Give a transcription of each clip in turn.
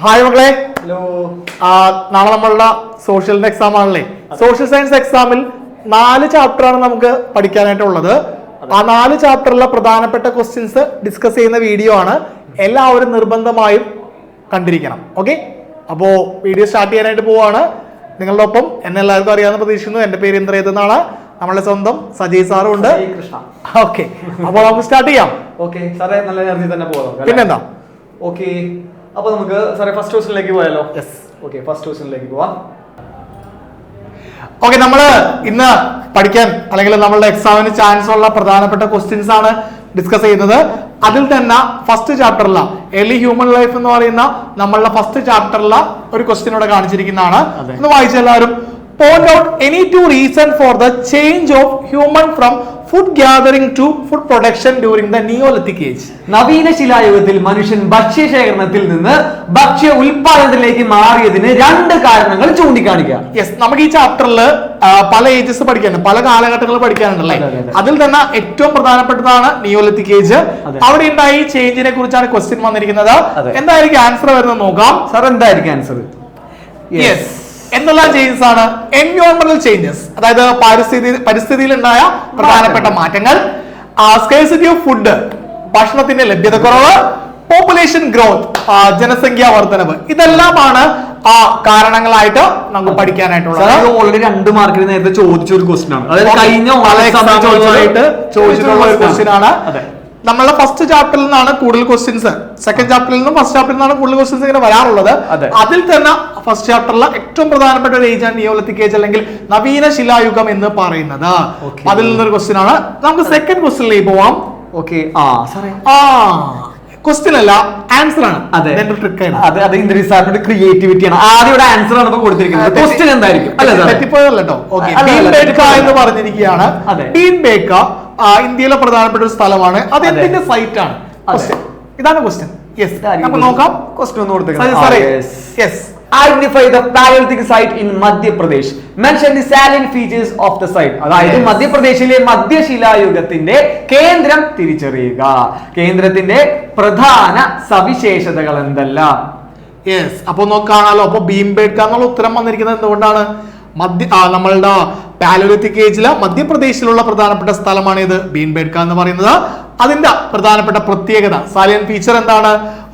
Hi മക്കളെ, hello. നാളെ നമ്മളുടെ സോഷ്യലിന്റെ എക്സാം ആണല്ലേ. സോഷ്യൽ സയൻസ് എക്സാമിൽ 4 ചാപ്റ്ററാണ് നമുക്ക് പഠിക്കാനായിട്ടുള്ളത്. ആ 4 ചാപ്റ്ററിലെ പ്രധാനപ്പെട്ട ക്വസ്റ്റ്യൻസ് ഡിസ്കസ് ചെയ്യുന്ന വീഡിയോ ആണ്. എല്ലാവരും നിർബന്ധമായും കണ്ടിരിക്കണം. ഓക്കെ, അപ്പോ വീഡിയോ സ്റ്റാർട്ട് ചെയ്യാനായിട്ട് പോവാണ്. നിങ്ങളുടെ ഒപ്പം എന്നെ എല്ലാവർക്കും അറിയാമെന്ന് പ്രതീക്ഷിക്കുന്നു. എന്റെ പേര് ഇന്ദ്രജിത്ത് എന്നാണ്. നമ്മളെ സ്വന്തം സജയ് സാറും ഉണ്ട്. ഓക്കെ, അപ്പോൾ നമുക്ക് സ്റ്റാർട്ട് ചെയ്യാം. ഓക്കെ സാറേ, നല്ല എനർജി തന്നെ പോകാം. പിന്നെന്താ? ഓക്കെ, അപ്പൊ നമുക്ക് സാറേ ഫസ്റ്റ് ക്വസ്റ്റ്യനിലേക്ക് പോയാലോ? യെസ്. ഓക്കെ, ഫസ്റ്റ് ക്വസ്റ്റ്യനിലേക്ക് പോവാം. ഓക്കെ, നമ്മള് ഇന്ന് പഠിക്കാൻ അല്ലെങ്കിൽ നമ്മളുടെ എക്സാമിന് ചാൻസ് ഉള്ള പ്രധാനപ്പെട്ട ക്വസ്റ്റ്യൻസ് ആണ് ഡിസ്കസ് ചെയ്യുന്നത്. അതിൽ തന്നെ ഫസ്റ്റ് ചാപ്റ്ററില എർലി ഹ്യൂമൻ ലൈഫ് എന്ന് പറയുന്ന നമ്മളുടെ ഫസ്റ്റ് ചാപ്റ്ററില ഒരു ക്വസ്റ്റ്യൻ ഇവിടെ കാണിച്ചിരിക്കുന്നതാണ്. ഒന്ന് വായിച്ച എല്ലാവരും. Point out any 2 reasons for the change of human from food gathering to food production during the Neolithic age. നവീന ശിലായുഗത്തിൽ മനുഷ്യൻ ഭക്ഷ്യശേഖരണത്തിൽ നിന്ന് ഭക്ഷ്യ ഉൽപാദനത്തിലേക്ക് മാറിയതിന് 2 കാരണങ്ങൾ ചൂണ്ടിക്കാണിക്കുക. യെസ്, നമുക്ക് ഈ ചാപ്റ്ററിൽ പല ഏജസ് പഠിക്കാനുണ്ട്, പല കാലഘട്ടങ്ങൾ പഠിക്കാനുണ്ടല്ലേ. അതിൽ തന്നെ ഏറ്റവും പ്രധാനപ്പെട്ടതാണ് നിയോലിത്തിക് ഏജ്. അവിടെ ഉണ്ടായ ഈ ചേഞ്ചിനെ കുറിച്ചാണ് ക്വസ്റ്റ്യൻ വന്നിരിക്കുന്നത്. എന്തായിരിക്കും ആൻസർ വരുന്നത് നോക്കാം. സാർ, എന്തായിരിക്കും ആൻസർ? യെസ്, എന്നുള്ള ചേഞ്ചസ് ആണ് എൻവയോൺമെന്റൽ ചേഞ്ചസ്, അതായത് പരിസ്ഥിതിയിൽ ഉണ്ടായ പ്രധാനപ്പെട്ട മാറ്റങ്ങൾ, സ്കേഴ്സിറ്റി ഓഫ് ഫുഡ്, ഭക്ഷണത്തിന്റെ ലഭ്യതക്കുറവ്, പോപ്പുലേഷൻ ഗ്രോത്ത്, ജനസംഖ്യാ വർധനവ്. ഇതെല്ലാമാണ് ആ കാരണങ്ങളായിട്ട് നമുക്ക് പഠിക്കാനായിട്ടുള്ളത്. ഓൾറെഡി 2 മാർക്കിന് നേരത്തെ ചോദിച്ച ഒരു ക്വസ്റ്റ്യൻ ആണ്. അതായത് കഴിഞ്ഞ ചോദിച്ചിട്ടുള്ള ഒരു ക്വസ്റ്റ്യൻ ആണ്. നമ്മളുടെ ഫസ്റ്റ് ചാപ്റ്ററിൽ നിന്നാണ് കൂടുതൽ ക്വസ്റ്റ്യൻസ്, സെക്കൻഡ് ചാപ്റ്ററിൽ നിന്നും ഫസ്റ്റ് ചാപ്റ്ററിൽ നിന്നാണ് കൂടുതൽ ക്വസ്റ്റ്യൻസ് ഇങ്ങനെ വരാറുള്ളത്. അതിൽ തന്നെ ഫസ്റ്റ് ചാപ്റ്ററിലെ ഏറ്റവും പ്രധാനപ്പെട്ട ഒരു ഏജ് ആണ് നിയോലിത്തിക് ഏജ് അല്ലെങ്കിൽ നവീന ശിലായുഗം എന്ന് പറയുന്നത്. അതിൽ നിന്നൊരു ക്വസ്റ്റ്യൻ ആണ്. നമുക്ക് സെക്കൻഡ് ക്വസ്റ്റ്യനിലേക്ക് പോവാം. ഓക്കെ, ക്വസ്റ്റ്യൻ അല്ല, ആൻസർ ആണ്. സാറിന്റെ ക്രിയേറ്റിവിറ്റി ആണ്. ആദ്യം ആൻസർ ആണ് കൊടുത്തിരിക്കുന്നത്. ക്വസ്റ്റ്യൻ എന്തായിരിക്കും? തെറ്റിപ്പോയല്ലോ. എന്ന് പറഞ്ഞിരിക്കുകയാണ്. ബീൻ ബേക്ക ഇന്ത്യയിലെ പ്രധാനപ്പെട്ട ഒരു സ്ഥലമാണ്. അത് എന്തിന്റെ സൈറ്റ് ആണ്? ഇതാണ് ക്വസ്റ്റ്യൻ. യെസ്, നമുക്ക് നോക്കാം. ക്വസ്റ്റ്യൻ ഒന്ന് കൊടുത്തേക്കാം. Identify the Paleolithic site in Madhya Pradesh. Mention the salient features of the site. അതായത് മധ്യപ്രദേശിലെ മധ്യശിലായുഗത്തിന്റെ കേന്ദ്രം തിരിച്ചറിയുക. കേന്ദ്രത്തിന്റെ പ്രധാന സവിശേഷതകൾ എന്തെല്ലാം? യെസ്, അപ്പൊ നോക്കാണല്ലോ. അപ്പൊ ഭീംബേട്ക എന്നുള്ള ഉത്തരം വന്നിരിക്കുന്നത് എന്തുകൊണ്ടാണ്? നമ്മളുടെ പാലോലിത്തിക് ഏജിലെ മധ്യപ്രദേശിലുള്ള പ്രധാനപ്പെട്ട സ്ഥലമാണ് ഇത് ഭീംബേട്ക എന്ന് പറയുന്നത്. അതിന്റെ പ്രധാനപ്പെട്ട പ്രത്യേകത, സാലിയൻ ഫീച്ചർ എന്താണ്?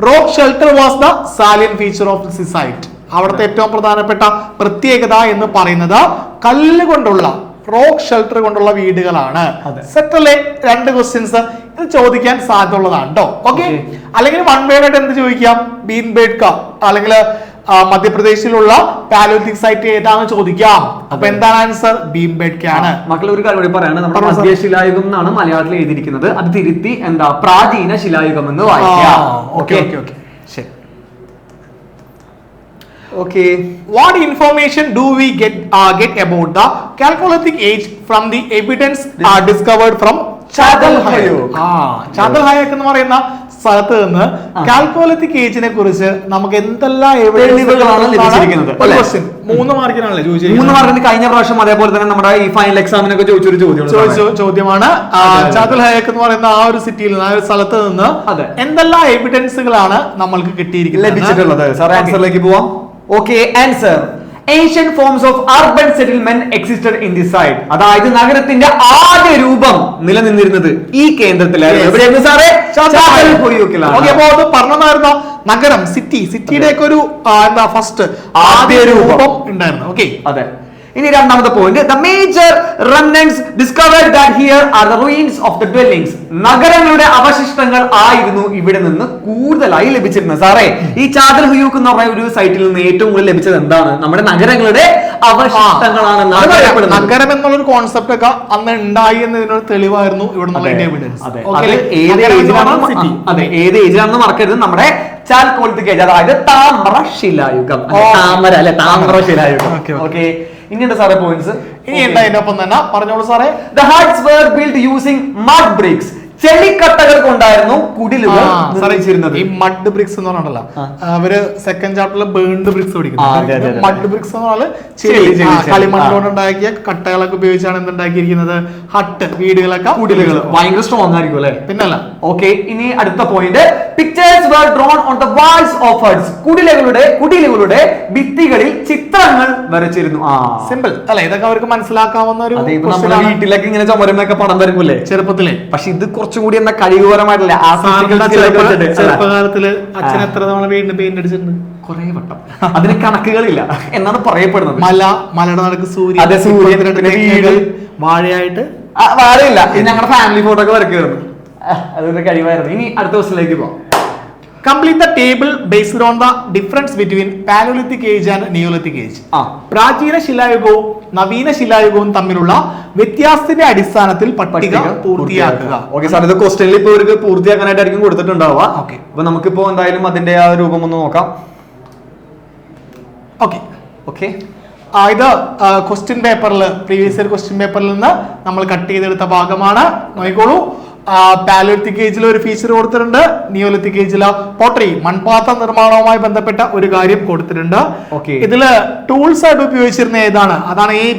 Rock shelter was the salient feature of the site. അവിടുത്തെ ഏറ്റവും പ്രധാനപ്പെട്ട പ്രത്യേകത എന്ന് പറയുന്നത് കല്ല് കൊണ്ടുള്ള, റോക്ക് ഷെൽട്ടർ കൊണ്ടുള്ള വീടുകളാണ്. സെറ്റല്ലേ? 2 ക്വസ്റ്റ്യൻസ് ഇത് ചോദിക്കാൻ സാധ്യതയുള്ളതാണ് കേട്ടോ. ഓക്കെ, അല്ലെങ്കിൽ 1 വേർഡ് ആയിട്ട് എന്ത് ചോദിക്കാം? ഭീംബേട്ക അല്ലെങ്കിൽ മധ്യപ്രദേശിലുള്ള പാലോലിത്തിക് സൈറ്റ് ഏതാണെന്ന് ചോദിക്കാം. അപ്പൊ എന്താണ് ആൻസർ? ഭീംബേട്ക ആണ്. മക്കൾ ഒരു കാര്യം കൂടി പറയാണ്. നമ്മുടെ മധ്യശിലായുഗം എന്നാണ് മലയാളത്തിൽ എഴുതിയിരിക്കുന്നത്. അത് തിരുത്തി പ്രാചീന ശിലായുഗം എന്ന് വായിക്കാം. ഓക്കെ ഓക്കെ ഓക്കെ, ശരി. Okay, what information do we get about the Chalcolithic age from the evidence discovered from Chadalhayok? Chadalhayok എന്ന് പറയുന്ന സ്ഥലത്ത് നിന്ന് കാൽക്കോലിത്തിക് ഏജിനെ കുറിച്ച് നമുക്ക് എന്തെല്ലാം തെളിവുകളാണ് ലഭിച്ചിരിക്കുന്നത്? 3 മാർക്കിനാണല്ലേ ചോദിച്ചത്? 3 മാർക്കിന് കഴിഞ്ഞ പ്രാവശ്യം അതേപോലെ തന്നെ നമ്മുടെ ഈ ഫൈനൽ എക്സാമിനൊക്കെ ചോദിച്ചൊരു ചോദ്യമാണ്. ചാദൽഹയക്ക് എന്ന് പറയുന്ന ആ ഒരു സിറ്റിയിൽ, ആ ഒരു സ്ഥലത്ത് നിന്ന് എന്തെല്ലാം എവിഡൻസുകളാണ് നമ്മൾക്ക് കിട്ടിയിരിക്കുന്നത്, ലഭിച്ചിട്ടുള്ളത്? സാർ, ആൻസറിലേക്ക് പോവാം. Okay, answer. Ancient forms of urban settlement existed in this site. അതായത് നഗരത്തിന്റെ ആദ്യ രൂപം നിലനിന്നിരുന്നത് ഈ കേന്ദ്രത്തിലായിരുന്നു. എവിടെയായിരുന്നു സാറേ? ചാദൽഹയോക്കിലാണ്. ഓക്കേ, അപ്പോൾ അത് പറഞ്ഞതായിരുന്നു നഗരം, സിറ്റിയുടെ ഒക്കെ ഒരു ഫസ്റ്റ് ആദ്യ രൂപം ഉണ്ടായിരുന്നു. ഓക്കേ, അതെ. ഇനി രണ്ടാമത്തെ point, the major remnants discovered that here are the ruins of the dwellings. നഗരങ്ങളുടെ അവശിഷ്ടങ്ങൾ ആയിരുന്നു ഇവിടെ നിന്ന് കൂടുതലായി ലഭിച്ചിരുന്നത്. സാറേ, ഈ ചാദൽഹയോക്ക് എന്ന് പറയുന്ന ഒരു സൈറ്റിൽ നിന്ന് ഏറ്റവും കൂടുതൽ ലഭിച്ചത് എന്താണ്? നമ്മുടെ നഗരങ്ങളുടെ അവശിഷ്ടങ്ങളാണെന്നാണ് പറയപ്പെടുന്നത്. നഗരം എന്നുള്ളൊരു കോൺസെപ്റ്റ് ഒക്കെ അന്ന് ഉണ്ടായി എന്നതിനൊരു തെളിവായിരുന്നു ഇവിടെ എവിഡൻസ്. ഏത് ഏജിലാണെന്ന് മറക്കരുത്. നമ്മുടെ ചാൽക്കോലിത്തിക് ഏജ്, അതായത് താമ്ര ശിലായുഗം. താമര അല്ലെ, താമ്ര ശിലായുഗം. ഓക്കെ, ഇനിയുണ്ട് സാറേ പോയിന്റ്സ്. ഇനി ഉണ്ട് അതിനൊപ്പം തന്നെ പറഞ്ഞോളൂ സാറേ. The huts were built using mud bricks. ചെളിക്കട്ടകൾ കൊണ്ടായിരുന്നു കുടിലുകൾ നിർമ്മിച്ചിരുന്നത്. ഈ മഡ് ബ്രിക്സ് എന്ന് പറഞ്ഞാൽ അവര് സെക്കൻഡ് ചാപ്റ്ററിൽ ബേൺഡ് ബ്രിക്സ് പഠിക്കുന്നത്. മഡ് ബ്രിക്സ് എന്ന് പറഞ്ഞാൽ കളിമണ്ണ് കൊണ്ട് ഉണ്ടാക്കിയ കട്ടകളൊക്കെ ഉപയോഗിച്ചാണ് എന്തുണ്ടാക്കിയിരിക്കുന്നത്, ഹട്ട്, വീടുകളൊക്കെ, കുടിലുകൾ. ഭയങ്കര സ്ട്രോങ് ആയിരിക്കും അല്ലെ? പിന്നല്ല. ഓക്കെ, ഇനി അടുത്ത point, pictures were drawn on the walls of huts. കുടിലുകളുടെ ഭിത്തികളിൽ ചിത്രങ്ങൾ വരച്ചിരുന്നു. സിമ്പിൾ അല്ലെ? ഇതൊക്കെ അവർക്ക് മനസ്സിലാക്കാവുന്ന ഒരു വീട്ടിലൊക്കെ ഇങ്ങനെ ചുമരുമൊക്കെ പണം വരക്കൂലേ ചെറുപ്പത്തിലെ. പക്ഷെ ഇത് കുറച്ചുകൂടി എന്താ കഴിവുപരമായിട്ടില്ല. ചെറുപ്പകാലത്തില് അച്ഛൻ എത്ര തവണ വീടിന് പെയിന്റ് അടിച്ചിട്ടുണ്ട്? കുറെ വട്ടം. അതിന് കണക്കുകളില്ല എന്നാണ് പറയപ്പെടുന്നത്. മലയുടെ നടക്ക് സൂര്യൻ, അതെ, സൂര്യൻ, വീട്, വാഴയായിട്ട് വാഴയില്ല. ഞങ്ങളുടെ ഫാമിലി ഫോട്ടോ ഒക്കെ വരയ്ക്കുമായിരുന്നു. അതൊരു കഴിവായിരുന്നു. ഇനി അടുത്ത ദിവസത്തിലേക്ക് പോവാം. Complete the table based on the difference between Paleolithic age and Neolithic age. പ്രാചീന ശിലായുഗവും നവീന ശിലായുഗവും തമ്മിലുള്ള വ്യത്യാസത്തിന്റെ അടിസ്ഥാനത്തിൽ പട്ടിക പൂർത്തിയാക്കുക. ഓക്കെ സാർ, ഇത് ക്വസ്റ്റ്യനിൽ ഇപ്പൊ ഇവർക്ക് പൂർത്തിയാക്കാനായിട്ടായിരിക്കും കൊടുത്തിട്ടുണ്ടാവുക. ഓക്കെ, അപ്പൊ നമുക്കിപ്പോ എന്തായാലും അതിന്റെ ആ രൂപം ഒന്ന് നോക്കാം. ഓക്കെ ഓക്കെ ഇത് ക്വസ്റ്റ്യൻ പേപ്പറിൽ, പ്രീവിയസ് ഇയർ ക്വസ്റ്റ്യൻ പേപ്പറിൽ നിന്ന് നമ്മൾ കട്ട് ചെയ്തെടുത്ത ഭാഗമാണ്. നോക്കിക്കോളൂ. പാലിയോലിത്തിക് ഏജിൽ ഒരു ഫീച്ചർ കൊടുത്തിട്ടുണ്ട്, നിയോലിത്തിക് ഏജിൽ പോട്ടറി, മൺപാത്ര നിർമ്മാണവുമായി ബന്ധപ്പെട്ട ഒരു കാര്യം കൊടുത്തിട്ടുണ്ട്. ഇതില് ടൂൾസ് ആയിട്ട് ഉപയോഗിച്ചിരുന്ന ഏതാണ്? അതാണ് എയും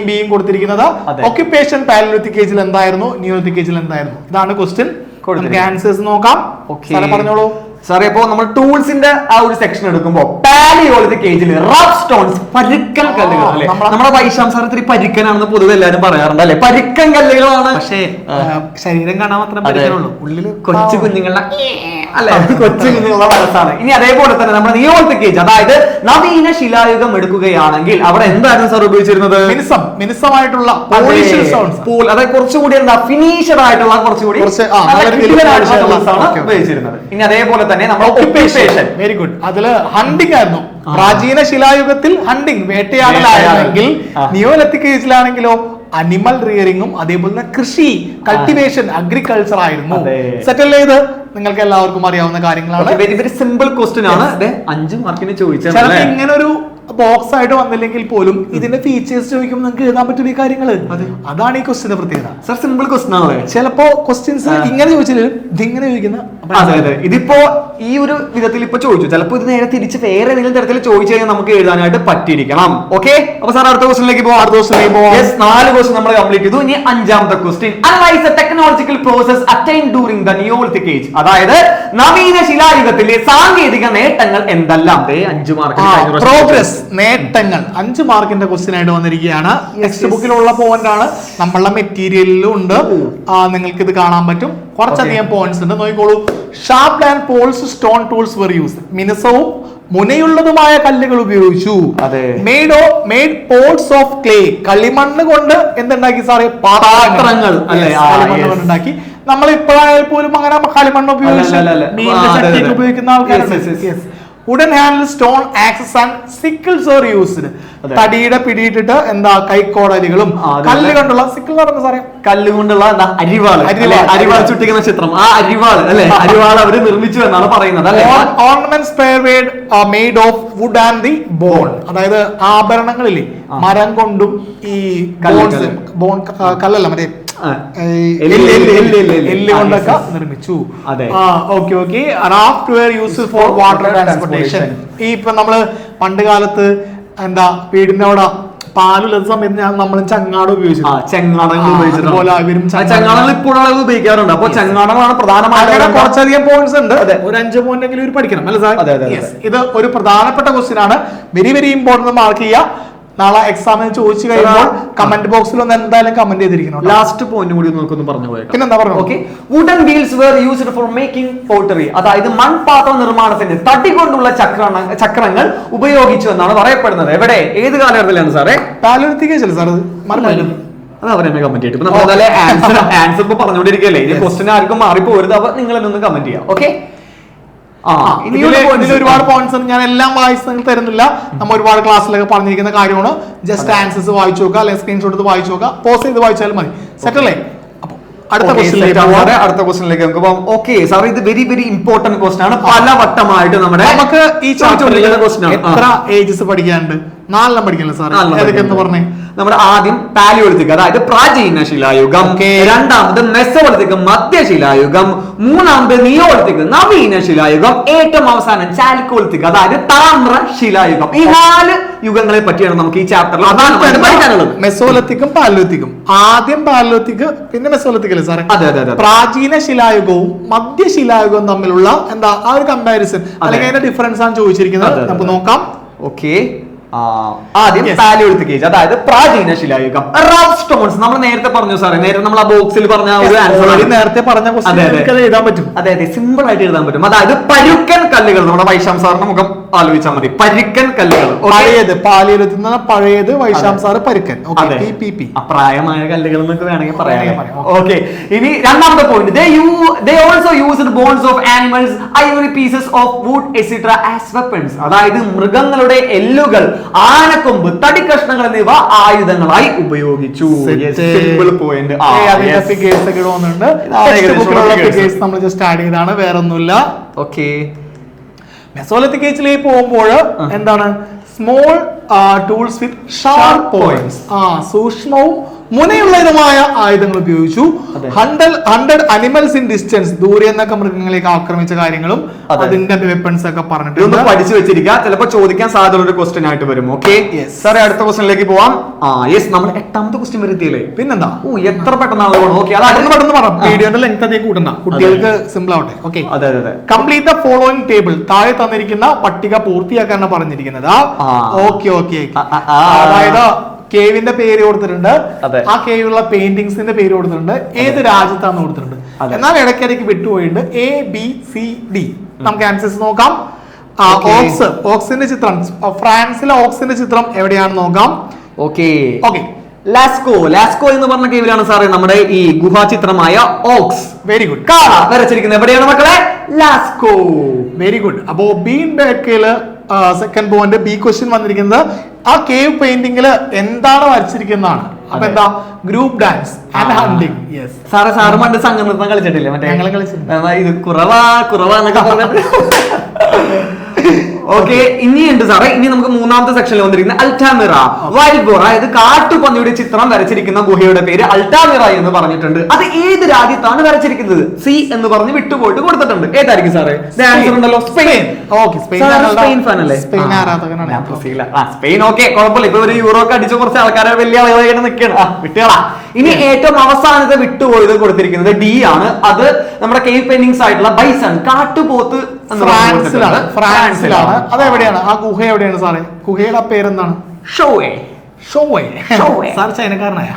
ബിയും കൊടുത്തിരിക്കുന്നത്. ഓക്യുപ്പേഷൻ പാലിയോലിത്തിക് ഏജിൽ എന്തായിരുന്നു, നിയോലിത്തിക് ഏജിൽ എന്തായിരുന്നു? ഇതാണ് ക്വസ്റ്റ്യൻ. ആൻസേഴ്സ് നോക്കാം. പറഞ്ഞോളൂ സാറേ. ഇപ്പോ നമ്മൾ ടൂൾസിന്റെ ആ ഒരു സെക്ഷൻ എടുക്കുമ്പോൾ പാലിയോളിത്തിക് ഏജിൽ റഫ് സ്റ്റോൺസ്, പരുക്കൻ കല്ലുകൾ അല്ലെ? നമ്മുടെ വൈശാംസാരത്തിൽ പരുക്കനാണെന്ന് പൊതുവെ എല്ലാവരും പറയാറുണ്ട് അല്ലെ? പരുക്കൻ കല്ലുകളാണ്. പക്ഷേ ശരീരം കാണാൻ മാത്രമേ പരുക്കനുള്ളൂ, ഉള്ളില് കൊച്ചു കുഞ്ഞുങ്ങളുടെ അല്ലെ, കൊച്ചു കുഞ്ഞുങ്ങളുടെ മനസ്സാണ്. ഇനി അതേപോലെ തന്നെ നമ്മുടെ നിയോളിത്തിക് ഏജ്, അതായത് നവീന ശിലായുഗം എടുക്കുകയാണെങ്കിൽ അവിടെ എന്തായിരുന്നു സാർ ഉപയോഗിച്ചിരുന്നത്? മിനുസമായിട്ടുള്ള അതായത് കുറച്ചുകൂടി എന്താ ഫിനിഷഡ് ആയിട്ടുള്ള കുറച്ചുകൂടി ഉപയോഗിച്ചിരുന്നത്. ഇനി അതേപോലെ തന്നെ നമ്മുടെ ഓക്യുപ്പേഷൻ, വെരി ഗുഡ്. അതില് ഹണ്ടിങ് ആയിരുന്നു. പ്രാചീന ശിലായുഗത്തിൽ ഹണ്ടിങ്, വേട്ടയാടലായിരുന്നെങ്കിൽ നിയോലിത്തിക് ഏജിലാണെങ്കിലോ അനിമൽ റിയറിംഗും അതേപോലെ തന്നെ കൃഷി, കൾട്ടിവേഷൻ, അഗ്രികൾച്ചർ ആയിരുന്നു. സെറ്റിൽ ചെയ്ത് നിങ്ങൾക്ക് എല്ലാവർക്കും അറിയാവുന്ന കാര്യങ്ങളാണ്. വെരി വെരി സിമ്പിൾ ക്വസ്റ്റ്യൻ ആണ്. 5 മാർക്കിന് ചോദിച്ചാൽ ഇങ്ങനെ ഒരു ബോക്സ് ആയിട്ട് വന്നില്ലെങ്കിൽ പോലും ഇതിന്റെ ഫീച്ചേഴ്സ് ചോദിക്കുമ്പോൾ നിങ്ങൾക്ക് എഴുതാൻ പറ്റുന്ന ഈ കാര്യങ്ങള്. അതാണ് ഈ ക്വസ്റ്റിന്റെ പ്രത്യേകത. സർ സിമ്പിൾ ക്വസ്റ്റൻ ആണ്. ചിലപ്പോ ക്വസ്റ്റ്യൻസ് ഇങ്ങനെ ചോദിച്ചില്ലെങ്കിലും ഇതിങ്ങനെ ചോദിക്കുന്ന. ഇതിപ്പോ ഈ ഒരു വിധത്തിൽ ഇപ്പൊ ചോദിച്ചു, ചിലപ്പോ ഇത് നേരെ തിരിച്ച് വേറെ ഏതെങ്കിലും തരത്തിൽ ചോദിച്ചു കഴിഞ്ഞാൽ നമുക്ക് എഴുതാനായിട്ട് പറ്റിയിരിക്കണം. ഓക്കെ, അപ്പൊ സാർ അടുത്ത ക്വസ്റ്റിലേക്ക് പോവാം. 4 ക്വസ്റ്റൻ നമ്മൾ കംപ്ലീറ്റ് ചെയ്തു. ഇനി 5ാമത്തെ question, analyse the technological process attained during the Neolithic age. അതായത് നവീന ശിലായുഗത്തിലെ സാങ്കേതിക നേട്ടങ്ങൾ എന്തെല്ലാം? 5 മാർക്ക് പ്രോഗ്രസ്, നേട്ടങ്ങൾ. 5 മാർക്കിന്റെ ക്വസ്റ്റ്യൻ ആയിട്ട് വന്നിരിക്കുകയാണ്. ടെക്സ്റ്റ് ബുക്കിലുള്ള പോയിന്റ് ആണ്, നമ്മളുടെ മെറ്റീരിയലിലും ഉണ്ട്. നിങ്ങൾക്ക് ഇത് കാണാൻ പറ്റും. കുറച്ചധികം പോയിന്റ്സ് ഉണ്ട്, നോക്കിക്കോളൂ. Sharp and polished stone tools were use. മിനുസവും മുനയുള്ളതുമായ കല്ലുകൾ ഉപയോഗിച്ചു. Made pots of clay. കളിമണ്ണ് കൊണ്ട് എന്തുണ്ടാക്കി സാറേ? പാത്രങ്ങൾ. കളിമണ്ണ് കൊണ്ടുണ്ടാക്കി. നമ്മൾ ഇപ്പോഴായാൽ പോലും അങ്ങനെ കളിമണ്ണ് ഉപയോഗിച്ച് ഉപയോഗിക്കുന്ന ആൾക്കാരുണ്ട്. Wooden handle, stone axes and sickles are used. തടിയുടെ പിടിയിട്ടിട്ട് എന്താ കൈക്കോടലികളും കല്ല് കൊണ്ടുള്ള സിക്കിൾ നടന്നു സാറേ, കല്ല് കൊണ്ടുള്ള അരിവാൾ ചുട്ടിക്കുന്ന ചിത്രം, ആ അരിവാൾ അല്ലെ, അരിവാൾ അവര് നിർമ്മിച്ചു എന്നാണ് പറയുന്നത്. Ornaments made of wood and the bone. അതായത് ആഭരണങ്ങളില്ലേ, മരം കൊണ്ടും ഈ ബോൺ കല്ലല്ല മറ്റേ എല്ല് കൊണ്ടൊക്കെ നിർമ്മിച്ചു. Okay. Raft wear used for water transportation. ഈ ഇപ്പൊ നമ്മള് പണ്ട് കാലത്ത് എന്താ വീടിന്റെ അവിടെ പാലുള്ള സമയത്ത് നമ്മൾ ചങ്ങാടം ഉപയോഗിച്ചു. ചങ്ങാടങ്ങൾ ഇപ്പോഴും ഉപയോഗിക്കാറുണ്ട്. അപ്പൊ ചങ്ങാടങ്ങളാണ് പ്രധാനമായിട്ട്. കുറച്ചധികം പോയിന്റ്സ് ഉണ്ട്, ഒരു 5 പോയിന്റ് എങ്കിലും ഇവർ പഠിക്കണം അല്ലേ സാർ? ഇത് ഒരു പ്രധാനപ്പെട്ട ക്വസ്റ്റ്യൻ ആണ്. വെരി വെരി ഇമ്പോർട്ടന്റ്, മാർക്ക് ചെയ്യുക. നാളെ എക്സാമിന് ചോദിച്ചു കഴിയുമ്പോൾ കമന്റ് ബോക്സിൽ ഒന്ന് എന്തായാലും കമന്റ് ചെയ്തിരിക്കണം. ലാസ്റ്റ് പോയിന്റ് കൂടി നമുക്കൊന്ന് പറഞ്ഞു പോയേക്കാം. പിന്നെന്താ പറഞ്ഞു? Okay, wooden wheels were used for making pottery. അതായത് മൺപാത്ര നിർമ്മാണത്തിന് തടി കൊണ്ടുള്ള ചക്രങ്ങൾ ഉപയോഗിച്ചു എന്നാണ് പറയപ്പെടുന്നത്. എവിടെ, ഏത് കാലഘട്ടത്തിലാണ് സാറേ? Palaeolithic age sir. അത് അവരെന്നെ കമന്റ് ചെയ്തിട്ട് ആൻസർ ഇപ്പൊ പറഞ്ഞുകൊണ്ടിരിക്കുകയല്ലേ. ഈ ക്വസ്റ്റ്യൻ ആർക്കും മാറിപ്പോരുത്. അപ്പൊ നിങ്ങൾ എന്നെ ഒന്ന് കമന്റ് ചെയ്യാം. ഓക്കെ, ഒരുപാട് പോയിന്റ്സ് ഞാൻ എല്ലാം വായിച്ച് നിങ്ങൾ തരുന്നില്ല. നമ്മൾ ഒരുപാട് ക്ലാസ്സിലൊക്കെ പറഞ്ഞിരിക്കുന്ന കാര്യമാണ്. ജസ്റ്റ് ആൻസേഴ്സ് വായിച്ചു നോക്കുക, അല്ലെങ്കിൽ സ്ക്രീൻഷോട്ട് എടുത്ത് വായിച്ചു നോക്കുക, പോസ് ചെയ്ത് വായിച്ചാലും മതി. സെറ്റ് അല്ലേ? അടുത്ത ക്വസ്റ്റ്യനിലേക്ക് നമുക്ക് പോകാം. ഓക്കെ സാർ, ഇത് വെരി വെരി ഇമ്പോർട്ടന്റ് ക്വസ്റ്റ്യൻ ആണ്. പല വട്ടമായിട്ട് നമുക്ക് ഈ എത്ര ഏജസ് പഠിക്കാനുണ്ട്? 4 പഠിക്കല്ലോ സാർ, ഏതൊക്കെയെന്ന് പറഞ്ഞേ. നമ്മുടെ ആദ്യം പാലിയോളിത്തിക്, അതായത് പ്രാചീന ശിലായുഗം. രണ്ടാമത് മെസോളിത്തിക്, മധ്യശിലായുഗം. മൂന്നാമത് നിയോളിത്തിക്, നവീന ശിലായുഗം. ഏറ്റവും അവസാനം ചാലിക്കോളിത്തിക്, അതായത് താമ്ര ശിലായുഗം. ഈ 4 യുഗങ്ങളെ പറ്റിയാണ് നമുക്ക് ഈ ചാപ്റ്ററിൽ പഠിക്കാനുള്ളത്. മെസോലിത്തിക്കും പാലിയോലിത്തിക്കും. ആദ്യം പാലിയോലിത്തിക്, പിന്നെ മെസോലിത്തിക് അല്ലേ സാറേ? അതെ അതെ അതെ. പ്രാചീന ശിലായുഗവും മധ്യശിലായുഗവും തമ്മിലുള്ള എന്താ ആ ഒരു കമ്പാരിസൺ അല്ലെങ്കിൽ അതിന്റെ ഡിഫറൻസ് ആണ് ചോദിച്ചിരിക്കുന്നത്. നമുക്ക് നോക്കാം. ഓക്കെ, ആദ്യം പാലിയോളിത്തിക് ഏജ്, അതായത് പ്രാചീന ശിലായുഗം. റഫ് സ്റ്റോൺസ് നമ്മൾ നേരത്തെ പറഞ്ഞു സാറേ, നേരത്തെ നമ്മൾ ആ ബോക്സിൽ പറഞ്ഞ ഒരു ആൻസർ നേരത്തെ പറഞ്ഞ എഴുതാൻ പറ്റും. അതെ അതെ, സിമ്പിൾ ആയിട്ട് എഴുതാൻ പറ്റും. അതായത് പരുക്കൻ കല്ലുകൾ. നമ്മുടെ വൈശാം സാറിന് മുഖം ആലോചിച്ചാൽ മതി. പരുക്കൻ കല്ലുകൾ, പഴയത് പാലിയോലിത്തിൽ പഴയത്, വൈശാം സാറ് പരുക്കൻ. പ്രായമായ കല്ലുകൾ എന്നൊക്കെ വേണമെങ്കിൽ പറയാം. ഓക്കെ, ഇനി രണ്ടാമത്തെ point, they also used bones of animals, ivory pieces of wood etc as weapons. അതായത് മൃഗങ്ങളുടെ എല്ലുകൾ, ആനക്കൊമ്പ്, തടിക്കഷ്ണങ്ങൾ എന്നിവ ആയുധങ്ങളായി ഉപയോഗിച്ചു. Simple point. നമ്മൾ ജസ്റ്റ് ആഡ് ചെയ്താണ്, വേറൊന്നുമില്ല. ഓക്കെ, മെസോലിത്തിക് ഏജിലേക്ക് പോകുമ്പോൾ എന്താണ്, small tools with sharp points, സൂക്ഷ്മവും മുനയുള്ളതുമായ ആയുധങ്ങൾ ഉപയോഗിച്ചു. 100 അനിമൽസ് ഇൻ ഡിസ്റ്റൻസ്, ദൂരെ നിന്നൊക്കെ മൃഗങ്ങളെയൊക്കെ ആക്രമിച്ച കാര്യങ്ങളും അതിന്റെ വെപ്പൺസ് ഒക്കെ പറഞ്ഞിട്ടുണ്ട്. പഠിച്ചു വെച്ചിരിക്കുക, ചിലപ്പോൾ ചോദിക്കാൻ സാധ്യതയുള്ള ഒരു ക്വസ്റ്റ്യൻ ആയിട്ട് വരും. ഓക്കെ സാറേ, അടുത്ത ക്വസ്റ്റ്യനിലേക്ക് പോവാം. നമ്മൾ 8ാമത്തെ ക്വസ്റ്റ്യൻ വരെ എത്തിയല്ലേ? പിന്നെന്താ, എത്ര പെട്ടെന്നാണ്. ഓക്കെ, പെട്ടെന്ന് പറഞ്ഞു. വീഡിയോന്റെ ലെങ്ത് അധികം കൂട്ടണ്ട, കുട്ടികൾക്ക് സിമ്പിൾ ആവട്ടെ. ഓക്കെ, അതെ അതെ. കംപ്ലീറ്റ് ദ ഫോളോയിങ് ടേബിൾ, താഴെ തന്നിരിക്കുന്ന പട്ടിക പൂർത്തിയാക്കാനാണ് പറഞ്ഞിരിക്കുന്നത്. ഓക്കെ ഓക്കെ, അതായത് കേവിന്റെ പേര് കൊടുത്തിട്ടുണ്ട്, ആ കേവിലുള്ള പെയിന്റിങ്സിന്റെ പേര് കൊടുത്തിട്ടുണ്ട്, ഏത് രാജ്യത്താന്ന് കൊടുത്തിട്ടുണ്ട്. എന്നാൽ ഇടയ്ക്കിടയ്ക്ക് വിട്ടുപോയിട്ടുണ്ട് ABCD. നമുക്ക് ആൻസേഴ്സ് നോക്കാം. ഓക്സിന്റെ ചിത്രം, ഫ്രാൻസിലെ ഓക്സിന്റെ ചിത്രം എവിടെയാണെന്ന് നോക്കാം. ഓക്കെ, ലാസ്കോ എന്ന് പറഞ്ഞ കേവിലാണ് സാറേ നമ്മുടെ ഈ ഗുഹാചിത്രമായ ഓക്സ്. Very good. വരച്ചിരിക്കുന്നത് എവിടെയാണ് മക്കളെ? ലാസ്കോ. Very good. അപ്പോ ബീൻ ബേക്കയില് സെക്കൻഡ് പോയിന്റ് ബി ക്വസ്റ്റ്യൻ വന്നിരിക്കുന്നത് ആ കേവ് പെയിന്റിംഗില് എന്താണ് വരച്ചിരിക്കുന്നതാണ്. അപ്പൊ എന്താ, group dance and hunting. Yes sir പണ്ട് സംഘനൃത്തം കളിച്ചിട്ടില്ലേ? മറ്റേ ഞങ്ങൾ കളിച്ചിട്ടുണ്ട്. ഇത് കുറവാന്നൊക്കെ പറഞ്ഞിട്ട്. ഓക്കെ, ഇനിയുണ്ട് സാറേ. ഇനി നമുക്ക് 3ാമത്തെ സെക്ഷനിൽ വന്നിരിക്കുന്ന അൽറ്റാമിറ, വൈൽഡ് ബോർ, അതായത് കാട്ടുപന്നിയുടെ ചിത്രം വരച്ചിരിക്കുന്ന ഗുഹയുടെ പേര് അൽറ്റാമിറ എന്ന് പറഞ്ഞിട്ടുണ്ട്. അത് ഏത് രാജ്യത്താണ് വരച്ചിരിക്കുന്നത്? സി എന്ന് പറഞ്ഞ് വിട്ടുപോയിട്ട് കൊടുത്തിട്ടുണ്ട്. ഏതായിരിക്കും സാറേ? ആൻസർ ഉണ്ടല്ലോ, സ്പെയിൻ. സ്പെയിൻ ഫാൻ അല്ലേ? സ്പെയിൻ. ഓക്കെ, കുഴപ്പമില്ല. ഇപ്പൊ ഒരു യൂറോക്ക് അടിച്ച കുറച്ച് ആൾക്കാരെ വലിയ ആളുകളായിട്ട് നിൽക്കണം. വിട്ടുകളാ. ഇനി ഏറ്റവും അവസാനത്തെ വിട്ടുപോയത് കൊടുത്തിരിക്കുന്നത് ഡി ആണ്. അത് നമ്മുടെ കേവ് പെയിന്റിങ്സ് ആയിട്ടുള്ള ബൈസൺ, കാട്ടുപോത്ത്. ഫ്രാൻസിലാണ്. അതെവിടെയാണ് ആ ഗുഹ? എവിടെയാണ് സാറേ ഗുഹയുടെ പേരെന്താണ്? ഷോവേ. Sir ചൈനക്കാരനായ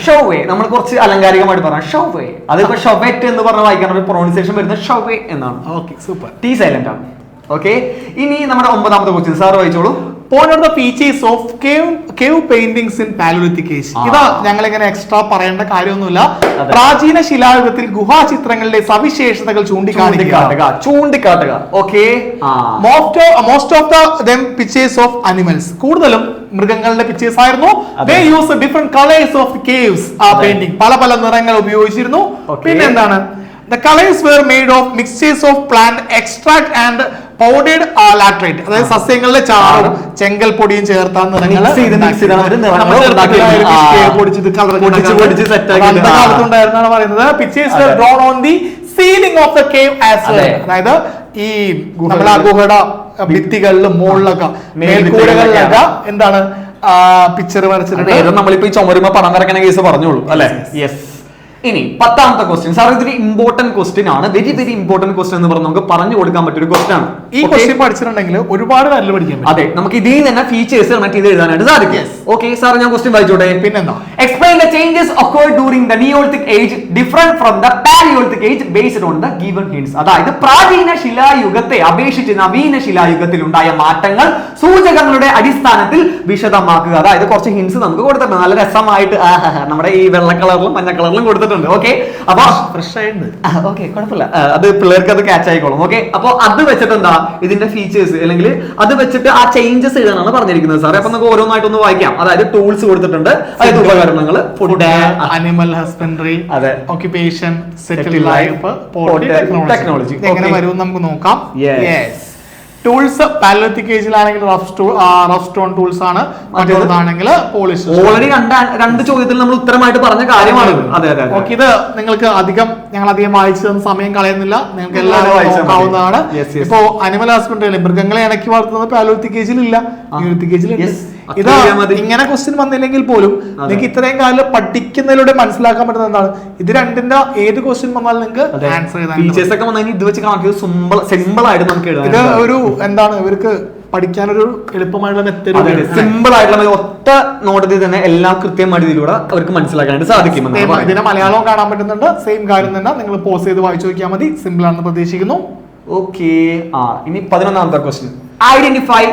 Chauvet. നമ്മൾ കുറച്ച് അലങ്കാരികമായിട്ട് പറയാം ഷോവേ. അതിപ്പോ ഷൊവെറ്റ് എന്ന് പറഞ്ഞ വായിക്കാൻ ഒരു പ്രൊണൗൺസിയേഷൻ വരുന്നത് ഷോവേ എന്നാണ്. Okay, super. ടി സൈലന്റ് ആണ്. ഓക്കെ, ഇനി നമ്മുടെ 9ാമത്തെ ക്വസ്റ്റ്യൻ സാർ വായിച്ചോളൂ. Point out the features of cave paintings in Paleolithic age. ഇതാ ഞങ്ങൾ ഇങ്ങനെ എക്സ്ട്രാ പറയേണ്ട കാര്യമൊന്നുമില്ല. പ്രാചീന ശിലായുഗത്തിൽ ഗുഹാചിത്രങ്ങളുടെ സവിശേഷതകൾ ചൂണ്ടിക്കാട്ടുക. Okay, most of them pictures of animals. കൂടുതലും മൃഗങ്ങളുടെ പിക്ചേഴ്സ് ആയിരുന്നു. They use different colors of the caves painting. പല നിറങ്ങൾ ഉപയോഗിച്ചിരുന്നു. പിന്നെ എന്താണ്, the colors were made of mixtures of plant extract and powdered laterite. അതായത് സസ്യങ്ങളുടെ ചാറും ചെങ്കൽ പൊടിയും ചേർത്താണ് പറയുന്നത്. Pictures were drawn on the ceiling of the cave as well. അതായത് ഈ നമ്മുടെ ആ ഗുഹയുടെ ഭിത്തികളിലും മുകളിലൊക്കെ മേൽക്കൂരകളിലൊക്കെ എന്താണ് പിക്ചർ വരച്ചിട്ടുണ്ട്. നമ്മളിപ്പോ ഈ ചുമരുമ പടം വരയ്ക്കുന്ന കേസ് പറഞ്ഞോളൂ അല്ലെ? യെസ്. ഇനി 10ാമത്തെ ക്വസ്റ്റ്യൻ സാർ, ഇതൊരു ഇമ്പോർട്ടന്റ് ക്വസ്റ്റ്യൻ ആണ്. വെരി ഇമ്പോർട്ടന്റ് ക്വസ്റ്റ്യൻ എന്ന് പറഞ്ഞാൽ നമുക്ക് പറഞ്ഞു കൊടുക്കാൻ പറ്റിയ ഒരു ക്വസ്റ്റ്യൻ ആണ്. ഈ ക്വസ്റ്റ്യൻ പഠിച്ചിട്ടുണ്ടെങ്കിൽ ഒരുപാട് കാര്യങ്ങൾ പഠിക്കാൻ പറ്റും. അതെ, നമുക്ക് ഇതിൽ തന്നെ ഫീച്ചേഴ്സ് മറ്റേ ഇത് എഴുതാനായിട്ട് സാധിക്കും. ഓക്കെ സാർ, ഞാൻ ക്വസ്റ്റ്യൻ വായിച്ചോട്ടെ. പിന്നെന്താ, explain the changes occurred during the Neolithic age different from the Paleolithic age based on the given hints. അതായത് പ്രാചീന ശിലായുഗത്തെ അപേക്ഷിച്ച് നവീന ശിലായുഗത്തിൽ ഉണ്ടായ മാറ്റങ്ങൾ സൂചകങ്ങളുടെ അടിസ്ഥാനത്തിൽ വിശദമാക്കുക. അതായത് കുറച്ച് ഹിന്റ്സ് നമുക്ക് കൊടുത്തിട്ടുണ്ട്. നല്ല രസമായിട്ട് നമ്മുടെ ഈ വെള്ള കളറിലും മഞ്ഞ കളറിലും കൊടുത്തിട്ടുണ്ട്. ഓക്കെ, അപ്പൊ ഫ്രഷ് ആയിട്ടുണ്ട്. ഓക്കെ, കുഴപ്പമില്ല, അത് പിള്ളേർക്ക് അത് ക്യാച്ച് ആയിക്കോളും. ഓക്കെ, അപ്പൊ അത് വെച്ചിട്ട് എന്താ ഇതിന്റെ ഫീച്ചേഴ്സ് അല്ലെങ്കിൽ അത് വെച്ചിട്ട് ആ ചേഞ്ചസ് എഴുതാനാണ് പറഞ്ഞിരിക്കുന്നത് സാറേ. അപ്പൊ നമുക്ക് ഓരോന്നായിട്ടൊന്ന് വായിക്കാം. അതായത് ടൂൾസ് കൊടുത്തിട്ടുണ്ട്, അതായത് ഉപകരണങ്ങൾ, ഫുഡ്, അനിമൽ ഹസ്ബൻഡറി, അതെ, ഓക്യുപേഷൻ, സെറ്റിൽഡ് ലൈഫ്, ടെക്നോളജി. എങ്ങനെ വരും നമുക്ക് നോക്കാം. Tools Palaeolithic ഏജിലാണെങ്കിൽ rough stone tools ആണ്, മറ്റേതാണെങ്കിൽ പോളിഷ്. ഓൾറെഡി രണ്ട് ചോദ്യത്തിൽ നമ്മൾ ഉത്തരമായിട്ട് പറഞ്ഞ കാര്യമാണ്. അതെ അതെ. ഓക്കെ, ഇത് നിങ്ങൾക്ക് ഞങ്ങൾ അധികം വായിച്ചു തന്ന സമയം കളയുന്നില്ല, നിങ്ങൾക്ക് എല്ലാവരും നോക്കാവുന്നതാണ്. ഇപ്പോ അനിമൽ ഹസ്ബൻഡറി മൃഗങ്ങളെ ഇണക്കി വളർത്തുന്നത് പാലോലിത്തിക് ഏജിൽ ഇല്ല, ന്യൂലിത്തിക് ഏജിൽ. ഇത് ഇങ്ങനെ ക്വസ്റ്റ്യൻ വന്നില്ലെങ്കിൽ പോലും നിങ്ങൾക്ക് ഇത്രയും കാലം പഠിക്കുന്നതിലൂടെ മനസ്സിലാക്കാൻ പറ്റുന്ന എന്താണ്, ഇത് രണ്ടിന്റെ ഏത് ക്വസ്റ്റ്യൻ വന്നാലും നിങ്ങൾക്ക് ആൻസർ ചെയ്താൽ ഇത് വെച്ച് സിമ്പിൾ ആയിട്ട് നമുക്ക് ഇത് ഒരു എന്താണ് ഇവർക്ക് പഠിക്കാനൊരു എളുപ്പമായിട്ടുള്ള മെത്തേഡ്, സിമ്പിൾ ആയിട്ടുള്ള ഒറ്റ നോട്ടത്തിൽ തന്നെ എല്ലാം കൃത്യമായിട്ട് ഇതിലൂടെ അവർക്ക് മനസ്സിലാക്കാനായിട്ട് സാധിക്കും. ഇതിനെ മലയാളവും കാണാൻ പറ്റുന്നുണ്ട്. സെയിം കാര്യം തന്നെ നിങ്ങൾ പോസ് ചെയ്ത് വായിച്ചു നോക്കിയാൽ മതി. സിമ്പിൾ ആണെന്ന് പ്രതീക്ഷിക്കുന്നു. ഓക്കെ, ഇനി 11ാമത്തെ question. Identify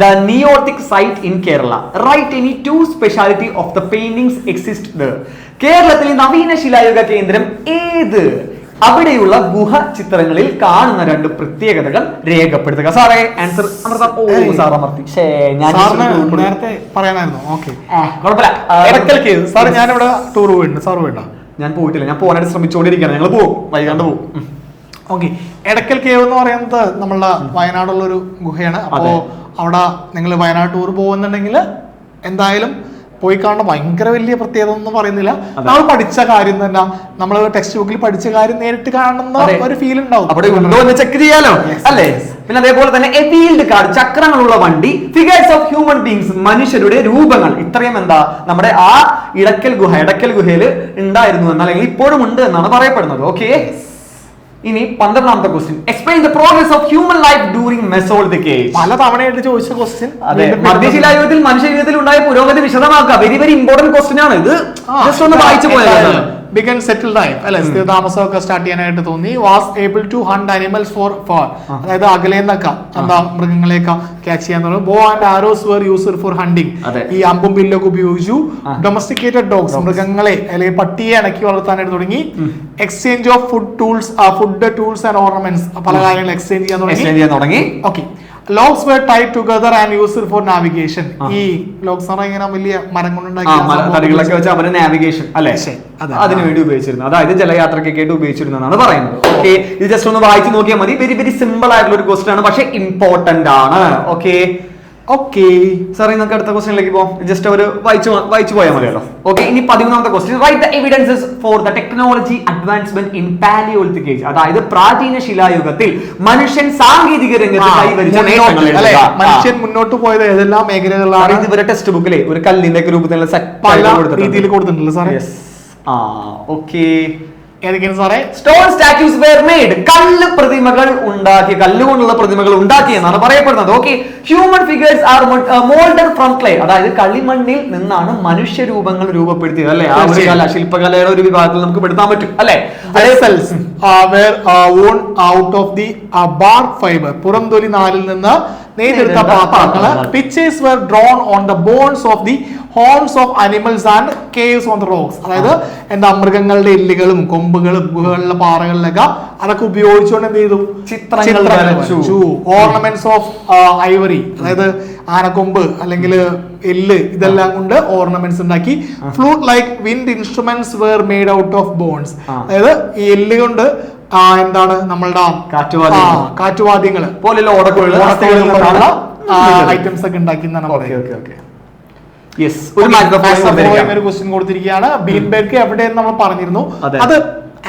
the Neolithic site in Kerala. Write any two speciality of the paintings exist there. കേരളത്തിലെ നവീന ശിലായുഗ കേന്ദ്രം ഏത്? അവിടെയുള്ള ഗുഹ ചിത്രങ്ങളിൽ കാണുന്ന രണ്ട് പ്രത്യേകതകൾ രേഖപ്പെടുത്തുക. സാറേ ആൻസർ അമർത്തി. നേരത്തെ പറയാനായിരുന്നു. ഓക്കെ, കുഴപ്പമില്ല. എടക്കൽ കേവ്. സാർ ഞാനിവിടെ ടൂർ പോയിട്ടുണ്ട്. സാർ വേണ്ട? ഞാൻ പോയിട്ടില്ല, ഞാൻ പോകാനായിട്ട് ശ്രമിച്ചുകൊണ്ടിരിക്കുകയാണ്. ഞങ്ങൾ പോകും, വൈകാണ്ട് പോകും. ഓക്കെ, എടക്കൽ കേവ് എന്ന് പറയുന്നത് നമ്മളുടെ വയനാടുള്ള ഒരു ഗുഹയാണ്. അപ്പോ അവിടെ നിങ്ങൾ വയനാട് ടൂർ പോകുന്നുണ്ടെങ്കിൽ എന്തായാലും പോയി കാണുന്ന ഭയങ്കര വലിയ പ്രത്യേകത ഒന്നും പറയുന്നില്ല. നമ്മൾ പഠിച്ച കാര്യം തന്നെ, നമ്മൾ ടെക്സ്റ്റ് ബുക്കിൽ പഠിച്ച കാര്യം നേരിട്ട് കാണുന്ന ഒരു ഫീൽ ഉണ്ടാവും. അവിടെ ഉണ്ടോ എന്ന് ചെക്ക് ചെയ്യാലോ, അല്ലേ? പിന്നെ അതേപോലെ തന്നെ എ വീൽഡ് കാർ, ചക്രങ്ങളുള്ള വണ്ടി, ഫിഗേഴ്സ് ഓഫ് ഹ്യൂമൻ ബീങ്സ്, മനുഷ്യരുടെ രൂപങ്ങൾ. ഇത്രയും എന്താ നമ്മുടെ ആ എടക്കൽ ഗുഹയിൽ ഉണ്ടായിരുന്നു എന്ന്, അല്ലെങ്കിൽ ഇപ്പോഴും ഉണ്ട് എന്നാണ് പറയപ്പെടുന്നത്. ഓക്കെ, ഇനി 12ാമത്തെ question. Explain the progress of human life during Mesolithic age. പല തവണയായിട്ട് ചോദിച്ച ക്വസ്റ്റ്യൻ. അതെ, മധ്യശിലായുഗത്തിൽ മനുഷ്യ ജീവിതത്തിൽ ഉണ്ടായ പുരോഗതി വിശദമാക്കുക. വെരി ഇമ്പോർട്ടന്റ് ക്വസ്റ്റ്യൻ ആണ് ഇത്. ജസ്റ്റ് ഒന്ന് വായിച്ചു പോയത്. ബിഗൻ സെറ്റിൽ ലൈഫ് അല്ലെ, സ്ഥിരതാമസമൊക്കെ സ്റ്റാർട്ട് ചെയ്യാനായിട്ട് തോന്നി. Was able to hunt animals for അതായത് അകലേന്നൊക്കെ എന്താ മൃഗങ്ങളെയൊക്കെ ക്യാച്ച് ചെയ്യാൻ തുടങ്ങി. Bow and arrows were used for hunting. ഈ അമ്പും ബില്ലൊക്കെ ഉപയോഗിച്ചു. ഡൊമസ്റ്റിക്കേറ്റഡ് ഡോഗ്സ്, മൃഗങ്ങളെ അല്ലെങ്കിൽ പട്ടിയെ ഇണക്കി വളർത്താനായിട്ട് തുടങ്ങി. Exchange of food tools and ornaments, പല കാര്യങ്ങൾ എക്സ്ചേഞ്ച് ചെയ്യാൻ തുടങ്ങി. Okay, logs were tied together and used for navigation. ഈ ലോഗ്സ് ഇങ്ങനെ വലിയ മരം കൊണ്ടുണ്ടാക്കിയ വെച്ച് അവര് നാവിഗേഷൻ അല്ലെ അതിനു വേണ്ടി ഉപയോഗിച്ചിരുന്നു. അതായത് ജലയാത്രയ്ക്കൊക്കെ ആയിട്ട് ഉപയോഗിച്ചിരുന്നതാണ് പറയുന്നത്. ഓക്കെ, ഇത് ജസ്റ്റ് ഒന്ന് വായിച്ചു നോക്കിയാൽ മതി. വെരി സിമ്പിൾ ആയിട്ടുള്ള ഒരു ക്വസ്റ്റ്യൻ ആണ്, പക്ഷെ ഇമ്പോർട്ടന്റ് ആണ്. ഓക്കെ സാറേ, നമുക്ക് അടുത്ത ക്വസ്റ്റ്യനിലേക്ക് പോകാം. ജസ്റ്റ് ഒരു വായിച്ചു പോയാൽ മതിയല്ലോ. ഓക്കെ, ഇനി 13ാമത്തെ question. Write the evidences for the technology advancement in Palaeolithic age. അതായത് പ്രാചീന ശിലായുഗത്തിൽ മനുഷ്യൻ സാങ്കേതിക രംഗത്ത് കൈവരിച്ച നേട്ടങ്ങൾ, മനുഷ്യൻ മുന്നോട്ട് പോയത് ഏതെല്ലാം മേഖലകളിലാണ്. ഇത് ഇവരുടെ ടെക്സ്റ്റ് ബുക്കിലെ ഒരു കല്ലിന്റെ രൂപത്തിലുള്ള രീതിയിൽ കൊടുത്തിട്ടുണ്ടല്ലോ സാറേ. ഓക്കെ, ഏതൊക്കെയാണ് സാറേ? Stone statues were made. കല്ലുകൊണ്ടുള്ള പ്രതിമകൾ ഉണ്ടാക്കി എന്നാണ് പറയപ്പെടുന്നത്. Okay, human figures are moulded from clay. അതായത് കളിമണ്ണിൽ നിന്നാണ് മനുഷ്യരൂപങ്ങൾ രൂപപ്പെടുത്തിയത് അല്ലെ. ആ ഒരു കല, ശില്പകലയുടെ ഒരു വിഭാഗത്തിൽ നമുക്ക് പെടുത്താൻ പറ്റും അല്ലെ. Out of the bark fibre, പുറംതൊലി നാരിൽ നിന്ന് നെയ്തെടുത്ത പാത്രങ്ങള്. Pictures were drawn on the bones of the horns of animals and caves on the rocks. അതായത് എന്താ മൃഗങ്ങളുടെ എല്ലുകളും കൊമ്പുകളും ഗുഹകളിലെ പാറകളിലൊക്കെ അതൊക്കെ ഉപയോഗിച്ചുകൊണ്ട് എന്ത് ചെയ്തു? ചിത്രങ്ങൾ. ഓർണമെന്റ്സ് ഓഫ് ഐവറി, അതായത് ആനക്കൊമ്പ് അല്ലെങ്കിൽ എല്ല്, ഇതെല്ലാം കൊണ്ട് ഓർണമെന്റ്സ് ഉണ്ടാക്കി. Flute like wind instruments were made out of bones. അതായത് ഈ എല്ല് കൊണ്ട് എന്താണ് നമ്മളുടെ കാറ്റുവാദ്യങ്ങൾ പോലെയുള്ള ഐറ്റംസ് ഒക്കെ ഉണ്ടാക്കി എന്നാണ് പറയുന്നത്. ഒരു ക്വസ്റ്റ്യൻ കൊടുത്തിരിക്കുകയാണ്. ബീൻബേക്ക് എവിടെയെന്ന് നമ്മൾ പറഞ്ഞിരുന്നു. അത്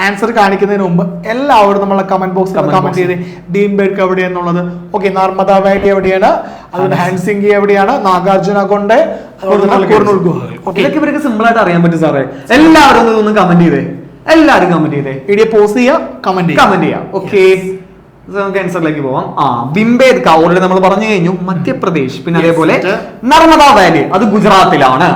ആൻസർ കാണിക്കുന്നതിന് മുമ്പ് എല്ലാവരും നമ്മളെ കമന്റ് ബോക്സിൽ കമന്റ് ചെയ്ത് ബീൻബേക്ക് എവിടെയെന്നുള്ളത്. ഓക്കെ, നർമ്മദ വാലി എവിടെയാണ്, അതുപോലെ ഹാൻസിംഗി എവിടെയാണ്, നാഗാർജുന കൊണ്ട്, കുർണൂൽ ഗുഹകൾ. ഇതൊക്കെ ഇവർക്ക് സിമ്പിൾ ആയിട്ട് അറിയാൻ പറ്റും സാറേ. എല്ലാവരും ഒന്ന് കമന്റ് ചെയ്തേ, വീഡിയോ പോസ് ചെയ്യുക, കമന്റ് ചെയ്യാം. ഓക്കെ, നമുക്ക് ആൻസറിലേക്ക് പോവാം. ബിംബേദ്ക ഓൾറെഡി നമ്മൾ പറഞ്ഞു കഴിഞ്ഞു, മധ്യപ്രദേശ്. പിന്നെ അതേപോലെ നർമ്മദ വാലി, അത് ഗുജറാത്തിലാണ്.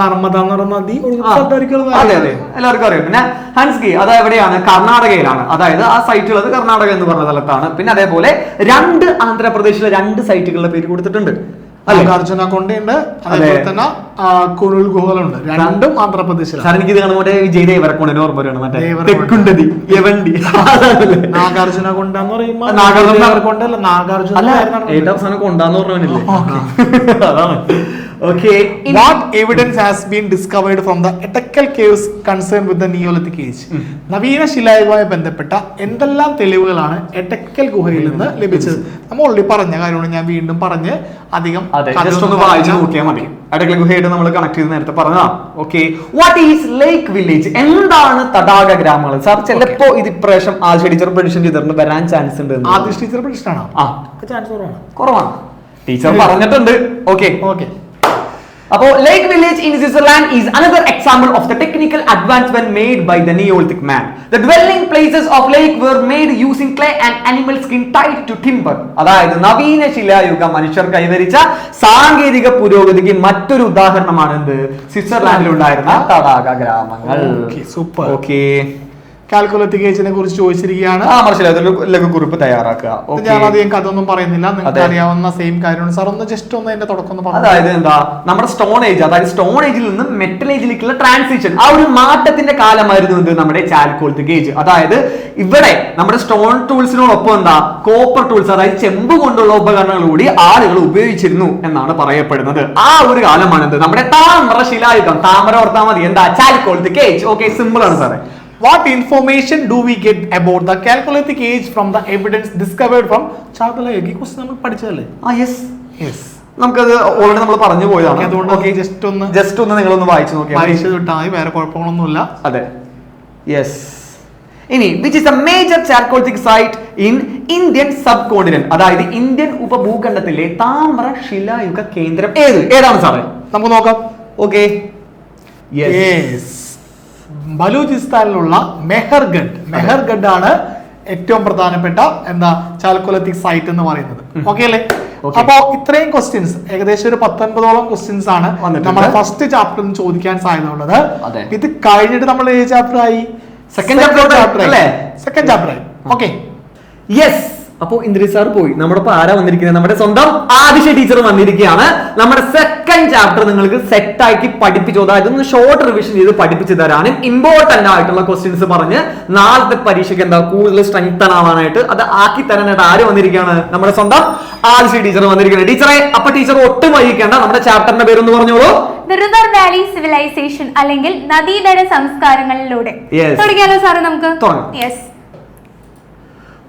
നർമ്മദ നദി അതെ എല്ലാവർക്കും അറിയാം. പിന്നെ ഹൻസ്കി അത് എവിടെയാണ്? കർണാടകയിലാണ്. അതായത് ആ സൈറ്റുള്ളത് കർണാടക എന്ന് പറഞ്ഞ സ്ഥലത്താണ്. പിന്നെ അതേപോലെ 2 ആന്ധ്രാപ്രദേശിലെ 2 സൈറ്റുകളുടെ പേര് കൊടുത്തിട്ടുണ്ട്. നാഗാർജുന കൊണ്ടുണ്ട്, അതേപോലെ തന്നെ കുരുൾ ഗുഹകളുണ്ട്. രണ്ടും ആന്ധ്രാപ്രദേശിലാണ്. സാർ എനിക്ക് ഇത് കാണുമ്പോൾ വിജയ് ദേവരക്കൊണ്ടിന് ഓർമ്മ വരികയാണ്. മറ്റേ തെക്കുണ്ടതി യവണ്ടി നാഗാർജുന കൊണ്ടെന്ന് പറയുമ്പോൾ നാഗാർജുന ഏറ്റവും അവസാനം കൊണ്ടാന്ന് പറഞ്ഞില്ലേ? അതാണ്. Okay. What evidence has been discovered from the Etekel caves concerned with the Neolithic age? നവീന ശിലായുഗവുമായി ബന്ധപ്പെട്ട എന്തെല്ലാം തെളിവുകളാണ് എട്ടക്കൽ ഗുഹയിൽ നിന്ന് ലഭിച്ചത്? നമ്മൾ ഓൾറെഡി പറഞ്ഞ കാര്യമാണ്, ഞാൻ വീണ്ടും പറഞ്ഞ് അധികം ജസ്റ്റ് ഒന്ന് വായിച്ചു നോക്കിയാൽ മതി. എടക്കൽ ഗുഹയായിട്ട് നമ്മൾ കണക്ട് ചെയ്ത് നേരത്തെ പറഞ്ഞതാ. Okay, what is lake village? എന്താണ് തടാക ഗ്രാമങ്ങൾ? സാർ ചിലപ്പോ ഇത് ഇപ്രാവശ്യം ആദ്യ ടീച്ചർ പ്രഡിക്ഷൻ ചെയ്തിട്ടുണ്ട്, വരാൻ ചാൻസ് ഉണ്ട്. ആദ്യ ടീച്ചർ പ്രഡിക്ഷൻ ആണോ? ചാൻസ് കുറവാണ്, ടീച്ചർ പറഞ്ഞിട്ടുണ്ട്. Okay okay. അപ്പോ lake village in Switzerland is another example of the technical advancement made by the Neolithic man. The dwelling places of lake were made using clay and animal skin tied to timber. അതായത് നവീന ശിലായുഗ മനുഷ്യർ കൈവരിച്ച സാങ്കേതിക പുരോഗതിക്ക് മറ്റൊരു ഉദാഹരണമാണ് എന്ത്? സ്വിറ്റ്സർലാൻഡിൽ ഉണ്ടായിരുന്ന തടാക ഗ്രാമങ്ങൾ. സൂപ്പർ. ഓക്കെ, കാൽക്കുലേറ്റിക് ഏജിനെ കുറിച്ച് ചോദിച്ചിരിക്കുകയാണ്. ലഘുക്കുറിപ്പ് തയ്യാറാക്കുക. ഞാൻ അധികം കഥ ഒന്നും പറയുന്നില്ല, നിങ്ങൾക്ക് അറിയാവുന്ന സെയിം കാര്യമാണ് സാർ. ഒന്ന് ജസ്റ്റ് ഒന്ന് അതിന്റെ തുടക്കം ഒന്ന് പറഞ്ഞു. അതായത് എന്താ, നമ്മുടെ സ്റ്റോൺ ഏജ്, അതായത് സ്റ്റോൺ ഏജിൽ നിന്ന് മെറ്റൽ ഏജിലേക്കുള്ള ട്രാൻസിഷൻ, ആ ഒരു മാറ്റത്തിന്റെ കാലമായിരുന്നു എന്ത്? നമ്മുടെ ചാൽക്കോളിത്തിക് ഏജ്. അതായത് ഇവിടെ നമ്മുടെ സ്റ്റോൺ ടൂൾസിനോടൊപ്പം എന്താ, കോപ്പർ ടൂൾസ്, അതായത് ചെമ്പ് കൊണ്ടുള്ള ഉപകരണങ്ങൾ കൂടി ആളുകൾ ഉപയോഗിച്ചിരുന്നു എന്നാണ് പറയപ്പെടുന്നത്. ആ ഒരു കാലമാണ് എന്ത്? നമ്മുടെ താമ്ര ശിലായുഗം. താമര ഓർത്താൽ മതി. എന്താ? Chalcolithic age. ഓക്കെ, സിമ്പിൾ ആണ് സാറേ. What information do we get about the Chalcolithic age from the evidence discovered from Chalcolithic? ഈ ക്വസ്റ്റ്യൻ നമ്മൾ പഠിച്ചതല്ലേ? യെസ്, നമുക്കത് ഓൾറെഡി നമ്മൾ പറഞ്ഞു പോയതാണ്. അതുകൊണ്ട് ജസ്റ്റ് ഒന്ന് നിങ്ങളൊന്ന് വായിച്ചു നോക്കിയാൽ വായിച്ചു വിട്ടാൽ വേറെ കുഴപ്പങ്ങളൊന്നുമില്ല. അതെ, യെസ്. ഇനി which is a major chalcolithic site in Indian subcontinent, അതായത് ഇന്ത്യൻ ഉപഭൂഖണ്ഡത്തിലെ താമ്ര ശിലായുഗ കേന്ദ്രം ഏതാണ് സാറേ? നമുക്ക് നോക്കാം. ഓക്കെ, യെസ്, ബലൂചിസ്ഥാനിലുള്ള മെഹർഗഡ് ആണ് ഏറ്റവും പ്രധാനപ്പെട്ട എന്താ ചാൽക്കോലിത്തിക് സൈറ്റ് എന്ന് പറയുന്നത്. ഓക്കെ അല്ലേ? അപ്പോ ഇത്രയും ക്വസ്റ്റ്യൻസ്, ഏകദേശം ഒരു 19ഓളം ക്വസ്റ്റ്യൻസ് ആണ് നമ്മുടെ ഫസ്റ്റ് ചാപ്റ്ററിൽ ചോദിക്കാൻ സാധ്യതയുള്ളത്. ഇത് കഴിഞ്ഞിട്ട് നമ്മൾ ഏത് ചാപ്റ്റർ ആയി? സെക്കൻഡ് ചാപ്റ്റർ ആയി. Okay, yes. അപ്പോ ഇന്ദ്രിസ് സാർ പോയി. നമ്മുടെ ആരാ വന്നിരിക്കുന്നത്? നമ്മുടെ സ്വന്തം ആദിശ ടീച്ചർ വന്നിരിക്കുകയാണ്. നമ്മുടെ സെക്കൻഡ് ചാപ്റ്റർ നിങ്ങൾക്ക് സെറ്റ് ആക്കി പഠിപ്പിച്ചു, അതായത് ഒന്ന് ഷോർട്ട് റിവിഷൻ ചെയ്ത് പഠിപ്പിച്ചു തരാനും ഇമ്പോർട്ടന്റ് ആയിട്ടുള്ള ക്വസ്റ്റ്യൻസ് പറഞ്ഞ് നാളത്തെ പരീക്ഷയ്ക്ക് എന്താ കൂടുതൽ സ്ട്രെങ്തൻ ആവാനായിട്ട് അത് ആക്കി തരാനായിട്ട് ആര് വന്നിരിക്കുകയാണ്? നമ്മുടെ സ്വന്തം ആദിശ ടീച്ചർ വന്നിരിക്കുന്നത്. ടീച്ചറെ, അപ്പൊ ടീച്ചർ ഒട്ടും വൈകിക്കേണ്ട, നമ്മുടെ ചാപ്റ്ററിന്റെ പേരൊന്ന് പറഞ്ഞോളൂ. റിവർ വാലി സിവിലൈസേഷൻ അല്ലെങ്കിൽ നദീതട സംസ്കാരങ്ങളിലൂടെ. തുടങ്ങിയാലോ സാറ്? നമുക്ക് യെസ്.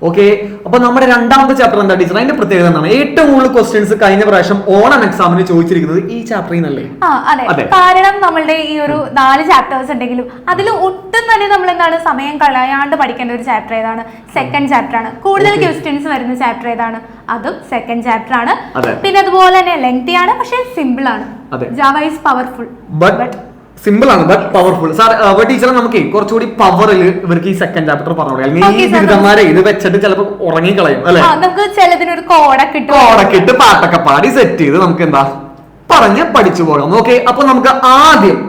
ഓക്കെ, അപ്പൊ നമ്മുടെ രണ്ടാമത്തെ ചാപ്റ്റർ എന്താ ടീച്ചർ? അതിന്റെ പ്രത്യേകത എന്താണ്? ഏറ്റവും കൂടുതൽ ക്വസ്റ്റ്യൻസ് കഴിഞ്ഞ പ്രാവശ്യം ഓണം എക്സാമിന് ചോദിച്ചിരിക്കുന്നത് ഈ ചാപ്റ്ററിൽ നിന്നല്ലേ? അതെ, കാരണം നമ്മളുടെ ഈ ഒരു 4 ചാപ്റ്റേഴ്സ് ഉണ്ടെങ്കിലും അതിൽ ഒട്ടും തന്നെ നമ്മൾ എന്താണ് സമയം കളയാണ്ട് പഠിക്കേണ്ട ഒരു ചാപ്റ്റർ ഏതാണ്? സെക്കൻഡ് ചാപ്റ്റർ ആണ്. കൂടുതൽ ക്വസ്റ്റ്യൻസ് വരുന്ന ചാപ്റ്റർ ഏതാണ്? അതും സെക്കൻഡ് ചാപ്റ്റർ ആണ്. പിന്നെ അതുപോലെ തന്നെ ലെങ്തി ആണ്, പക്ഷെ സിമ്പിൾ ആണ്. Java is powerful but simple ആണ് ബട്ട് പവർഫുൾ. സാർ ടീച്ചറെ നമുക്ക് കുറച്ചുകൂടി പവറിൽ ഇവർക്ക് ഈ സെക്കൻഡ് ചാപ്റ്റർ പറഞ്ഞു. അല്ലെങ്കിൽ ഈ ബിരുദന്മാരെ ഇത് വെച്ചിട്ട് ചിലപ്പോൾ ഉറങ്ങിക്കളയും അല്ലെ? നമുക്ക് ചിലതിനൊരു കോടക്കിട്ട് പാട്ടൊക്കെ പാടി സെറ്റ് ചെയ്ത് നമുക്ക് എന്താ പറഞ്ഞ് പഠിച്ചു പോകാം. ഓക്കെ, അപ്പൊ നമുക്ക് ആദ്യം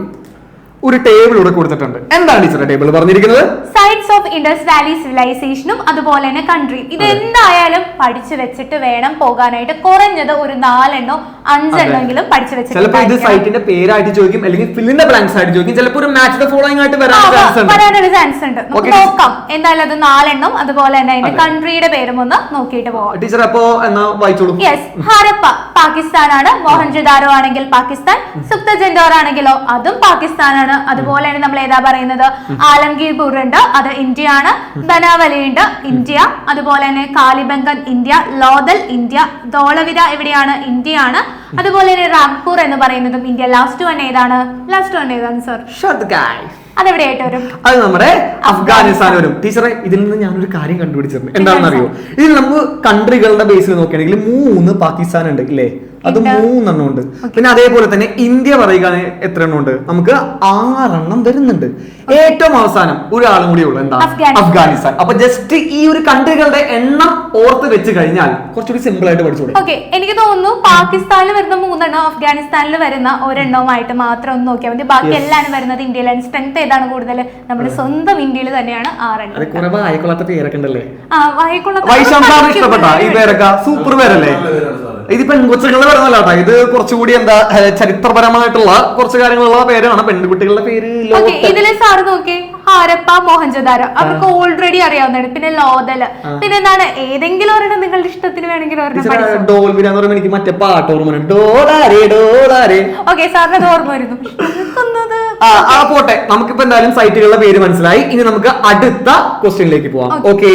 ഒരു ടേബിൾ ഇവിടെ കൊടുത്തിട്ടുണ്ട്. എന്താണ് ടീച്ചറെ ടേബിൾ പറഞ്ഞിരിക്കുന്നത്? സൈറ്റ്സ് ഓഫ് ഇൻഡസ് വാലി സിവിലൈസേഷനും അതുപോലെ തന്നെ കൺട്രിയും. ഇത് എന്തായാലും പഠിച്ചു വെച്ചിട്ട് വേണം പോകാനായിട്ട്. കുറഞ്ഞത് ഒരു 4 or 5 പഠിച്ചു വെച്ചിട്ട്. ചിലപ്പോൾ ഇത് സൈറ്റിന്റെ പേരായിട്ട് ചോദിക്കും, അല്ലെങ്കിൽ ഫിൽ ഇൻ ദ ബ്ലാങ്ക്സ് ആയിട്ട് ചോദിക്കും, ചിലപ്പോൾ ഒരു മാച്ച് ദ ഫോളോയിങ് ആയിട്ട് വരാനൊരു ചാൻസ് ഉണ്ട്. നമുക്ക് നോക്കാം. എന്തായാലും അത് 4 അതുപോലെ തന്നെ അതിന്റെ കൺട്രിയുടെ പേരും ഒന്ന് നോക്കിയിട്ട് പോവാം. ടീച്ചർ അപ്പോ എന്നാ വായിച്ചോളൂ. യെസ്, ഹരപ്പ പാകിസ്ഥാനാണ്. മോഹൻജദാരോ ആണെങ്കിൽ പാകിസ്ഥാൻ. സുക്തജൻഡോർ ആണെങ്കിലോ അതും പാകിസ്ഥാനാണ്. അതുപോലെ തന്നെ നമ്മൾ ഏതാ പറയുന്നത്? ആലംഗീർപൂർ ഉണ്ട്, അത് ഇന്ത്യ ആണ്. ബനാവലി ഉണ്ട്, ഇന്ത്യ. അതുപോലെ തന്നെ കാലിബംഗൻ ഇന്ത്യ, ലോദൽ ഇന്ത്യ. ധോളവിര എവിടെയാണ്? ഇന്ത്യ ആണ്. അതുപോലെ തന്നെ റാംപൂർ എന്ന് പറയുന്നതും ഇന്ത്യ. ലാസ്റ്റ് വൺ ഏതാണ് സർ? അതെവിടെയായിട്ട് വരും? അത് നമ്മുടെ അഫ്ഗാനിസ്ഥാൻ വരും. ടീച്ചറെ, ഇതിൽ നിന്ന് ഞാനൊരു കാര്യം കണ്ടുപിടിച്ചിട്ടുണ്ട്. എന്താണെന്ന് അറിയോ? ഇതിൽ നമുക്ക് കൺട്രികളുടെ ബേസിൽ നോക്കുകയാണെങ്കിൽ 3 പാകിസ്ഥാൻ ഉണ്ട് ഇല്ലേ? അത് 3 ഉണ്ട്. പിന്നെ അതേപോലെ തന്നെ ഇന്ത്യ പറയുകയാണെങ്കിൽ എത്ര എണ്ണം ഉണ്ട്? നമുക്ക് 6 വരുന്നുണ്ട്. ഏറ്റവും അവസാനം ഒരാളും കൂടി ഉള്ളു, എന്താ? അഫ്ഗാനിസ്ഥാൻ. അപ്പൊ ജസ്റ്റ് ഈ ഒരു കൺട്രികളുടെ എണ്ണം ഓർത്ത് വെച്ച് കഴിഞ്ഞാൽ കുറച്ചുകൂടി സിമ്പിൾ ആയിട്ട് പഠിച്ചോളൂ. ഓക്കെ, എനിക്ക് തോന്നുന്നു പാകിസ്ഥാനിൽ വരുന്ന 3 അഫ്ഗാനിസ്ഥാനിൽ വരുന്ന 1 മാത്രം ഒന്ന് നോക്കിയാൽ മതി. ബാക്കി എല്ലാരും വരുന്നത് ഇന്ത്യയിലാണ്. സ്ട്രെങ്ത് ഏതാണ് കൂടുതൽ? നമ്മുടെ സ്വന്തം ഇന്ത്യയിൽ തന്നെയാണ് 6. വായിക്കൊള്ളാത്ത പേരൊക്കെ ഉണ്ടല്ലേ? ഇഷ്ടപ്പെട്ട ഈ പേരൊക്കെ സൂപ്പർ പേരല്ലേ? ഇത് പെൺകൊച്ചുകളുടെ പേരൊന്നല്ല കേട്ടോ, ഇത് കുറച്ചുകൂടി എന്താ ചരിത്രപരമായിട്ടുള്ള കുറച്ച് കാര്യങ്ങളുള്ള പേരാണ്. പെൺകുട്ടികളുടെ പേര് ഇതിലെ സാറ് നോക്കി, ഹാരപ്പ, മോഹൻജദാരോ അവർക്ക് ഓൾറെഡി അറിയാവുന്നതാണ്. പിന്നെ ലോതല്, പിന്നെ എന്താണ് ഏതെങ്കിലും ഒരെണ്ണം നിങ്ങളുടെ ഇഷ്ടത്തിന് വേണമെങ്കിൽ ഒരെണ്ണം. ഡോൾബിര എന്ന് പറയുമ്പോൾ എനിക്ക് മറ്റേ പാട്ട് ഓർമ്മ ഡോളാരേ. ഓക്കെ, സാറിന് അത് ഓർമ്മ വരുന്നു. പോട്ടെ, നമുക്കിപ്പോ എന്തായാലും സൈറ്റുകളുടെ പേര് മനസ്സിലായി. ഇനി നമുക്ക് അടുത്ത ക്വസ്റ്റ്യനിലേക്ക് പോവാം. ഓക്കെ,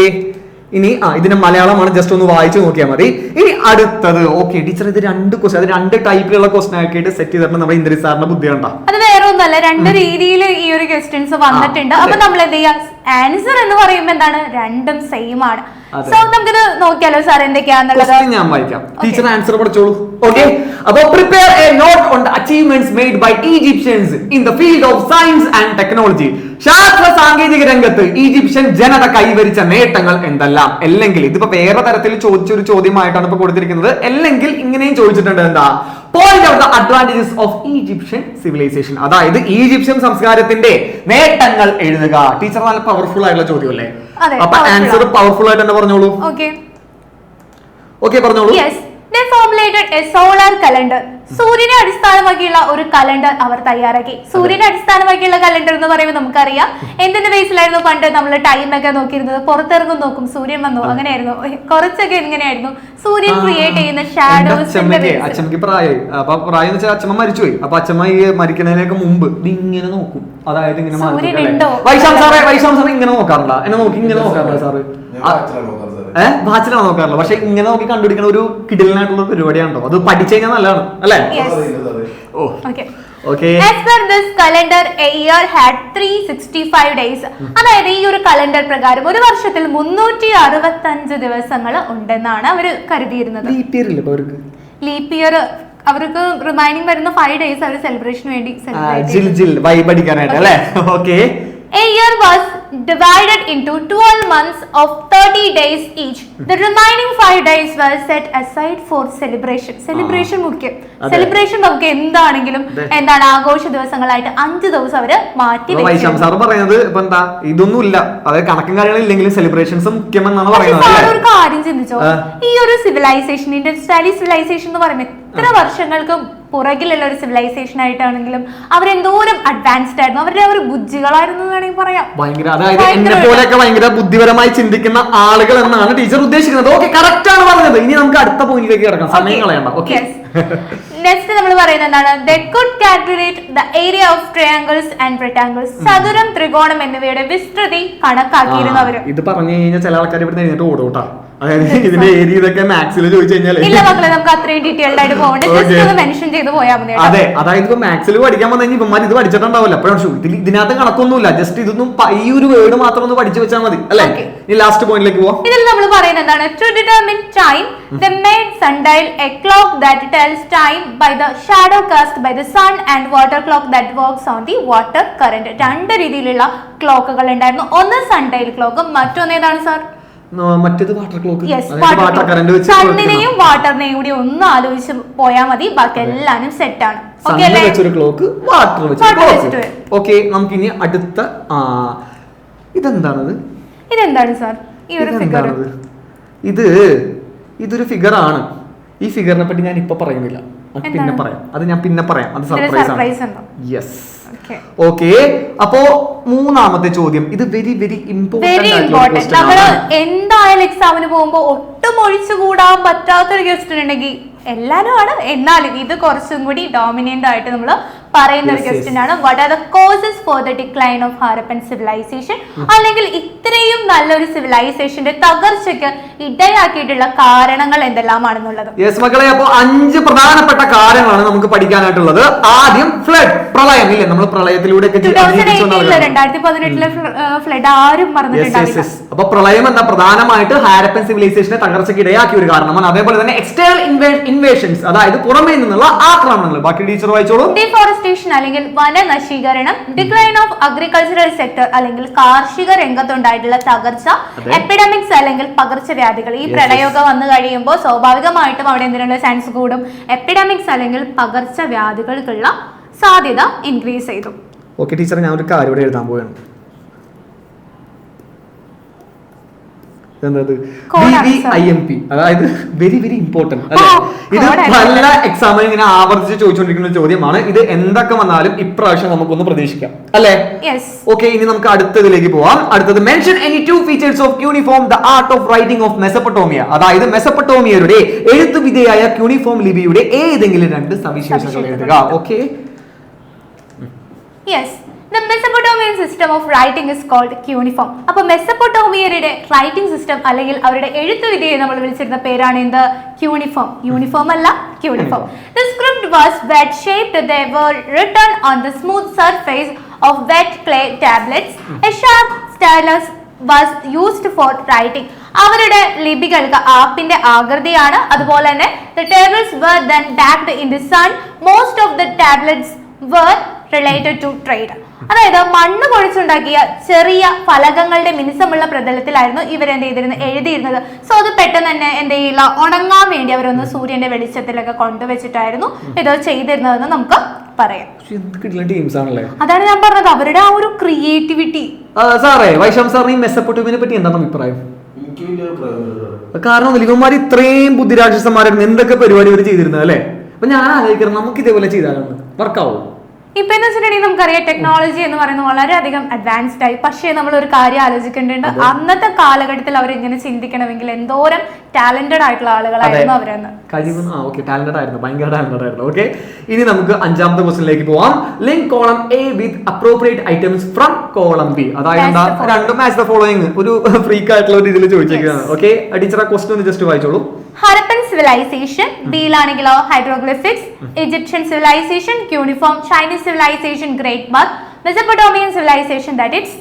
ഇനി ഇതിന്റെ മലയാളമാണ്, ജസ്റ്റ് ഒന്ന് വായിച്ചു നോക്കിയാൽ മതി. ഇനി അടുത്തത് ഓക്കെ ടീച്ചർ, ഇത് രണ്ട് ക്വസ്റ്റ്യൻ, അത് രണ്ട് ടൈപ്പിലുള്ള ക്വസ്റ്റ്യൻ ആക്കിയിട്ട് സെറ്റ് ചെയ്തിട്ട് നമ്മുടെ ഇന്ദ്രി സാറിന്റെ ബുദ്ധി കണ്ടാ. അത് വേറെ ഒന്നല്ല, രണ്ട് രീതിയിൽ ഈ ഒരു ക്വസ്റ്റ്യൻസ് വന്നിട്ടുണ്ട്. അപ്പൊ നമ്മൾ എന്ത് ചെയ്യാ, ആൻസർ എന്ന് പറയുമ്പോൾ എന്താണ്, രണ്ടും സെയിം ആണ്. സോ നമുക്കിത് നോക്കിയാലോ സാർ എന്തൊക്കെയാന്നുള്ളത്. ഞാൻ വായിക്കാം, ടീച്ചർ ആൻസർ പഠിച്ചോളൂ. ഓക്കെ, അപ്പൊ prepare a note on the achievements made by Egyptians in the field of science and technology. ശാസ്ത്ര സാങ്കേതിക രംഗത്ത് ഈജിപ്ഷ്യൻ ജനത കൈവരിച്ച നേട്ടങ്ങൾ എന്തെല്ലാം. അല്ലെങ്കിൽ ഇതിപ്പോ വേറെ തരത്തിൽ ചോദിച്ചൊരു ചോദ്യമായിട്ടാണ് ഇപ്പൊ കൊടുത്തിരിക്കുന്നത്. അല്ലെങ്കിൽ ഇങ്ങനെയും ചോദിച്ചിട്ടുണ്ട്, എന്താ point out the advantages of Egyptian civilization. അതായത് ഈജിപ്ഷ്യൻ സംസ്കാരത്തിന്റെ നേട്ടങ്ങൾ എഴുതുക. ടീച്ചർ നല്ല പവർഫുൾ ആയിട്ടുള്ള ചോദ്യമല്ലേ, അപ്പൊ ആൻസർ പവർഫുൾ ആയിട്ട് തന്നെ പറഞ്ഞോളൂ. ഓക്കെ പറഞ്ഞോളൂ. They formulated a solar calendar. സൂര്യനെ അടിസ്ഥാനമാക്കിയുള്ള ഒരു കലണ്ടർ അവർ തയ്യാറാക്കി. സൂര്യനെ അടിസ്ഥാനമാക്കിയുള്ള കലണ്ടർ എന്ന് പറയുമ്പോൾ നമുക്കറിയാം എന്തിന്റെ ബേസിലായിരുന്നു പണ്ട് നമ്മൾ ടൈം ഒക്കെ നോക്കിയിരുന്നത്. പുറത്തിറങ്ങും നോക്കും, സൂര്യൻ വന്നു, അങ്ങനെയായിരുന്നു. കുറച്ചൊക്കെ എങ്ങനെയായിരുന്നു, സൂര്യൻ ക്രിയേറ്റ് ചെയ്യുന്ന ഷാഡോസ്. അച്ഛമ്മക്ക് പ്രായമായി, അപ്പൊ പ്രായം എന്ന് വെച്ചാൽ അച്ഛമ്മ മരിച്ചുപോയി. അപ്പൊ അച്ഛമ്മ ഈ മരിക്കുന്നതിനൊക്കെ മുമ്പ് ഇങ്ങനെ നോക്കും. അതായത് ഇങ്ങനെ വൈശാം സാറേ ഇങ്ങനെ നോക്കാറില്ല, എന്നെ നോക്കി ഇങ്ങനെ നോക്കാറില്ല സാറ്. ബാച്ചിലാണ് നോക്കാറില്ല, പക്ഷെ ഇങ്ങനെ നോക്കി കണ്ടുപിടിക്കുന്ന ഒരു കിടിലനായിട്ടുള്ള പരിപാടിയാണോ. അത് പഠിച്ചു കഴിഞ്ഞാൽ നല്ലതാണ് അല്ലേ? As per this calendar, a year had 365 days. അതായത് ഈ ഒരു കലണ്ടർ പ്രകാരം ഒരു വർഷത്തിൽ 365 ദിവസങ്ങൾ ഉണ്ടെന്നാണ് അവർ കരുതിയിരുന്നത്. ലീപ് ഇയർ അവർക്ക് റിമൈനിങ് വരുന്ന 5 days അവർ സെലിബ്രേഷന് വേണ്ടി A year was divided into 12 months of 30 days each. The remaining 5 days were set aside for celebration. Celebration മുഖ്യം. Celebration നമുക്ക് എന്താണെങ്കിലും എന്താണ് ആഘോഷ ദിവസങ്ങളായിട്ട് 5 ദിവസം അവര് മാറ്റി വെച്ചു. സാർ പറയുന്നത് ഇപ്പൊ എന്താ ഇതൊന്നും ഇല്ല, അതായത് കണക്കും കാര്യങ്ങളും ഇല്ലെങ്കിലും സെലിബ്രേഷൻസ് മുഖ്യമെന്നാണ് പറയുന്നത്. ഒരു കാര്യം ചിന്തിച്ചോ, ഈ ഒരു സിവിലൈസേഷൻ, ഇൻഡസ്ട്രിയലി സിവിലൈസേഷൻ എന്ന് പറയുമ്പോൾ എത്ര വർഷങ്ങൾക്ക് പുറകിലുള്ള ഒരു സിവിലൈസേഷൻ ആയിട്ടാണെങ്കിലും അവരെന്തോരം അഡ്വാൻസ്ഡ് ആയിരുന്നു, അവരുടെ ഒരു ബുദ്ധികളായിരുന്നു വേണമെങ്കിൽ പറയാം. ഭയങ്കര, അതായത് എന്നെ പോലെയൊക്കെ ഭയങ്കര ബുദ്ധിപരമായി ചിന്തിക്കുന്ന ആളുകൾ എന്നാണ് ടീച്ചർ ഉദ്ദേശിക്കുന്നത്. ഓക്കെ, കറക്റ്റ് ആണ് പറഞ്ഞത്. ഇനി നമുക്ക് അടുത്ത പോയിന്റിലേക്ക് കിടക്കാം, സമയം കളയണ്ട. ഓക്കെ, നെക്സ്റ്റ് നമ്മൾ പറയുന്നത് എന്താണ്, they could calculate the area of triangles and rectangles. ചതുരം, ത്രികോണം എന്നിവയുടെ വിസ്തൃതി കണക്കാക്കിയിരുന്നു അവര്. ഇത് പറഞ്ഞു കഴിഞ്ഞാൽ ചില ആൾക്കാർ ഇവിടെ എഴുന്നേറ്റ് ഓടോട്ടാ. അതായത് ഇതിന്റെ ഏരിയ ഇതൊക്കെ മാത്സിൽ ചോദിച്ചു കഴിഞ്ഞാൽ ഇല്ല മക്കളെ, നമുക്ക് അത്രയും ഡീറ്റെയിൽഡ് ആയിട്ട് പോകണ്ട, ജസ്റ്റ് ഒന്ന് മെൻഷൻ ചെയ്ത് പോയാൽ മതി. അതെ, അതായത് ഇപ്പൊ മാത്സിൽ പഠിക്കാൻ വന്നു കഴിഞ്ഞാൽ ഇവന്മാർ ഇത് പഠിച്ചിട്ടുണ്ടാവില്ല. അപ്പോഴാണ് ഇതിനകത്ത് കണക്കൊന്നുമില്ല, ജസ്റ്റ് ഇതൊന്നും ഈ ഒരു വേർഡ് മാത്രം ഒന്ന് പഠിച്ചു വെച്ചാൽ മതി അല്ലെ. ഈ ലാസ്റ്റ് പോയിന്റിലേക്ക് പോവാം. ഇതിൽ നമ്മൾ പറയുന്നത് എന്താണ്, to determine time they made sundial, a clock that tells time by the shadow cast by the sun, and water clock that works on the water current. രണ്ട് രീതിയിലുള്ള ക്ലോക്കുകൾ ഉണ്ടായിരുന്നു. ഒന്ന് സൺഡയൽ ക്ലോക്ക്, മറ്റൊന്ന് ഏതാണ് സാർ? മറ്റേത് വാട്ടർ ക്ലോക്ക്. സണ്ണിനെയും വാട്ടറിനെയും കൂടി ഒന്ന് ആലോചിച്ച് പോയാൽ മതി, ബാക്കി എല്ലാരും സെറ്റ് ആണ്. ക്ലോക്ക്, വാട്ടർ വെച്ചിട്ട്. ഓക്കെ, നമുക്ക് ഇനി അടുത്ത ഇതെന്താണത്? ഇതെന്താണ് സാർ? ഈ ഒരു ഫിഗർ, ഇതൊരു ഫിഗർ ആണ്. ഈ ഫിഗറിനെ പറ്റി ഞാൻ ഇപ്പൊ പറയുന്നില്ല, പിന്നെ പറയാം. അത് ഞാൻ പിന്നെ പറയാം, അത് സർപ്രൈസ് ആണ്. Yes, okay. അപ്പോ മൂന്നാമത്തെ ചോദ്യം, ഇത് വെരി വെരി ഇമ്പോർട്ടന്റ്. നമ്മള് എന്തായാലും എക്സാമിന് പോകുമ്പോ ഒട്ടും ഒഴിച്ചുകൂടാൻ പറ്റാത്തൊരു ക്വസ്റ്റ്യൻ ഉണ്ടെങ്കിൽ എല്ലാരും ആണ്, എന്നാലും ഇത് കുറച്ചും കൂടി ഡോമിനന്റ് ആയിട്ട് നമ്മൾ പറയുന്ന ഒരു ക്വസ്റ്റ്യൻ ആണ്. What are the causes for the decline of Harappan civilization? അല്ലെങ്കിൽ ഇത്രയും നല്ലൊരു സിവിലൈസേഷന്റെ തകർച്ചയ്ക്ക് ഇടയാക്കിയിട്ടുള്ള കാരണങ്ങൾ എന്തെല്ലാമാണെന്നുള്ളത്. യെസ് മക്കളെ, അപ്പോൾ 5 പ്രധാനപ്പെട്ട കാര്യങ്ങളാണ് നമുക്ക് പഠിക്കാനായിട്ടുള്ളത്. ആദ്യം ഫ്ലഡ്, പ്രളയം. ഇല്ലേ, നമ്മൾ പ്രളയത്തിലൂടെ 2018 ഫ്ലഡ് ആരും മറന്നിട്ടുണ്ടാവില്ല. അപ്പൊ പ്രളയം എന്ന പ്രധാനമായിട്ട് ഹാരപ്പൻ സിവിലൈസേഷനെ തകർച്ചയ്ക്ക് ഇടയാക്കിയ ഒരു കാരണമാണ്. അതേപോലെ തന്നെ എക്സ്റ്റേണൽ ഇൻവേഷൻസ്, അതായത് പുറമേ നിന്നുള്ള ആക്രമണങ്ങൾ. ബാക്കി ടീച്ചർ വായിച്ചോളൂ. ഡിഫോറസ്റ്റേഷൻ അല്ലെങ്കിൽ വനനശീകരണം, ഡിക്ലൈൻ ഓഫ് അഗ്രികൾച്ചറൽ സെക്ടർ അല്ലെങ്കിൽ കാർഷിക രംഗത്തുണ്ടായിട്ടുള്ള തകർച്ച, എപ്പിഡമിക്സ് അല്ലെങ്കിൽ പകർച്ചവ്യാധികൾ. ഈ പ്രളയമൊക്കെ വന്നു കഴിയുമ്പോൾ സ്വാഭാവികമായിട്ടും അവിടെ എന്തിനുള്ള ചാൻസ് കൂടും, എപ്പിഡമിക്സ് അല്ലെങ്കിൽ പകർച്ചവ്യാധികൾക്കുള്ള സാധ്യത ഇൻക്രീസ് ചെയ്തു. ഓക്കെ ടീച്ചർ, ഞാൻ ഒരു കാര്യം ഇവിടെ എഴുതാൻ പോവുകയാണ്. Code VVIMP, അതായത് വെരി വെരി ഇമ്പോർട്ടന്റ് അല്ലെ. Oh, ഇത് code പല എക്സാമിനും ഇങ്ങനെ ആവർത്തിച്ച് ചോദിച്ചുകൊണ്ടിരിക്കുന്ന ഒരു ചോദ്യമാണ്. ഇത് എന്തൊക്കെ വന്നാലും ഇപ്രാവശ്യം നമുക്കൊന്ന് പ്രതീക്ഷിക്കാം അല്ലെ. യെസ്. ഓക്കെ, ഇനി നമുക്ക് അടുത്തതിലേക്ക് പോവാം. അടുത്തത് mention any 2 features of cuneiform the art of writing of Mesopotamia. അതായത് മെസപ്പൊട്ടോമിയരുടെ എഴുത്തുവിദ്യയായ ക്യൂണിഫോം ലിപിയുടെ ഏതെങ്കിലും 2 സവിശേഷതകൾ എഴുതുക. Okay. Yes. The Mesopotamian system of writing is called cuneiform. അപ്പോൾ മെസപ്പൊട്ടോമിയരുടെ റൈറ്റിംഗ് സിസ്റ്റം അല്ലെങ്കിൽ അവരുടെ എഴുത്തുവിദ്യയെ നമ്മൾ വിളിച്ചിരുന്ന പേരാണ് എന്ത്? ക്യൂണിഫോം. യൂണിഫോം അല്ല, cuneiform. The script was wedge shaped. They were written on the smooth surface of wet clay tablets. A sharp stylus was used for writing. അവരുടെ ലിപികൾക്ക് ആപ്പിന്റെ ആകൃതിയാണ്. അതുപോലെ തന്നെ the tables were then baked in the sun. Most of the tablets were related to trade. അതായത് മണ്ണ് പൊഴിച്ചുണ്ടാക്കിയ ചെറിയ ഫലകങ്ങളുടെ മിനുസമുള്ള പ്രതലത്തിലായിരുന്നു ഇവരെന്ത് ചെയ്തിരുന്നത്? എഴുതിയിരുന്നത്. So അത് പെട്ടെന്ന് തന്നെ എന്ത് ചെയ്യില്ല, ഉണങ്ങാൻ വേണ്ടി അവരൊന്ന് സൂര്യന്റെ വെളിച്ചത്തിലൊക്കെ കൊണ്ടുവച്ചിട്ടായിരുന്നു ഇത് ചെയ്തിരുന്നതെന്ന് നമുക്ക് പറയാം. അതാണ് ഞാൻ പറഞ്ഞത്, അവരുടെ ആ ഒരു ക്രിയേറ്റിവിറ്റി. സാറേ, വൈശാഖ് സാറിന് ഈ മെസപ്പൊട്ടോമിയനെ പറ്റി എന്താണ് അഭിപ്രായം? കാരണം ഇവന്മാർ ഇത്രയും ബുദ്ധിരാക്ഷസന്മാരായിരുന്നു, എന്തൊക്കെ പരിപാടി ഇവർ ചെയ്തിരുന്നത് അല്ലെ. അപ്പൊ ഞാൻ ആലോചിക്കണം, നമുക്ക് ഇതേപോലെ ചെയ്താലാണ് വർക്കാവും. ഇപ്പൊ എന്ന് വെച്ചിട്ടുണ്ടെങ്കിൽ നമുക്കറിയാം ടെക്നോളജി എന്ന് പറയുന്നത് വളരെയധികം അഡ്വാൻസ്ഡ് ആയി. പക്ഷേ നമ്മൾ ഒരു കാര്യം ആലോചിക്കേണ്ടതുണ്ട്, അന്നത്തെ കാലഘട്ടത്തിൽ അവർ ഇങ്ങനെ ചിന്തിക്കണമെങ്കിൽ എന്തോരം ടാലന്റഡ് ആയിട്ടുള്ള ആളുകളായിരുന്നു അവരെന്ന്. ടാലന്റഡ് ആയിരുന്നു, ഭയങ്കര ടാലന്റഡ് ആയിരുന്നു. ഓക്കെ, ഇനി നമുക്ക് 5ാമത്തെ ക്വസ്റ്റ്യനിലേക്ക് പോവാം. Link column A with appropriate items from column B. അതായത് രണ്ടും മാച്ച് ദ ഫോളോയിങ് ഒരു ഫ്രീക്ക് ആയിട്ടുള്ള ഒരു ഇതിൽ ചോദിച്ചിരിക്കുന്നതാണ്. ഓക്കെ, ടീച്ചർ ആ ക്വസ്റ്റ്യൻ ഒന്ന് ജസ്റ്റ് വായിച്ചോളൂ. ഹരപ്പൻ സിവിലൈസേഷൻ, ബിയിലാണെങ്കിലോ hieroglyphics, Egyptian civilization, cuneiform, Chinese civilization, great bath, Mesopotamian civilization that it's.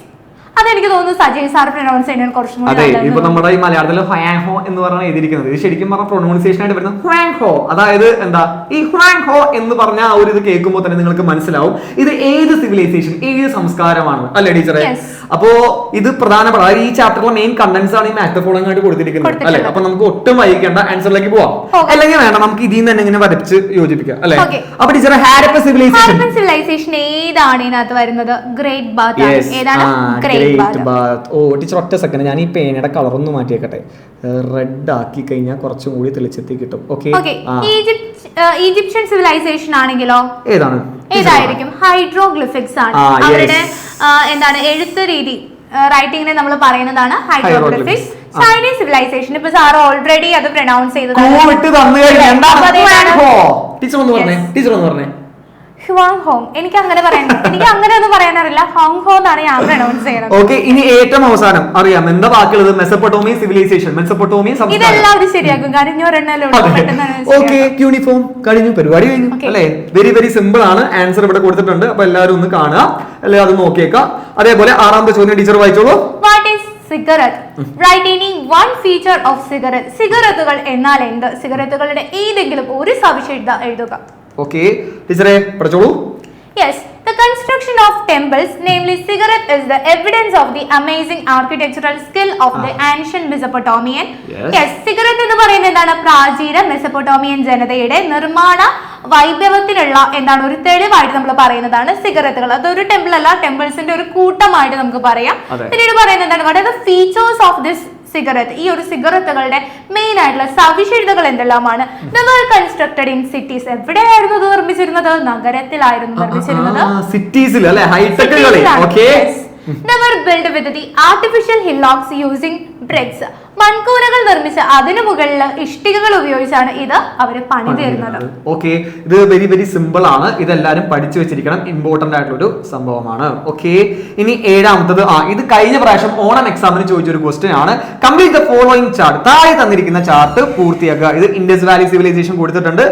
അതെനിക്ക് തോന്നുന്നു സജയ് സാർ പ്രൊനൗൺസ് ചെയ്യാൻ കുറച്ചും കൂടി. അതെ, ഇപ്പൊ നമ്മുടെ ഈ മലയാളത്തിൽ ഹ്വാങ്ഹോ എന്ന് പറഞ്ഞാൽ എഴുതിയിരിക്കുന്നത്, ഇത് ശരിക്കും പറഞ്ഞ പ്രൊനൗൺസിയേഷൻ ആയിട്ട് വരുന്നത് ഹ്വാങ്ഹോ. അതായത് എന്താ ഈ ഹ്വാങ്ഹോ എന്ന് പറഞ്ഞ ആ ഒരു ഇത് കേൾക്കുമ്പോൾ തന്നെ നിങ്ങൾക്ക് മനസ്സിലാവും ഇത് ഏത് സിവിലൈസേഷൻ, ഏത് സംസ്കാരമാണ് അല്ലെ ടീച്ചറെ. അപ്പോ ഇത് പ്രധാനപ്പെട്ട ഈ ചാപ്റ്ററിലെ മെയിൻ കണ്ടന്റ്സ് ആണ് ഈ മാച്ച് ദ ഫോളോയിങ് ആയിട്ട് കൊടുത്തിരിക്കുന്നത് അല്ലെ. അപ്പൊ നമുക്ക് ഒട്ടും വൈകിക്കേണ്ട ആൻസറിലേക്ക് പോവാം. അല്ലെങ്കിൽ വേണ്ട, നമുക്ക് ഇതിൽ നിന്ന് തന്നെ ഇങ്ങനെ വരച്ച് യോജിപ്പിക്കാം അല്ലെ. അപ്പൊ ടീച്ചറെ ഹാരപ്പൻ സിവിലൈസേഷൻ ഏതാണ് ഇതിനകത്ത് വരുന്നത്? ഗ്രേറ്റ് ബാത്ത് ആണ്. ഏതാണ്? Great bath. ഓ ടീച്ചർ, ഒറ്റ സെക്കൻഡ്, ഞാൻ ഈ പേനയുടെ കളർ ഒന്ന് മാറ്റിയേക്കട്ടെ. റെഡ് ആക്കി കഴിഞ്ഞാൽ കുറച്ചും കൂടി തെളിച്ചെത്തി കിട്ടും. ഓക്കെ. ഈജിപ്ഷ്യൻ സിവിലൈസേഷൻ ആണെങ്കിലോ ഏതായിരിക്കും? ഹൈഡ്രോഗ്ലിഫിക്സ് ആണ് അവരുടെ എന്താണ് എഴുത്ത് രീതി, റൈറ്റിംഗിനെ നമ്മൾ പറയുന്നതാണ് ഹൈഡ്രോഗ്ലിഫിക്സ്. ചൈനീസ് സിവിലൈസേഷൻ ഇപ്പൊ സാർ ഓൾറെഡി അത് പ്രൊനൗൺസ് ചെയ്തതാണ്. ഹ്വാങ്ഹോങ്. എനിക്ക് അങ്ങനെ ഒന്നും പറയാൻ അറിയില്ല. ഹോങ്ഹോ എന്നാണ് ഞാൻ പ്രൊനൗൺസ് ചെയ്യുന്നത്. ഓക്കെ, ഇനി ഏറ്റവും അവസാനം അറിയാം എന്താ ബാക്കിയുള്ളത്? മെസപ്പൊട്ടോമിയൻ സിവിലൈസേഷൻ, മെസപ്പൊട്ടോമിയൻ സംസ്കാരം. ഇതെല്ലാവരും ശരിയാക്കും, കാര്യം ഓക്കെ, യൂണിഫോം കഴിഞ്ഞു, പരിപാടി കഴിഞ്ഞു അല്ലെ. വെരി വെരി സിമ്പിൾ ആണ്. ആൻസർ ഇവിടെ കൊടുത്തിട്ടുണ്ട്, അപ്പൊ എല്ലാവരും ഒന്ന് കാണുക അല്ലെ, അത് നോക്കിയേക്കാം. അതേപോലെ 6ാമത്തെ ചോദ്യം ടീച്ചർ വായിച്ചോളൂ. What is ziggurat? Right any one feature of ziggurat. സിഗരറ്റുകൾ എന്നാൽ എന്ത്? സിഗരറ്റുകളുടെ ഏതെങ്കിലും ഒരു സവിശേഷത എഴുതുക. ഓക്കെ ടീച്ചറെ, പഠിച്ചോളൂ. Yes, the construction of temples, namely ziggurat, is the evidence of the amazing architectural skill of the ancient Mesopotamian. Yes, ziggurat എന്ന് പറയുന്നത് എന്താണ്? പ്രാചീന മെസപ്പൊട്ടോമിയൻ ജനതയുടെ നിർമ്മാണ വൈഭവത്തിനുള്ള എന്താണ് ഒരു തെളിവായിട്ട് നമ്മൾ പറയുന്നതാണ് സിഗരറ്റുകൾ. അതൊരു ടെമ്പിൾ അല്ല, ടെമ്പിൾസിന്റെ ഒരു കൂട്ടമായിട്ട് നമുക്ക് പറയാം. പിന്നീട് പറയുന്നത് എന്താണ്? What are the features of this ziggurat? ഈ ഒരു സിഗരറ്റുകളുടെ മെയിൻ ആയിട്ടുള്ള സവിശേഷതകൾ എന്തെല്ലാമാണ്? Constructed in cities. എവിടെയായിരുന്നു ഇത് നിർമ്മിച്ചിരുന്നത്? നഗരത്തിലായിരുന്നു നിർമ്മിച്ചിരുന്നത്. സിറ്റീസിൽ അല്ലേ, ഹൈടെക്കുകൾ. Okay. They were built with the artificial hillocks using bricks. മൺകൂരകൾ നിർമ്മിച്ച് അതിനു മുകളിൽ ഇഷ്ടികകൾ ഉപയോഗിച്ചാണ് ഇത് അവർ പണി തീർന്നത്. ഓക്കെ, ഇത് വെരി വെരി സിമ്പിൾ ആണ്, ഇതെല്ലാരും പഠിച്ചു വെച്ചിരിക്കണം, ഇമ്പോർട്ടന്റ് ആയിട്ടുള്ള ഒരു സംഭവമാണ്. ഓക്കെ, ഇനി 7ാമത്തത് ഇത് കഴിഞ്ഞ പ്രാവശ്യം ഓണം എക്സാമിന് ചോദിച്ചൊരു ക്വസ്റ്റ്യൻ ആണ്. Complete the following chart. താഴെ തന്നിരിക്കുന്ന ചാർട്ട് പൂർത്തിയാക്കുക. ഇത് ഇൻഡസ് വാലി സിവിലൈസേഷൻ കൊടുത്തിട്ടുണ്ട്,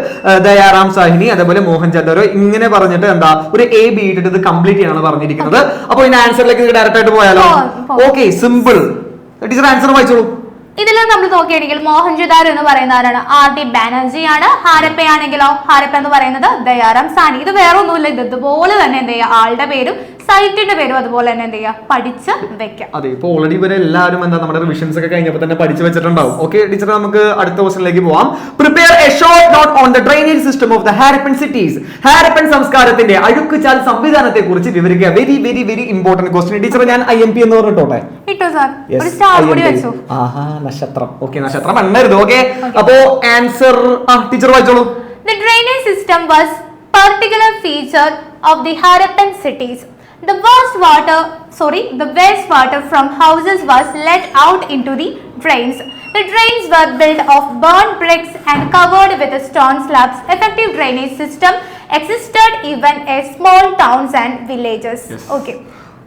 ദയാറാം സാഹിനി, അതേപോലെ മോഹൻജദാരോ, ഇങ്ങനെ പറഞ്ഞിട്ട് എന്താ ഒരു A B ഇട്ടിട്ട് ഇത് കംപ്ലീറ്റ് ചെയ്യാനാണ് പറഞ്ഞിരിക്കുന്നത്. അപ്പൊ ഇതിന്റെ ആൻസറിലേക്ക് ഡയറക്റ്റ് ആയിട്ട് പോയാലോ? Okay, simple. ടീച്ചർ ആൻസർ വായിച്ചോളൂ. ഇതിൽ നമ്മൾ നോക്കുകയാണെങ്കിൽ മോഹൻജദാരോ എന്ന് പറയുന്ന ആരാണ്? R.D. ബാനർജി ആണ്. ഹാരപ്പ ആണെങ്കിലോ ഹാരപ്പ എന്ന് പറയുന്നത് ദയാറാം സാനി. ഇത് വേറെ ഒന്നുമില്ല, ഇതുപോലെ തന്നെ എന്ത് ചെയ്യുക, ആളുടെ പേരും സൈറ്റിന്റെ പേരും അതുപോലെ തന്നെ എന്ത് ചെയ്യുക, പഠിച്ച് വെക്കാം. അതെ, ഇപ്പൊ ഓൾറെഡി ഇവരെ എല്ലാവരും എന്താ നമ്മുടെ റിവിഷൻസ് ഒക്കെ കഴിഞ്ഞപ്പോൾ തന്നെ പഠിച്ചു വെച്ചിട്ടുണ്ടാവും. ഓക്കെ ടീച്ചർ, നമുക്ക് അടുത്ത ക്വസ്റ്റ്യനിലേക്ക് പോവാം. Prepare A short note on the drainage system of the Harappan cities. Harappan സംസ്കാരത്തിന്റെ അഴുക്കുചാൽ സംവിധാനത്തെ കുറിച്ച് വിവരിക്കുക. Very very very important question. Teacher, ഞാൻ IMP എന്ന് പറഞ്ഞിട്ടോട്ടെ. ഇട്ടോ സാർ, ഒരു സ്റ്റാർ കൂടി വെച്ചു. ആഹാ, നക്ഷത്രം. ഓക്കെ, നക്ഷത്രം എണ്ണരുത്. ഓക്കെ, അപ്പോ ആൻസർ ടീച്ചർ വായിച്ചോളൂ. The drainage system was particular feature of the Harappan cities. The wastewater from houses was let out into the drains. The drains were built of burnt bricks and covered with stone slabs. Effective drainage system existed even in small towns and villages. Yes. Okay.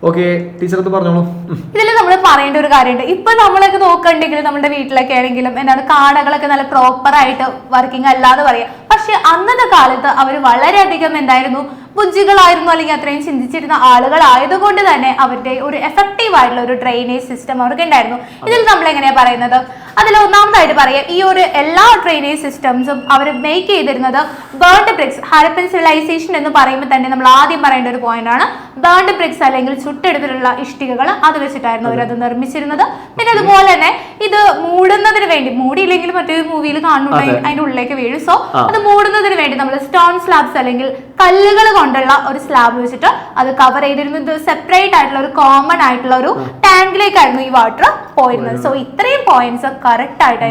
Okay, teacher അത് പറഞ്ഞോളൂ. ഇതിൽ നമ്മൾ പറയേണ്ട ഒരു കാര്യമുണ്ട്. ഇപ്പൊ നമ്മളൊക്കെ നോക്കണ്ടെങ്കിൽ നമ്മുടെ വീട്ടിലൊക്കെ ആണെങ്കിലും എന്താണ് കാടകളൊക്കെ നല്ല പ്രോപ്പർ ആയിട്ട് വർക്കിംഗ് അല്ലാതെ പറയാം. പക്ഷെ അന്നത്തെ കാലത്ത് അവർ വളരെയധികം എന്തായിരുന്നു, ബുദ്ധികളായിരുന്നു, അല്ലെങ്കിൽ അത്രയും ചിന്തിച്ചിരുന്ന ആളുകളായതുകൊണ്ട് തന്നെ അവരുടെ ഒരു എഫക്റ്റീവ് ആയിട്ടുള്ള ഒരു ഡ്രെയിനേജ് സിസ്റ്റം അവർക്ക് ഉണ്ടായിരുന്നു. ഇതിൽ നമ്മൾ എങ്ങനെയാ പറയുന്നത്, അതിൽ ഒന്നാമതായിട്ട് പറയാം, ഈ ഒരു എല്ലാ ഡ്രെയിനേജ് സിസ്റ്റംസും അവർ മേക്ക് ചെയ്തിരുന്നത് ബേൺഡ് ബ്രിക്സ്. ഹാരപ്പൻ സിവിലൈസേഷൻ എന്ന് പറയുമ്പോൾ തന്നെ നമ്മൾ ആദ്യം പറയേണ്ട ഒരു പോയിന്റ് ആണ് ബേൺഡ് ബ്രിക്സ്, അല്ലെങ്കിൽ ചുട്ടെടുത്തിട്ടുള്ള ഇഷ്ടികകൾ, അത് വെച്ചിട്ടായിരുന്നു അവരത് നിർമ്മിച്ചിരുന്നത്. പിന്നെ അതുപോലെ തന്നെ ഇത് മൂടുന്നതിന് വേണ്ടി, മൂടിയില്ലെങ്കിൽ മറ്റൊരു മൂവിയിൽ കാണുന്നുണ്ടായി അതിന്റെ ഉള്ളിലേക്ക് വീഴും. സോ അത് മൂടുന്നതിന് വേണ്ടി നമ്മൾ സ്റ്റോൺ സ്ലാബ്സ് അല്ലെങ്കിൽ കല്ലുകൾ കൊണ്ടുള്ള ഒരു സ്ലാബ് വെച്ചിട്ട് അത് കവർ ചെയ്തിരുന്നു. ഇത് സെപ്പറേറ്റ് ആയിട്ടുള്ള ഒരു കോമൺ ആയിട്ടുള്ള ഒരു ടാങ്കിലേക്കായിരുന്നു ഈ വാട്ടർ പോയിരുന്നത്. സോ ഇത്രയും പോയിന്റ്സ് കറക്റ്റ് ആയിട്ട്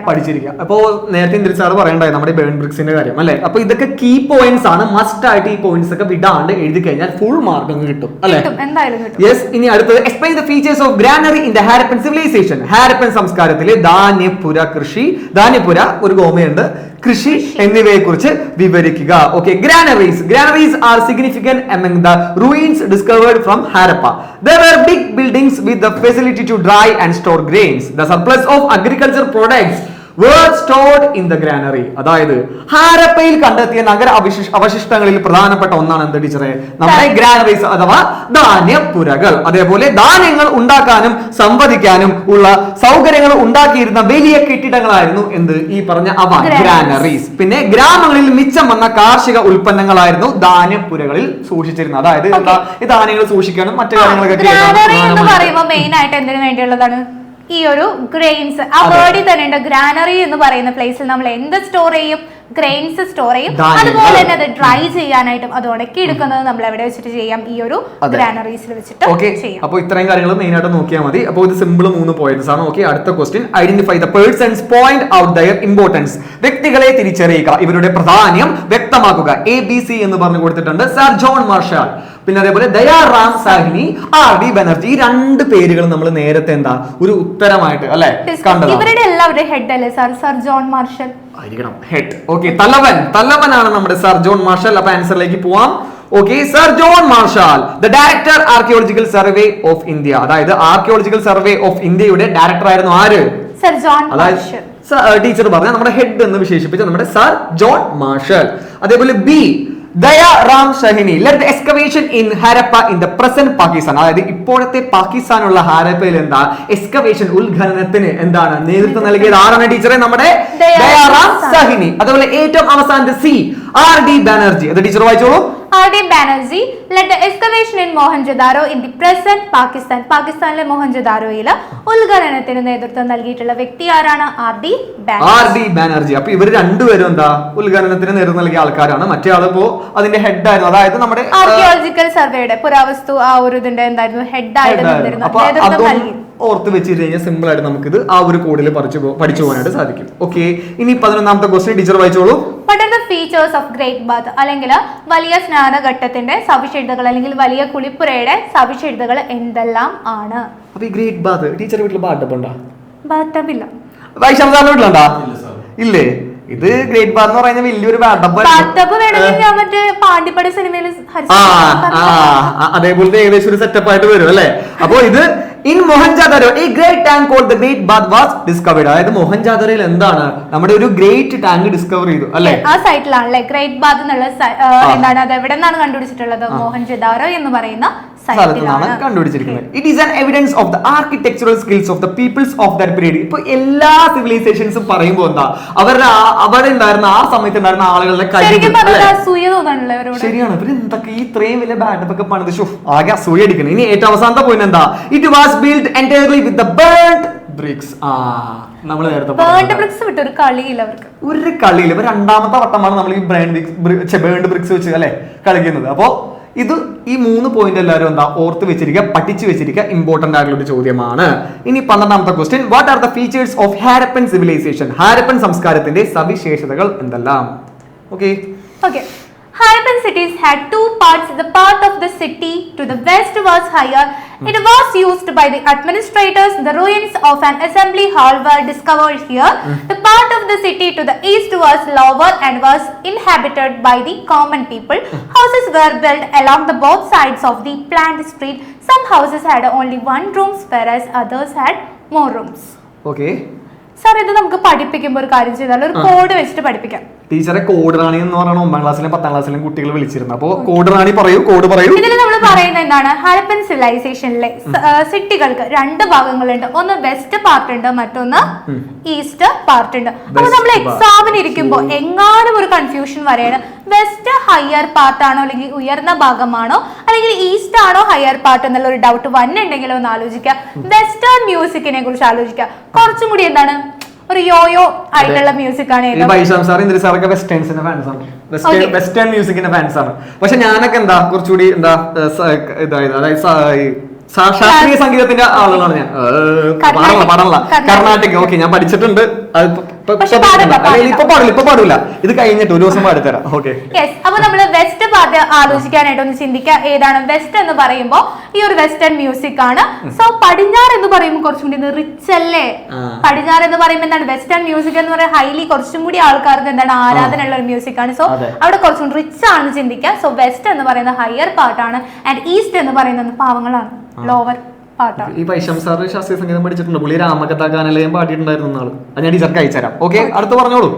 പഠിച്ചിരിക്കുക. അപ്പോ നേരത്തെ സാർ പറയണ്ടായി നമ്മുടെ ബേൺ ബ്രിക്സിന്റെ കാര്യം അല്ലെ. അപ്പൊ ഇതൊക്കെ കീ പോയിന്റ്സ് ആണ്. മസ്റ്റ് ആയിട്ട് ഈ പോയിന്റ്സ് ഒക്കെ വിടാണ്ട് എഴുതി കഴിഞ്ഞാൽ ഫുൾ മാർക്ക് അങ്ങ് കിട്ടും അല്ലെ. യെസ്, ഇനി അടുത്തത് explain the features of granary in the Harappan civilization. Harappan സംസ്കാരത്തിലെ ധാന്യപുര കൃഷി, ധാന്യപുര ഒരു ഗോമയുണ്ട്, കൃഷി എന്നിവയെ കുറിച്ച് വിവരിക്കുക. Okay, granaries are significant among the ruins discovered from Harappa. There were big buildings with the facility to dry and store grains. The surplus of agriculture products were stored in the granary. അതായത് ഹാരപ്പയിൽ കണ്ടെത്തിയ നഗര അവശിഷ്ടങ്ങളിൽ പ്രധാനപ്പെട്ട ഒന്നാണ് എന്ത് ടീച്ചറെ, നമ്മുടെ granaries അഥവാ ധാന്യപുരകൾ. അതേപോലെ ധാന്യങ്ങൾ ഉണ്ടാക്കാനും സംവദിക്കാനും ഉള്ള സൗകര്യങ്ങൾ ഉണ്ടാക്കിയിരുന്ന വലിയ കെട്ടിടങ്ങളായിരുന്നു എന്ത്, ഈ പറഞ്ഞ അവ ഗ്രാനറീസ്. പിന്നെ ഗ്രാമങ്ങളിൽ മിച്ചം വന്ന കാർഷിക ഉൽപ്പന്നങ്ങളായിരുന്നു ധാന്യപുരകളിൽ സൂക്ഷിച്ചിരുന്നത്. അതായത് ഈ ധാന്യങ്ങൾ സൂക്ഷിക്കാനും മറ്റു കാര്യങ്ങളൊക്കെ മെയിൻ ആയിട്ട് എന്തിനു വേണ്ടിയുള്ളതാണ്, ഈ ഒരു ഗ്രെയിൻസ്. ആ വേർഡിൽ തന്നെ ഉണ്ട്, ഗ്രാനറി എന്ന് പറയുന്ന പ്ലേസിൽ നമ്മൾ എന്ത് സ്റ്റോർ ചെയ്യും, ഗ്രെയിൻസ് സ്റ്റോർ ചെയ്യും. അതുപോലെ തന്നെ അത് ഡ്രൈ ചെയ്യാനായിട്ടും അത് ഉണക്കി എടുക്കുന്നത് നമ്മൾ എവിടെ വെച്ചിട്ട് ചെയ്യാം, ഈ ഒരു ഗ്രാനറീസിൽ വെച്ചിട്ട് ചെയ്യാം. അപ്പോൾ ഇത്രയും കാര്യങ്ങൾ മെയിൻ ആയിട്ട് നോക്കിയാൽ മതി. അപ്പോൾ ഇത് സിമ്പിൾ 3 പോയിന്റ്സ് ആണ്. ഓക്കെ, അടുത്ത question, identify the persons, point out their importance. വ്യക്തികളെ തിരിച്ചറിയുക, ഇവരുടെ പ്രാധാന്യം വ്യക്തമാക്കുക. ABC എന്ന് പറഞ്ഞു കൊടുത്തിട്ടുണ്ട്. സർ ജോൺ മാർഷൽ, പിന്നെ അതേപോലെ ദയാറാം സാഹ്നി, RD ബാനർജി. 2 പേരുകൾ നമ്മൾ നേരത്തെ എന്താ ഒരു ഉത്തരമായിട്ട് അല്ലെ കണ്ടത്. ഇവരുടെ എല്ലാവരുടെ ഹെഡ് അല്ലേ സർ ജോൺ മാർഷൽ ആയിരിക്കണം, ഹെഡ്. ഓക്കെ, തലവനാണ് നമ്മുടെ സർ ജോൺ മാർഷൽ. അപ്പൊ ആൻസറിലേക്ക് പോവാം. Okay, sir John marshal, the director archaeological survey of India. അതായത് ആർക്കിയോളജിക്കൽ സർവേ ഓഫ് ഇന്ത്യയുടെ ഡയറക്ടർ ആയിരുന്നു ആര്, സർ ജോൺ മാർഷൽ. ടീച്ചർ പറഞ്ഞ നമ്മുടെ ഹെഡ് എന്ന് വിശേഷിപ്പിച്ച നമ്മുടെ സർ ജോൺ മാർഷൽ. അതേപോലെ B, Dayaram Sahni, lead the excavation in Harappa in the present Pakistan. അതായത് ഇപ്പോഴത്തെ പാകിസ്ഥാനുള്ള ഹാരപ്പയിൽ എന്താ എക്സ്കവേഷൻ, ഉത്ഖനനത്തിന് എന്താണ് നേതൃത്വം നൽകിയത് ആരാണ് ടീച്ചറെ, നമ്മുടെ ദയാറാം സാഹ്നി. അതുപോലെ ഏറ്റവും അവസാനത്തെ സി, RD ബാനർജി. അത് ടീച്ചർ വായിച്ചോളൂ. RD Banerjee led the excavation in Mohenjo-daro in the present Pakistan. പാകിസ്ഥാനിലെ മോഹൻജോദാരോയിൽ ഉത്ഖനനത്തിന് നേതൃത്വം നൽകിയിട്ടുള്ള വ്യക്തി ആരാണ്, RD ബാനർജി. അപ്പൊ ഇവർ രണ്ടുപേരും എന്താ ഉത്ഖനനത്തിന് നേതൃത്വം നൽകിയ ആൾക്കാരാണ്. മറ്റേ ആളിപ്പോ അതിന്റെ ഹെഡ് ആയിരുന്നു. അതായത് നമ്മുടെ ആർക്കിയോളജിക്കൽ സർവേയുടെ പുരാവസ്തു ആ ഒരു ഇതിന്റെ എന്തായിരുന്നു ഹെഡ് ആയിട്ട് ഓർത്ത് വെച്ച് കഴിഞ്ഞാൽ സിമ്പിൾ ആയിട്ട് നമുക്കിത് ആ ഒരു കോഡിൽ പഠിച്ചു പോകാനായിട്ട് സാധിക്കും. ഓക്കെ, ഇനി 11ാമത്തെ ക്വസ്റ്റ്യൻ ടീച്ചർ വായിച്ചോളൂ. What are the features of great bath? അല്ലെങ്കിൽ വലിയ സ്നാനഘട്ടത്തിന്റെ സവിശേഷതകൾ അല്ലെങ്കിൽ വലിയ കുളിപ്പുരയുടെ സവിശേഷതകൾ എന്തെല്ലാം ആണ്? അപ്പൊ ഈ ഗ്രേറ്റ് ബാത്ത് ടീച്ചർ വീട്ടിൽ ബാത്ത് ഉണ്ടോ? ബാത്ത് ഇല്ല. വൈശാഖ് സാറിന്റെ വീട്ടിലുണ്ടോ? ഇല്ലേ. ഇത് ഗ്രേറ്റ് ബാത്ത് എന്ന് പറയുന്നത് വലിയൊരു പാണ്ടിപ്പടി സിനിമയിൽ അതേപോലത്തെ ഏകദേശം ഒരു സെറ്റപ്പ് ആയിട്ട് വരും അല്ലെ. അപ്പൊ ഇത് in മോഹൻജാദാരോ a great tank called the great bath was discovered. അതായത് മോഹൻജാദാരോയിൽ എന്താണ് നമ്മുടെ ഒരു ഗ്രേറ്റ് ടാങ്ക് ഡിസ്കവർ ചെയ്തു അല്ലെ. ആ സൈറ്റിലാണല്ലേ ഗ്രേറ്റ് ബാത്ത് എന്നുള്ള എന്താണ് അത് എവിടെ നിന്നാണ് കണ്ടുപിടിച്ചിട്ടുള്ളത്, മോഹൻജോദാരോ എന്ന് പറയുന്ന സ്ഥലത്താണ് കണ്ടുപിടിച്ചിരിക്കുന്നത്. It is an evidence of the architectural skills of the peoples of that period. ഇപ്പൊ എല്ലാ സിവിലൈസേഷൻസും പറയുമ്പോൾ എന്താ അവിടെ ഉണ്ടായിരുന്ന ആ സമയത്ത് ഉണ്ടായിരുന്ന ആളുകളുടെ ശരിയാണ്. ഇവര് എന്തൊക്കെ ഇത്രയും വലിയ ബാഡപ്പ് ഒക്കെ പണിത് ആകെ അസൂയ അടിക്കണം. ഇനി ഏറ്റവും അവസാനത്തെ പോയിന്റ് എന്താ, it was built entirely with the burnt bricks. നമ്മൾ നേരത്തെ ഒരു കളിയില്ല അവർക്ക്, ഒരു കളിയില്ല. ഇപ്പൊ 2ാമത്തെ വട്ടമാണ് നമ്മൾ ഈ ബേൺഡ് ബ്രിക്സ് വെച്ച് അല്ലെ കളിക്കുന്നത്. അപ്പോ ഇത് ഈ 3 പോയിന്റ് എല്ലാവരും എന്താ ഓർത്ത് വെച്ചിരിക്കുക, പഠിച്ചു വെച്ചിരിക്കുക, ഇമ്പോർട്ടന്റ് ആയിട്ടുള്ള ഒരു ചോദ്യമാണ്. ഇനി 12ാമത്തെ question, what are the features of Harappan civilization? Harappan സംസ്കാരത്തിന്റെ സവിശേഷതകൾ എന്തെല്ലാം? Okay. Harappan cities had two parts. The part of the city to the west was higher. It was used by the administrators. The ruins of an assembly hall were discovered here. The part of the city to the east was lower and was inhabited by the common people. Houses were built along the both sides of the planned street. Some houses had only one room, whereas others had more rooms. Okay. Sir ഇത് നമുക്ക് പഠിപ്പിക്കുമ്പോൾ ഒരു കാര്യം ചെയ്താൽ ഒരു code വെച്ചിട്ട് പഠിപ്പിക്കാം. ടീച്ചറെ കോഡ് റാണി എന്ന് പറഞ്ഞാൽ 9ാം ക്ലാസ്സിലും 10ാം ക്ലാസ്സിലും കുട്ടികൾ വിളിച്ചിരുന്നു. അപ്പോ കോഡ് റാണി പറയൂ, കോഡ് പറയൂ. ഇതിൽ നമ്മൾ പറയുന്നത് എന്താണ്? ഹാരപ്പൻ സിവിലൈസേഷനിലെ സിറ്റികൾക്ക് 2 ഭാഗങ്ങളുണ്ട്. ഒന്ന് വെസ്റ്റ് പാർട്ട് ഉണ്ട്, മറ്റൊന്ന് ഈസ്റ്റ് പാർട്ട് ഉണ്ട്. അപ്പൊ നമ്മൾ എക്സാമിന് ഇരിക്കുമ്പോൾ എങ്ങാനും ഒരു കൺഫ്യൂഷൻ വരെയാണ്, വെസ്റ്റ് ഹയർ പാർട്ട് ആണോ അല്ലെങ്കിൽ ഉയർന്ന ഭാഗമാണോ അല്ലെങ്കിൽ ഈസ്റ്റ് ആണോ ഹയർ പാർട്ട് എന്നുള്ള ഒരു ഡൗട്ട് വന്നിട്ടുണ്ടെങ്കിൽ ഒന്ന് ആലോചിക്കുക. വെസ്റ്റേൺ മ്യൂസിക്കിനെ കുറിച്ച് ആലോചിക്കുക. കുറച്ചും കൂടി എന്താണ് ഒരു യോയോ ആയിട്ടുള്ള മ്യൂസിക് ആണ്. വെസ്റ്റേൺ മ്യൂസിക്കിന്റെ ഫാൻസ് ആണ്. പക്ഷെ ഞാനൊക്കെ എന്താ കുറച്ചുകൂടി എന്താ അതായത് ശാസ്ത്രീയ സംഗീതത്തിന്റെ ആളുകളാണ് ഞാൻ. പാടല്ല കർണാടക. ഓക്കെ, ഞാൻ പഠിച്ചിട്ടുണ്ട്. ഇപ്പൊ പാടില്ല, ഇത് കഴിഞ്ഞിട്ട് ഒരു ദിവസം പാടിത്തരാം. ഓക്കെ. അപ്പൊ നമ്മള് വെസ്റ്റ് പാർട്ട് ആലോചിക്കാനായിട്ട് ഒന്ന് ചിന്തിക്കുക. ഏതാണ് വെസ്റ്റ് എന്ന് പറയുമ്പോൾ ഈ ഒരു വെസ്റ്റേൺ മ്യൂസിക് ആണ്. സോ പടിഞ്ഞാറ് എന്ന് പറയുമ്പോൾ കുറച്ചും കൂടി റിച്ച് അല്ലേ? പടിഞ്ഞാറ് എന്ന് പറയുമ്പോൾ എന്താണ്? വെസ്റ്റേൺ മ്യൂസിക് എന്ന് പറയുന്നത് ഹൈലി കുറച്ചും കൂടി ആൾക്കാർക്ക് എന്താണ് ആരാധന ഉള്ള ഒരു മ്യൂസിക് ആണ്. സോ അവിടെ കുറച്ചും റിച്ച് ആണെന്ന് ചിന്തിക്കുക. സോ വെസ്റ്റ് എന്ന് പറയുന്നത് ഹയർ പാർട്ടാണ് ആൻഡ് ഈസ്റ്റ് എന്ന് പറയുന്നത് പാവങ്ങളാണ്, ലോവർ പാർട്ടാണ്. ഈ പൈശം സാർ ശാസ്ത്രീയ സംഗീതം പഠിച്ചിട്ടുണ്ട്. പുള്ളി രാമകഥാ ഗാനലയം പാടിയിട്ടുണ്ടായിരുന്നു നാള്. അത് ഞാൻ ടീച്ചർക്ക് അയച്ചുതരാം. ഓക്കെ, അടുത്ത് പറഞ്ഞോളൂ.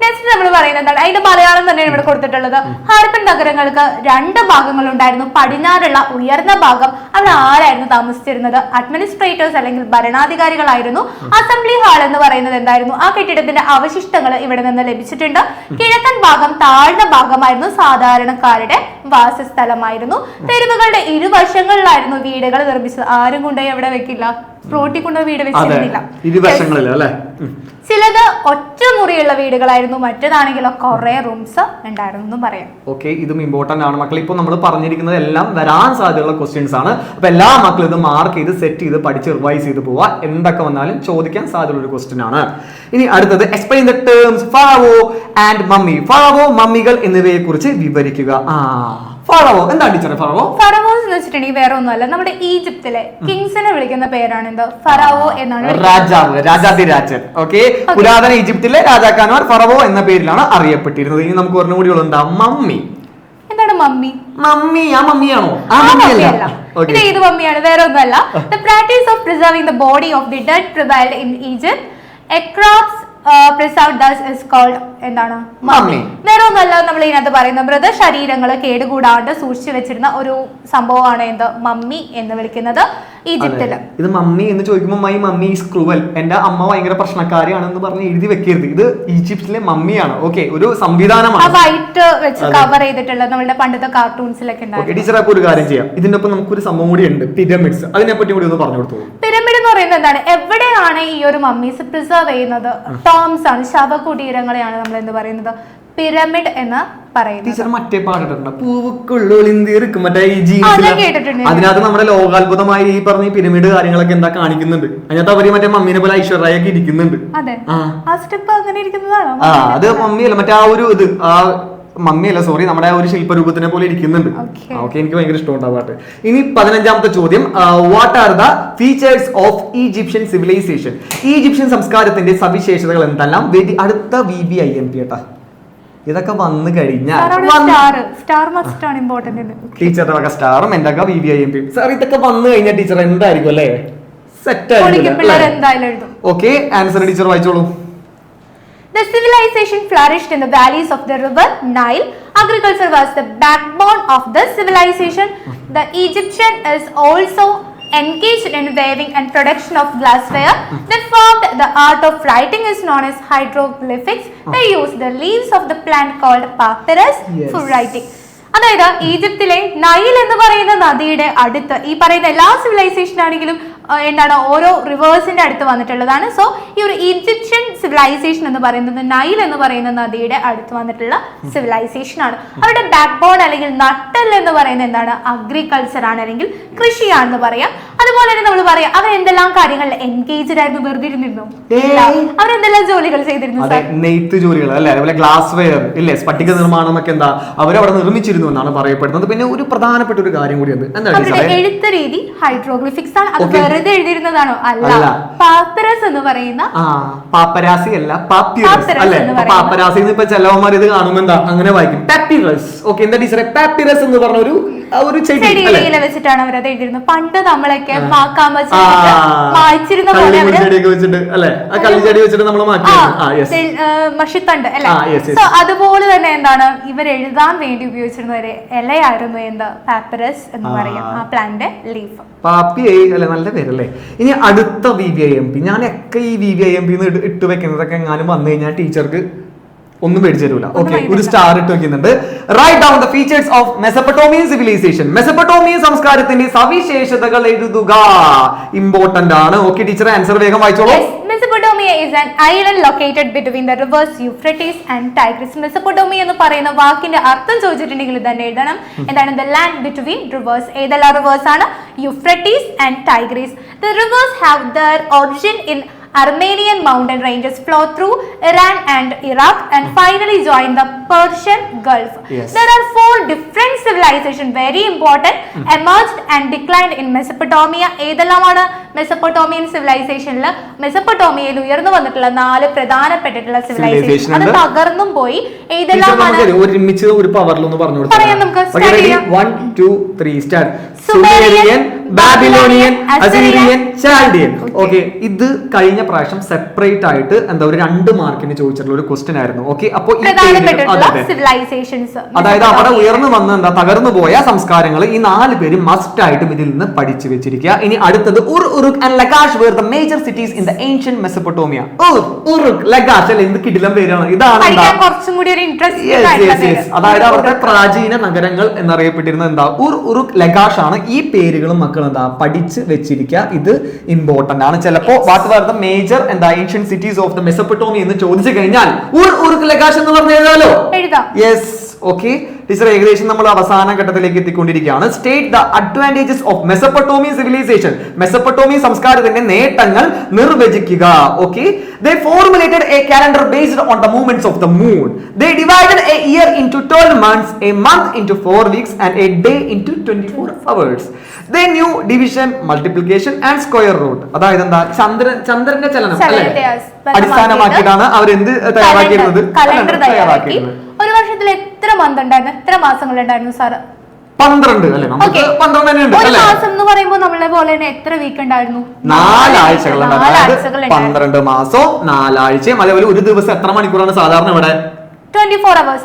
നെക്സ്റ്റ് നമ്മൾ പറയുന്നത് അതിന്റെ മലയാളം തന്നെയാണ് ഇവിടെ കൊടുത്തിട്ടുള്ളത്. ഹാരപ്പൻ നഗരങ്ങൾക്ക് 2 ഭാഗങ്ങൾ ഉണ്ടായിരുന്നു. പടിഞ്ഞാറുള്ള ഉയർന്ന ഭാഗം അവിടെ ആരായിരുന്നു താമസിച്ചിരുന്നത്? അഡ്മിനിസ്ട്രേറ്റേഴ്സ് അല്ലെങ്കിൽ ഭരണാധികാരികളായിരുന്നു. അസംബ്ലി ഹാൾ എന്ന് പറയുന്നത് എന്തായിരുന്നു? ആ കെട്ടിടത്തിന്റെ അവശിഷ്ടങ്ങൾ ഇവിടെ നിന്ന് ലഭിച്ചിട്ടുണ്ട്. കിഴക്കൻ ഭാഗം താഴ്ന്ന ഭാഗമായിരുന്നു, സാധാരണക്കാരുടെ വാസസ്ഥലമായിരുന്നു. തെരുവുകളുടെ ഇരുവശങ്ങളിലായിരുന്നു വീടുകൾ നിർമ്മിച്ചത്. ആരും കൊണ്ടുപോയി എവിടെ വെക്കില്ല, റോട്ടിൽ കൊണ്ടുപോയി വീട് വെച്ചിരുന്നില്ല. ചിലത് ഒറ്റമുറിയുള്ള വീടുകളായിരുന്നു, മറ്റേതാണെങ്കിലോ കുറെ റൂംസ് ഉണ്ടായിരുന്നു പറയാം. ഓക്കെ, ഇതും ഇമ്പോർട്ടന്റ് ആണ് മക്കൾ. ഇപ്പൊ നമ്മൾ പറഞ്ഞിരിക്കുന്നത് എല്ലാം വരാൻ സാധ്യതയുള്ള ക്വസ്റ്റ്യൻസ് ആണ്. അപ്പൊ എല്ലാ മക്കളും ഇത് മാർക്ക് ചെയ്ത് സെറ്റ് ചെയ്ത് പഠിച്ച് റിവൈസ് ചെയ്ത് പോവാ. എന്തൊക്കെ വന്നാലും ചോദിക്കാൻ സാധ്യതയുള്ള ഒരു ക്വസ്റ്റ്യൻ ആണ്. ഇനി അടുത്തത്, explain the terms pharaoh and mummy. Pharaoh, മമ്മികൾ എന്നിവയെ കുറിച്ച് വിവരിക്കുക. ഫറവോ എന്താണ് ടീച്ചറെ? ഫറവോസ് എന്ന് വെച്ചിട്ടുണ്ടെങ്കിൽ വേറെ ഒന്നുമല്ല, നമ്മുടെ ഈജിപ്തിലെ കിങ്സിനെ വിളിക്കുന്ന പേരാണ് എന്ത്? ഫറവോ എന്നാണ്. രാജാവ്, രാജാതിരാജൻ. ഓക്കെ, പുരാതന ഈജിപ്തിലെ രാജാക്കന്മാർ ഫറവോ എന്ന പേരിലാണ് അറിയപ്പെട്ടിരുന്നത്. ഇനി നമുക്ക് ഒരെണ്ണം കൂടി ഉള്ള മമ്മി. എന്താണ് മമ്മി? മമ്മി ആ മമ്മിയാണോ? ഇത് ഏത് മമ്മിയാണ്? വേറെ ഒന്നുമല്ല. The practice of preserving the body of the dead prevailed in Egypt. Ecrafts preserved thus is called എന്താണ്? മമ്മി. വേറെ ഒന്നുമല്ല, നമ്മൾ ഇതിനകത്ത് പറയുന്ന മൃതശരീരങ്ങൾ കേടുകൂടാണ്ട് സൂക്ഷിച്ചു വെച്ചിരുന്ന ഒരു സംഭവമാണ് എന്ത്? മമ്മി എന്ന് വിളിക്കുന്നത് ഈജിപ്തില്. ഇത് മമ്മി എന്ന് ചോദിക്കുമ്പോൾ മൈ മമ്മി ഈസ് ക്രൂവൽ, എന്റെ അമ്മ ഭയങ്കര പ്രശ്നക്കാരിയാണെന്ന് പറഞ്ഞ് എഴുതി വെക്കരുത്. ഇത് ഈജിപ്തിലെ മമ്മിയാണ്. ഓക്കെ, ഒരു സംവിധാനമാണ്. വൈറ്റ് വെച്ച് കവർ ചെയ്തിട്ടുള്ള നമ്മുടെ പണ്ടത്തെ കാർട്ടൂൺസിലൊക്കെ ഉണ്ടായിരുന്നു. ടീച്ചർ ഒരു കാര്യം ചെയ്യാം, ഇതിന്റെ ഒപ്പം നമുക്കൊരു സംഭവം കൂടി ഉണ്ട്, പിരമിഡ്സ്. അതിനെപ്പറ്റി കൂടി ഒന്ന് പറഞ്ഞു കൊടുത്തു. പിരമിഡ് എന്ന് പറയുന്നത് എന്താണ്? എവിടെയാണ് ഈ ഒരു മമ്മീസ് പ്രിസർവ് ചെയ്യുന്നത്? ടോംസ് ആണ്, ശവകുടീരങ്ങളെയാണ് നമ്മൾ എന്ത് പറയുന്നത്? പിരമിഡ് എന്ന് പറയുന്നത്. ടീച്ചർ മറ്റേ പാടിട്ടുണ്ട്, പൂവുക്കുള്ളിന്തിരിക്കും മറ്റേ ഈ അതിനകത്ത് നമ്മുടെ ലോകാത്ഭുതമായി ഈ പറഞ്ഞ പിരമിഡ് കാര്യങ്ങളൊക്കെ എന്താ കാണിക്കുന്നുണ്ട്. അതിനകത്ത് അവര് മറ്റേ മമ്മീനെ പോലെ ഐശ്വര്യൊക്കെ ഇരിക്കുന്നുണ്ട്. അത് മമ്മിയല്ല, മറ്റേ ആ ഒരു ഇത് മമ്മിയല്ല, സോറി, നമ്മുടെ ആ ഒരു ശില്പരൂപത്തിനെ പോലെ ഇരിക്കുന്നുണ്ട്. ഓക്കെ, എനിക്ക് ഭയങ്കര ഇഷ്ടമുണ്ട് ആ പാട്ട്. ഇനി 15ാമത്തെ ചോദ്യം, what are the features of Egyptian civilization? Egyptian സംസ്കാരത്തിന്റെ സവിശേഷതകൾ എന്തെല്ലാം? അടുത്ത VVIMP കേട്ടാ. ഇതൊക്കെ വന്നു കഴിഞ്ഞാൽ ടീച്ചറുടെ വക സ്റ്റാറും എന്റെ വക VVIMP. സാർ ഇതൊക്കെ വന്നു കഴിഞ്ഞാൽ ടീച്ചർ എന്തായിരിക്കും അല്ലേ? സെറ്റ് ആയിരിക്കും. ഓക്കെ, ആൻസർ ടീച്ചർ വായിച്ചോളൂ. The civilization flourished in the valleys of the river Nile. Agriculture was the backbone of the civilization. The Egyptian is also engaged in weaving and production of glassware. They formed the art of writing is known as hieroglyphics. They used the leaves of the plant called papyrus for writing. അതായത് ഈജിപ്തിലെ Nile എന്ന് പറയുന്ന നദിയുടെ അടുത്ത് ഈ പറയുന്ന എല്ലാ civilisation ആണെങ്കിലും എന്താണ് ഓരോ റിവേഴ്സിന്റെ അടുത്ത് വന്നിട്ടുള്ളതാണ്. സോ ഈ ഒരു ഈജിപ്ഷ്യൻ സിവിലൈസേഷൻ എന്ന് പറയുന്നത് നൈൽ എന്ന് പറയുന്ന നദിയുടെ അടുത്ത് വന്നിട്ടുള്ള സിവിലൈസേഷൻ ആണ്. അവരുടെ ബാക്ക് ബോൺ അല്ലെങ്കിൽ നട്ടൽ എന്ന് പറയുന്നത് എന്താണ്? അഗ്രികൾച്ചർ ആണ്, അല്ലെങ്കിൽ കൃഷിയാണെന്ന് പറയാം. അതുപോലെ തന്നെ നമ്മൾ പറയാം അവർ എന്തെല്ലാം കാര്യങ്ങളിൽ എൻഗേജ്ഡ് ആയിരുന്നു, വെറുതെ ഇരുന്നിരുന്നു, അവരെന്തെല്ലാം ജോലികൾ ചെയ്തിരുന്നു? നെയ്ത്ത് ജോലികൾ അല്ലെ, അതുപോലെ ഗ്ലാസ് വെയർ ഇല്ലേ, സ്ഫടിക നിർമ്മാണം ഒക്കെ എന്താ അവരവിടെ നിർമ്മിച്ചിരുന്നു എന്നാണ് പറയപ്പെടുന്നത്. പിന്നെ ഒരു പ്രധാനപ്പെട്ട ഒരു കാര്യം കൂടി ഉണ്ട്, എന്താണ് എഴുത്ത് രീതി ഹൈഡ്രോഗ്ലിഫിക്സ് ആണ്. അത് വെറുതെ എഴുതിയിരുന്നതാണോ? അല്ല, പാപ്പരസ് എന്ന് പറയുന്ന പാപ്പരാസി അല്ല, പാപ്പിറസ് അല്ലെ. പാപ്പരാസി ഇപ്പൊ ചിലവന്മാർ ഇത് കാണുമ്പോ എന്താ അങ്ങനെ വായിക്കും പാപ്പിറസ്. ഓക്കെ, എന്താ ടീച്ചറെ പാപ്പിറസ് എന്ന് പറഞ്ഞ ഒരു ചെടിയില വെച്ചിട്ടാണ് അവർ അത് എഴുതിയിരുന്നത്. പണ്ട് നമ്മളൊക്കെ മായ്ച്ചിരുന്ന പോലെ മഷിത്തണ്ട് അല്ലെ. സോ അതുപോലെ തന്നെ എന്താണ് ഇവർ എഴുതാൻ വേണ്ടി ഉപയോഗിച്ചിരുന്ന ഒരു ഇലയായിരുന്നു എന്താ പാപ്പിറസ് എന്ന് പറയാം, ആ പ്ലാന്റ് ലീഫ്. പാപ്പി അല്ലെ, നല്ല പേരല്ലേ. ഇനി അടുത്ത VVIMP, ഞാനൊക്കെ ഈ VVIMP ഇട്ട് വെക്കുന്നതൊക്കെ എങ്ങാനും വന്നു കഴിഞ്ഞാൽ ടീച്ചർക്ക് ഒന്നും പേടിച്ചു തരൂല. ഓക്കെ, ഒരു സ്റ്റാർ ഇട്ട് വെക്കുന്നുണ്ട്. Write down the features of Mesopotamian civilization. Mesopotamian സംസ്കാരത്തിന്റെ സവിശേഷതകൾ എഴുതുക, ഇമ്പോർട്ടന്റ് ആണ്. ഓക്കെ ടീച്ചർ, ആൻസർ വേഗം വായിച്ചോളൂ. Mesopotamia is an island located between the rivers Euphrates and Tigris. Mesopotamia എന്ന് പറയുന്ന വാക്കിന്റെ അർത്ഥം ചോദിച്ചിട്ടുണ്ടെങ്കിൽ തന്നെ എഴുതണം എന്താണ്? the land between rivers. ഏതെല്ലാം റിവേഴ്സ് ആണ്? Euphrates and Tigris. The rivers have their origin in Armenian mountain ranges, flow through Iran and Iraq and finally join the Persian Gulf. Yes. There are 4 different civilizations, very important, emerged and declined in Mesopotamia. ഏതെല്ലാമാണ് Mesopotamian സിവിലൈസേഷനിൽ? മെസപ്പൊട്ടോമിയയിൽ ഉയർന്നു വന്നിട്ടുള്ള 4 പ്രധാനപ്പെട്ടിട്ടുള്ള civilisation, അത് തകർന്നും പോയി. ഏതെല്ലാമാണ്? ഒരുമിച്ച് ഒരു പവറിലൊന്ന് പറഞ്ഞു കൊടുക്കാം. പറയാം നമുക്ക്. 1 2 3 start. Sumerian, Babylonian, Assyrian, Chaldean. Okay, ഇത് കഴിഞ്ഞ പ്രാവശ്യം സെപ്പറേറ്റ് ആയിട്ട് എന്താ ഒരു 2 മാർക്കിന് ചോദിച്ചിട്ടുള്ള ഒരു ക്വസ്റ്റ്യൻ ആയിരുന്നു. ഓക്കെ, അപ്പൊ അതായത് അവിടെ ഉയർന്നു വന്ന എന്താ തകർന്നു പോയ സംസ്കാരങ്ങൾ ഈ 4 പേര് മസ്റ്റ് ആയിട്ടും ഇതിൽ നിന്ന് പഠിച്ചു വെച്ചിരിക്കുക. ഇനി അടുത്തത് Uruk and Lagash were the major cities in the ancient Mesopotamia. Uruk Lagash അല്ലെ, എന്ത് കിടിലം പേരാണ്. ഇതാണ് അതായത് അവിടുത്തെ പ്രാചീന നഗരങ്ങൾ എന്നറിയപ്പെട്ടിരുന്ന എന്താ ഉറുക് ലഗാഷ് ആണ്. ഈ പേരുകളും മക്കൾ എന്താ പഠിച്ച് വെച്ചിരിക്കുക, ഇത് ഇമ്പോർട്ടന്റ് ആണ്. ചിലപ്പോ വാട്ട് വർ ദ മേജർ എന്താ ancient cities of the Mesopotamia എന്ന് ചോദിച്ചു കഴിഞ്ഞാൽ ഉറുക് ലഗാഷ് എന്ന് പറഞ്ഞു എഴുതാലോ. യെസ്, ഓക്കെ ടീച്ചർ, ഏകദേശം നമ്മൾ അവസാന ഘട്ടത്തിലേക്ക് എത്തിക്കൊണ്ടിരിക്കുകയാണ്. State the advantages of Mesopotamian civilization. Mesopotamian സംസ്കാരത്തിന്റെ നേട്ടങ്ങൾ നിർവചിക്കുക. Okay, they formulated a calendar based on the movements of the moon. They divided a year into 12 months, a month into 4 weeks and a day into 24 hours. They knew division, multiplication and square root. അതായത് എന്താ ചന്ദ്രന്റെ ചലനം അടിസ്ഥാനമാക്കിയിട്ടാണ് അവരെന്ത് തയ്യാറാക്കിയിരുന്നത്? ഒരു വർഷത്തിൽ എത്ര month ഉണ്ടായിരുന്നു, എത്ര മാസങ്ങൾ ഉണ്ടായിരുന്നു സാർ? 12 അല്ലേ, നമുക്ക് 12 തന്നെ ഉണ്ട്. ഒരു മാസം എന്ന് പറയുമ്പോൾ നമ്മളെ പോലെ തന്നെ എത്ര വീക്ക് ഉണ്ടായിരുന്നു? 4 ആഴ്ചകൾ. 12 മാസവും 4 ആഴ്ചയും. അതേപോലെ ഒരു ദിവസം എത്ര മണിക്കൂറാണ് സാധാരണ ഇവിടെ? 24 hours.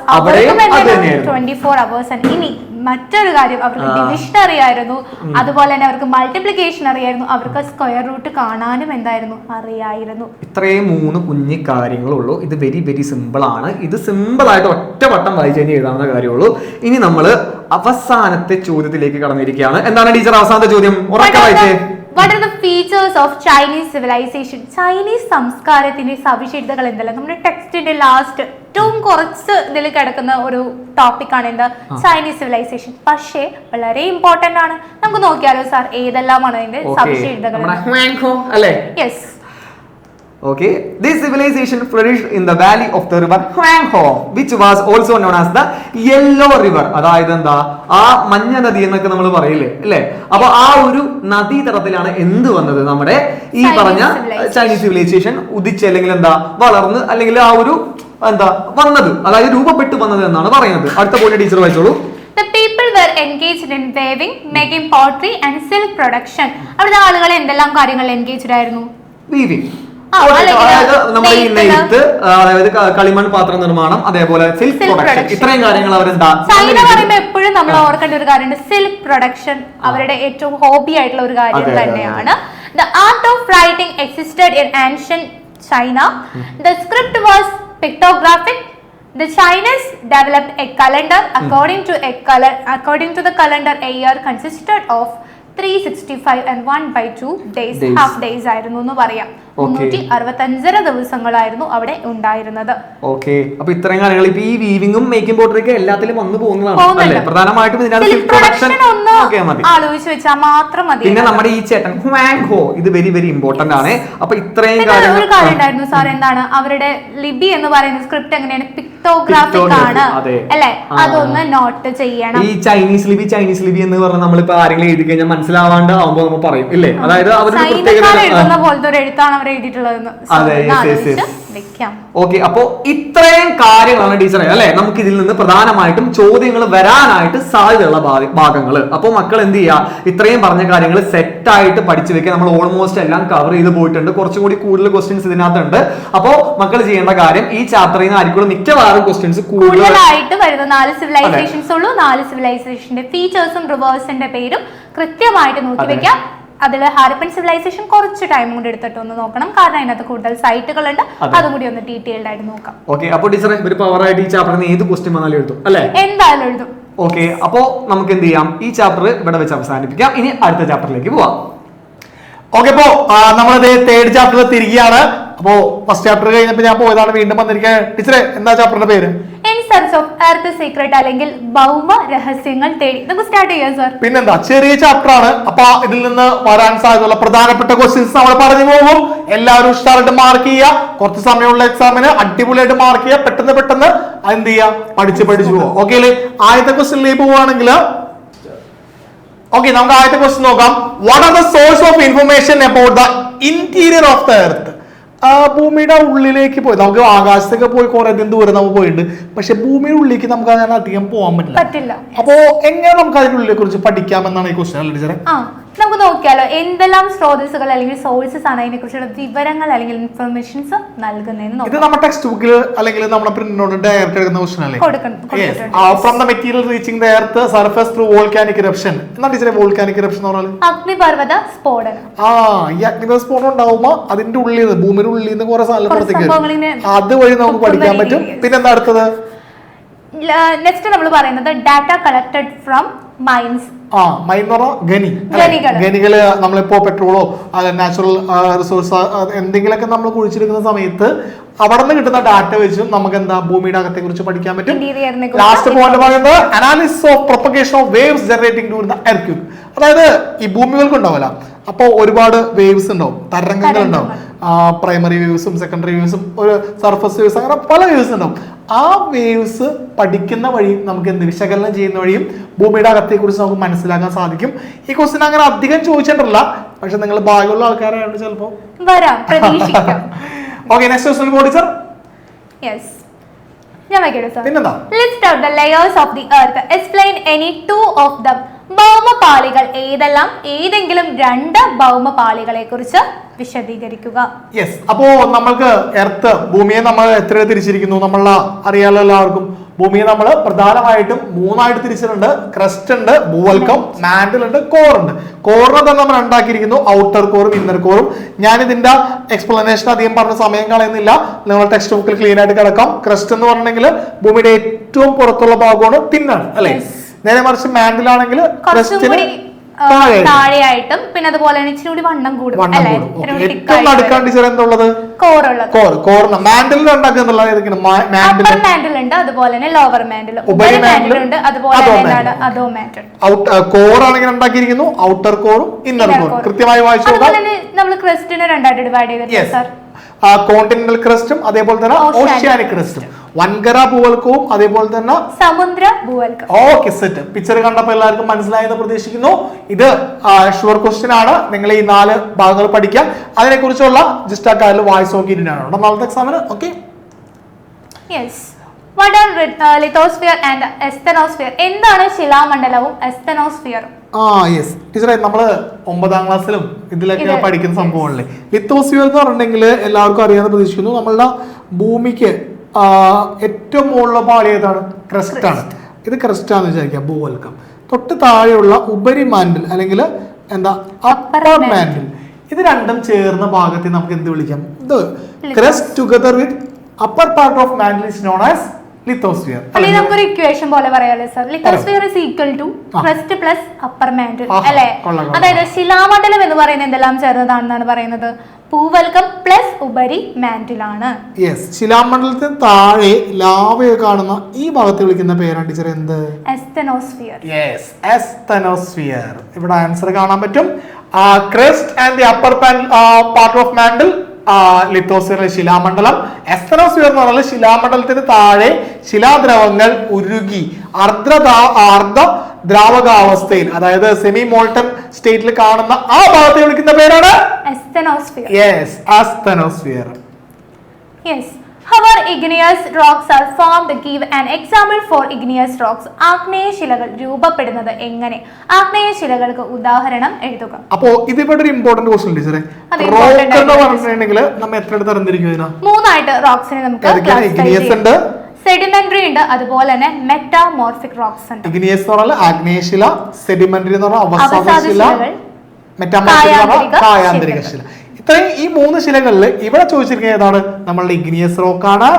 24 hours. ഇനി മറ്റൊരു കാര്യം, അവർക്ക് ഡിവിഷൻ അറിയായിരുന്നു, അതുപോലെ തന്നെ അവർക്ക് മൾട്ടിപ്ലിക്കേഷൻ അറിയായിരുന്നു, അവർക്ക് സ്ക്വയർ റൂട്ട് കാണാനും എന്തായിരുന്നു അറിയായിരുന്നു. ഇത്രയും 3 കുഞ്ഞു കാര്യങ്ങളുള്ളൂ. ഇത് വെരി വെരി സിമ്പിൾ ആണ്. ഇത് സിമ്പിൾ ആയിട്ട് ഒറ്റവട്ടം വായിച്ചു കഴിഞ്ഞാൽ എഴുതാവുന്ന കാര്യമുള്ളൂ. ഇനി നമ്മൾ അവസാനത്തെ ചോദ്യത്തിലേക്ക് കടന്നിരിക്കുകയാണ്. എന്താണ് ടീച്ചർ അവസാനത്തെ ചോദ്യം? ഉറക്കെ വായിച്ചേ. What are the features of Chinese civilization? Chinese സംസ്കാരത്തിന്റെ സവിശേഷതകൾ എന്തെല്ലാം? നമ്മുടെ ടെക്സ്റ്റിന്റെ ലാസ്റ്റ് ഏറ്റവും കുറച്ച് ഇതിൽ കിടക്കുന്ന ഒരു ടോപ്പിക് ആണ് എന്താ? Chinese civilization. പക്ഷേ വളരെ ഇമ്പോർട്ടന്റ് ആണ്. നമുക്ക് നോക്കിയാലോ സാർ, ഏതെല്ലാമാണ് അതിന്റെ സവിശേഷതകൾ? Yes. Okay, this civilization flourished in the valley of the river Huanghe, which was also known as the Yellow River. അതായത് എന്താ ആ മഞ്ഞ നദി എന്നൊക്കെ നമ്മൾ പറയില്ലേ അല്ലേ? അപ്പൊ ആ ഒരു നദീതടത്തിലാണ് എന്ത് വന്നത്? നമ്മുടെ ഈ പറഞ്ഞ ചൈനീസ് സിവിലൈസേഷൻ ഉദിച്ച് അല്ലെങ്കിൽ എന്താ വളർന്ന് അല്ലെങ്കിൽ ആ ഒരു എന്താ വന്നത്, അതായത് രൂപപ്പെട്ടു വന്നത് എന്നാണ് പറയുന്നത്. അടുത്ത പോയിന്റ് ടീച്ചർ വായിച്ചോളൂ. The people were engaged in weaving, making pottery and silk production. അവിടുത്തെ ആളുകൾ എന്തെല്ലാം കാര്യങ്ങളിൽ എൻഗേജ്ഡ് ആയിരുന്നു? വീവിംഗ്, അതായത് നമ്മുടെ ഈ നെയ്ത്ത്, അതായത് കളിമൺ പാത്ര നിർമ്മാണം, അതേപോലെ സിൽക്ക് പ്രൊഡക്ഷൻ, ഇത്രയും കാര്യങ്ങൾ അവരെന്താ. ചൈന പറയുമ്പോൾ എപ്പോഴും നമ്മൾ ഓർക്കേണ്ട ഒരു കാര്യമുണ്ട്, സിൽക്ക് പ്രൊഡക്ഷൻ അവരുടെ ഏറ്റവും ഹോബി ആയിട്ടുള്ള ഒരു കാര്യം തന്നെയാണ്. The art of writing existed in ancient China. The script was pictographic. The Chinese developed a calendar. According to the calendar, a year consisted of 365 and 1/2 days, Days. half days ആയിരുന്നു എന്ന് പറയാം. Okay. 365 ദിവസങ്ങളായിരുന്നു അവിടെ ഉണ്ടായിരുന്നത്. Okay, അപ്പൊ ഇത്രയും കാര്യങ്ങൾ ഇപ്പൊ ഈ വീവിംഗും മേക്കിംഗ് പോർട്ടറൊക്കെ എല്ലാത്തിലും വന്നു പോകുന്നതാണ് പോകുന്നുണ്ട്. അല്ലേ? പ്രധാനമായിട്ടും ഇതിനകത്ത് Silk production ഒന്ന് okay, മതി. ആലോചിച്ച് വെച്ചാൽ മാത്രം മതി. പിന്നെ നമ്മുടെ ഈ ചേട്ടൻ ഹുവാങ് ഹോ, ഇത് വെരി വെരി ഇമ്പോർട്ടന്റ് ആണ്. അപ്പൊ ഇത്രയും പിന്നെ ഒരു കാര്യം ഉണ്ടായിരുന്നു സാർ, എന്താണ് അവരുടെ ലിപി എന്ന് പറയുന്ന സ്ക്രിപ്റ്റ് എങ്ങനെയാണ്? പിക്ടോഗ്രാഫിക് ആണ് അതെ. അല്ലെ? അതൊന്ന് നോട്ട് ചെയ്യണം. ഈ ചൈനീസ് ലിപി എന്ന് പറഞ്ഞാൽ നമ്മളിപ്പോ ആരെങ്കിലും എഴുതി കഴിഞ്ഞാൽ മനസ്സിലാവാണ്ട് ആവുമ്പോ നമ്മൾ പറയും ഇല്ലേ? അതായത് അവരുടെ എഴുതുന്ന പോലത്തെ ഒരു എഴുത്താണ് അവർ എഴുതിയിട്ടുള്ളതെന്ന് വെക്കാം. ഓക്കെ, അപ്പോ ഇത്രയും കാര്യങ്ങളാണ് ടീച്ചറെ അല്ലെ നമുക്ക് ഇതിൽ നിന്ന് പ്രധാനമായിട്ടും ചോദ്യങ്ങൾ വരാനായിട്ട് സാധ്യതയുള്ള ഭാഗങ്ങൾ. അപ്പൊ മക്കൾ എന്ത് ചെയ്യുക, ഇത്രയും പറഞ്ഞ കാര്യങ്ങൾ സെറ്റ് ആയിട്ട് പഠിച്ചു വെക്കുക. നമ്മൾ ഓൾമോസ്റ്റ് എല്ലാം കവർ ചെയ്ത് പോയിട്ടുണ്ട്. കുറച്ചും കൂടി കൂടുതൽ ക്വസ്റ്റ്യൻസ് ഇതിനകത്തുണ്ട്. അപ്പോ മക്കൾ ചെയ്യേണ്ട കാര്യം, ഈ ചാപ്റ്ററിൽ നിന്ന് ആയിരിക്കും മിക്കവാറും ക്വസ്റ്റ്യൻസ് കൂടുതലായിട്ട് വരുന്ന 4 സിവിലൈസേഷൻസ് ഉള്ളൂ. 4 സിവിലൈസേഷന്റെ ഫീച്ചേഴ്സും റിവേഴ്സിന്റെ പേരും കൃത്യമായിട്ട് നോക്കി വെക്കാം. അതിൽ ഹാരപ്പൻ സിവിലൈസേഷൻ കുറച്ച് ടൈം കൊണ്ട് എടുത്തിട്ട് ഒന്ന് നോക്കണം, കാരണം അതിനകത്ത് കൂടുതൽ സൈറ്റുകൾ ഉണ്ട്. അതും കൂടി ഒന്ന് ഡീറ്റെയിൽഡ് ആയിട്ട് നോക്കാം. ഓക്കെ, അപ്പോൾ ടീച്ചറെ ഒരു പവറായിട്ട് ഈ ചാപ്റ്ററിന് ഏത് ക്വസ്റ്റ്യൻ വന്നാലും എഴുതും അല്ലേ? എന്തായാലും എഴുതും. ഓക്കെ, അപ്പോ നമുക്ക് എന്ത് ചെയ്യാം, ഈ ചാപ്റ്റർ ഇവിടെ വെച്ച് അവസാനിപ്പിക്കാം. ഇനി അടുത്ത ചാപ്റ്ററിലേക്ക് പോവാം. ഓക്കെ, അപ്പോ നമ്മളത് 3rd ചാപ്റ്ററിൽ തിരികെയാണ്. അപ്പോ ഫസ്റ്റ് ചാപ്റ്റർ കഴിഞ്ഞപ്പോ ഞാൻ പോയതാണ്, വീണ്ടും വന്നിരിക്കാൻ. ടീച്ചറെ എന്താ ചാപ്റ്ററിന്റെ പേര്? In search of earth secret, അല്ലെങ്കിൽ ഭൗമ രഹസ്യങ്ങൾ തേടി. നമുക്ക് സ്റ്റാർട്ട് ചെയ്യാം സാർ. പിന്നെന്താ, ചെറിയ ചാപ്റ്റർ ആണ്. അപ്പൊ ഇതിൽ നിന്ന് വരാൻ സാധ്യതയുള്ള പ്രധാനപ്പെട്ട ക്വസ്റ്റ്യൻസ് നമ്മൾ പറഞ്ഞു പോകും. എല്ലാവരും ഉഷാറായിട്ട് മാർക്ക് ചെയ്യുക. കുറച്ച് സമയമുള്ള എക്സാമിന് അടിപൊളിയായിട്ട് മാർക്ക് ചെയ്യുക. പെട്ടെന്ന് എന്ത് ചെയ്യുക, പഠിച്ചു പോകും. ഓക്കെ അല്ലേ? ആദ്യത്തെ ക്വസ്റ്റ്യനിലേക്ക് പോവുകയാണെങ്കിൽ ഓക്കെ, നമുക്ക് ആദ്യത്തെ ക്വസ്റ്റ്യൻ നോക്കാം. What are the source of information about the interior of the earth? ഭൂമിയുടെ ഉള്ളിലേക്ക് പോയി, നമുക്ക് ആകാശത്തൊക്കെ പോയി കുറെ ദൂരം നമുക്ക് പോയിട്ടുണ്ട്. പക്ഷെ ഭൂമിയുടെ ഉള്ളിലേക്ക് നമുക്ക് അങ്ങനെ അധികം പോകാൻ പറ്റില്ല. അപ്പോ എങ്ങനെ നമുക്ക് അതിനുള്ളിനെ കുറിച്ച് പഠിക്കാമെന്നാണ് ഈ ക്വസ്റ്റ്യൻ അല്ലേ ടീച്ചറെ? നമുക്ക് നോക്കിയാലോ, എന്തെല്ലാം സ്രോതസ്സുകൾ അല്ലെങ്കിൽ സോഴ്സസ് ആണ് അതിനെ കുറിച്ചുള്ള വിവരങ്ങൾ അല്ലെങ്കിൽ ഇൻഫർമേഷൻസ് നൽകുന്നതെന്ന്. ഇത് നമ്മുടെ ടെക്സ്റ്റ് ബുക്കിൽ അല്ലെങ്കിൽ നമ്മുടെ പ്രിന്റിനോട് ഡയറക്റ്റ് എടുക്കുന്ന ക്വസ്റ്റ്യൻ അല്ലേ? From the material reaching the earth surface through volcanic eruption. എന്നാ ടീച്ചറെ വോൾക്കാനിക് ഇറപ്ഷൻ എന്ന് പറഞ്ഞാൽ? അഗ്നിപർവ്വത സ്ഫോടനം. ഈ അഗ്നിപർവ്വത സ്ഫോടനം ഉണ്ടാവുമ്പോ അതിന്റെ ഉള്ളിൽ നിന്ന്, ഭൂമിയുടെ ഉള്ളിൽ നിന്ന് കുറെ സാധനം പുറത്തേക്ക് വരും. അതുവഴി നമുക്ക് പഠിക്കാൻ പറ്റും. പിന്നെന്താ അടുത്തത്? നെക്സ്റ്റ് നമ്മൾ പറയുന്നത് data collected from mines. Mine എന്ന് പറഞ്ഞാൽ ഖനികള്. നമ്മളിപ്പോ പെട്രോളോ നാച്ചുറൽ റിസോഴ്സ് എന്തെങ്കിലുമൊക്കെ നമ്മൾ കുഴിച്ചെടുക്കുന്ന സമയത്ത് അവിടെ നിന്ന് കിട്ടുന്ന ഡാറ്റ വെച്ചും നമുക്ക് എന്താ ഭൂമിയുടെ അകത്തെ കുറിച്ച് പഠിക്കാൻ പറ്റും. ലാസ്റ്റ് പോയിന്റ് പറയുന്നത് analysis of propagation of waves generating during the earthquake. അതായത് ഈ ഭൂമികൾക്ക് ഉണ്ടാവില്ല, അപ്പോൾ ഒരുപാട് വേവ്സ് ഉണ്ടാവും, തരംഗങ്ങൾ ഉണ്ടാവും. പ്രൈമറി വേവ്സും സെക്കൻഡറി വേവ്സും ഒരു സർഫസ് വേവ്സ്, അങ്ങനെ പല വേവ്സ് ഉണ്ടാവും. ആ വേവ്സ് പഠിക്കുന്ന വഴിയും നമുക്ക് എന്ത് വിശകലനം ചെയ്യുന്ന വഴിയും ഭൂമിയുടെ അകത്തെ കുറിച്ച് നമുക്ക് മനസ്സിലാക്കാൻ സാധിക്കും. ഈ ക്വസ്റ്റ്യൻ അങ്ങനെ അധികം ചോദിച്ചിട്ടില്ല, പക്ഷെ നിങ്ങൾ ഭാഗ്യമുള്ള ആൾക്കാരായതുകൊണ്ട് ചിലപ്പോ വരാം, പ്രതീക്ഷിക്കാം. Okay, next question body sir. Yes, ഞാൻ വയ്ക്കട്ടെ സർ. പിന്നെന്താ? List out the layers of the earth, explain any 2 of them. ഭൗമപാളികൾ ഏതെല്ലാം? ഏതെങ്കിലും 2 ഭൗമപാളികളെ കുറിച്ച് വിശദീകരിക്കുക. യെസ്, അപ്പോ നമ്മൾക്ക് എർത്ത്, ഭൂമിയെ നമ്മൾ എത്ര തിരിച്ചിരിക്കുന്നു? നമ്മൾ അറിയാലോ എല്ലാവർക്കും. ഭൂമിയെ നമ്മൾ പ്രധാനമായിട്ടും 3 ആയിട്ട് തിരിച്ചിട്ടുണ്ട്. ക്രസ്റ്റ് ഉണ്ട്, ഭൂവൽക്കം, മാന്റിൽ ഉണ്ട്, കോർ ഉണ്ട്. കോറിനെ തന്നെ നമ്മൾ ഉണ്ടാക്കിയിരിക്കുന്നു, ഔട്ടർ കോറും ഇന്നർ കോറും. ഞാൻ ഇതിന്റെ എക്സ്പ്ലനേഷൻ അധികം പറഞ്ഞ സമയം കളയുന്നില്ല, നിങ്ങൾ ടെക്സ്റ്റ് ബുക്കിൽ ക്ലീൻ ആയിട്ട് കിടക്കാം. ക്രസ്റ്റ് എന്ന് പറഞ്ഞിട്ടുണ്ടെങ്കിൽ ഭൂമിയുടെ ഏറ്റവും പുറത്തുള്ള ഭാഗമാണ്, തിന്നാണ് അല്ലെ? നേരെ മറിച്ച് മാന്റിലാണെങ്കിൽ താഴെയായിട്ടും പിന്നെ അതുപോലെ ഇച്ചിരി കൂടി വണ്ണം കൂടും. ഏറ്റവും നടുക്കാൻ ടീച്ചർ എന്തുള്ളത്? മാന്റിൽ ഉണ്ടാക്കുന്നുള്ള അപ്പർ മാന്റിൽ ഉണ്ട്, അതുപോലെ തന്നെ ലോവർ മാന്റിൽ, ഉപരി മാന്റിൽ ഉണ്ട്, അതുപോലെ അധോ മാന്റിൽ. കോർ ആണെങ്കിൽ ഉണ്ടാക്കിയിരിക്കുന്നു ഔട്ടർ കോറും ഇന്നർ കോറും. കൃത്യമായി വായിച്ചു. നമ്മൾ ക്രസ്റ്റിനെ 2ആയിട്ട് ഡിവൈഡ് ചെയ്തിട്ടുണ്ട് സാർ. കോണ്ടിനെന്റൽ ക്രസ്റ്റും അതേപോലെ തന്നെ ഓഷ്യാനിക് ക്രസ്റ്റും. വൻകര ഭൂവൽക്കവും അതേപോലെ തന്നെ സമുദ്ര ഭൂവൽക്കം. Okay, set. പിക്ചർ കണ്ടപ്പോൾ എല്ലാവർക്കും മനസ്സിലായെന്ന് പ്രതീക്ഷിക്കുന്നു. ഇത് ഷുവർ ക്വസ്റ്റ്യൻ ആണ്. നിങ്ങൾ ഈ 4 ഭാഗങ്ങൾ പഠിക്കാം. അതിനെ കുറിച്ചുള്ള ജസ്റ്റ് ആ കാര്യം വായിച്ച് നോക്കിയിട്ടാണ് നാളത്തെ എക്സാമിന്. Okay, yes. What are lithosphere and asthenosphere? എന്താണ് ശിലാമണ്ഡലവും എസ്തെനോസ്ഫിയറും? യെസ് ടീച്ചറെ, നമ്മള് 9ാം ക്ലാസ്സിലും ഇതിലൊക്കെ പഠിക്കുന്ന സംഭവമല്ലേ. ലിത്തോസ്ഫിയർ എന്ന് പറഞ്ഞിട്ടുണ്ടെങ്കിൽ എല്ലാവർക്കും അറിയാമെന്ന് പ്രതീക്ഷിക്കുന്നു. നമ്മളുടെ ഭൂമിക്ക് ഏറ്റവും മുകളിലുള്ള പാളി ഏതാണ്? ക്രസ്റ്റ് ആണ്. ഇത് ക്രസ്റ്റ് ആണെന്ന് വിചാരിക്കാം, ഭൂവൽക്കം. തൊട്ട് താഴെയുള്ള ഉപരി മാന്റിൽ അല്ലെങ്കിൽ എന്താ അപ്പർ മാന്റിൽ, ഇത് രണ്ടും ചേർന്ന ഭാഗത്തെ നമുക്ക് എന്ത് വിളിക്കാം? ഇത് crust together with upper part of mantle is known as lithosphere. അല്ലെങ്കിൽ നമുക്കൊരു ഇക്വേഷൻ പോലെ പറയാല്ലേ sir, lithosphere is equal to crust plus upper mantle അല്ലെ. അതായത് ശിലാമണ്ഡലം എന്ന് പറയുന്നത് എന്തെല്ലാം ചേർന്നതാണെന്നാണ് പറയുന്നത്? ഭൂവൽക്കം പ്ലസ് ഉപരി മാന്റിലാണ്. യെസ്, ശിലാമണ്ഡലത്തിന് താഴെ ലാവയെ കാണുന്ന ഈ ഭാഗത്ത് വിളിക്കുന്ന പേരാണ് ടീച്ചർ എന്ത്? എസ്തെനോസ്ഫിയർ. Yes, asthenosphere. ഇവിടെ ആൻസർ കാണാൻ പറ്റും. Crust and the upper part of mantle, lithosphere ശിലാമണ്ഡലം. എസ്തെനോസ്ഫിയർ എന്ന് പറഞ്ഞാൽ ശിലാമണ്ഡലത്തിന് താഴെ ശിലാദ്രവങ്ങൾ ഉരുകി അർദ്ധ ദ്രാവകാവസ്ഥയിൽ, അതായത് സെമി മോൾട്ടൺ സ്റ്റേറ്റിൽ കാണുന്ന ആ ഭാഗത്തെ വിളിക്കുന്ന പേരാണ് എസ്തെനോസ്ഫിയർ. Yes, എസ്തെനോസ്ഫിയർ. Yes. However, igneous rocks are formed. Give an example for igneous rocks. ആഗ്നേയ ശിലകൾ രൂപപ്പെടുന്നത് എങ്ങനെ? ആഗ്നേയ ശിലകൾക്ക് ഉദാഹരണം എഴുതുക. അപ്പോ ഇതിവിടെ ഒരു ഇമ്പോർട്ടന്റ് ക്വസ്റ്റ്യൻ ടീച്ചറെ. റോക്ക് എന്ന് പറഞ്ഞിട്ടുണ്ടെങ്കിൽ നമ്മൾ എത്ര തരംതിരിക്കും ഇതിനാ? മൂന്നായിട്ട് റോക്സിനെ നമുക്ക് ഇഗ്നിയസ് ഉണ്ട്, സെഡിമെന്ററി ഉണ്ട്, അതുപോലെ തന്നെ മെറ്റാമോർഫിക് റോക്സ് ഉണ്ട്. ഇഗ്നിയസ് എന്ന് പറഞ്ഞാൽ ആഗ്നേയശില, സെഡിമെന്ററി എന്ന് പറഞ്ഞാൽ അവസാദശില, മെറ്റാമോർഫിക് എന്ന് പറഞ്ഞാൽ കായാന്തരിക ശില. ഇത്രയും ഈ മൂന്ന് ശിലകളിൽ ഇവിടെ ചോദിച്ചിരിക്കുന്നത് ഏതാണ്? നമ്മളുടെ ഇഗ്നിയസ് റോക്ക് ആണ്.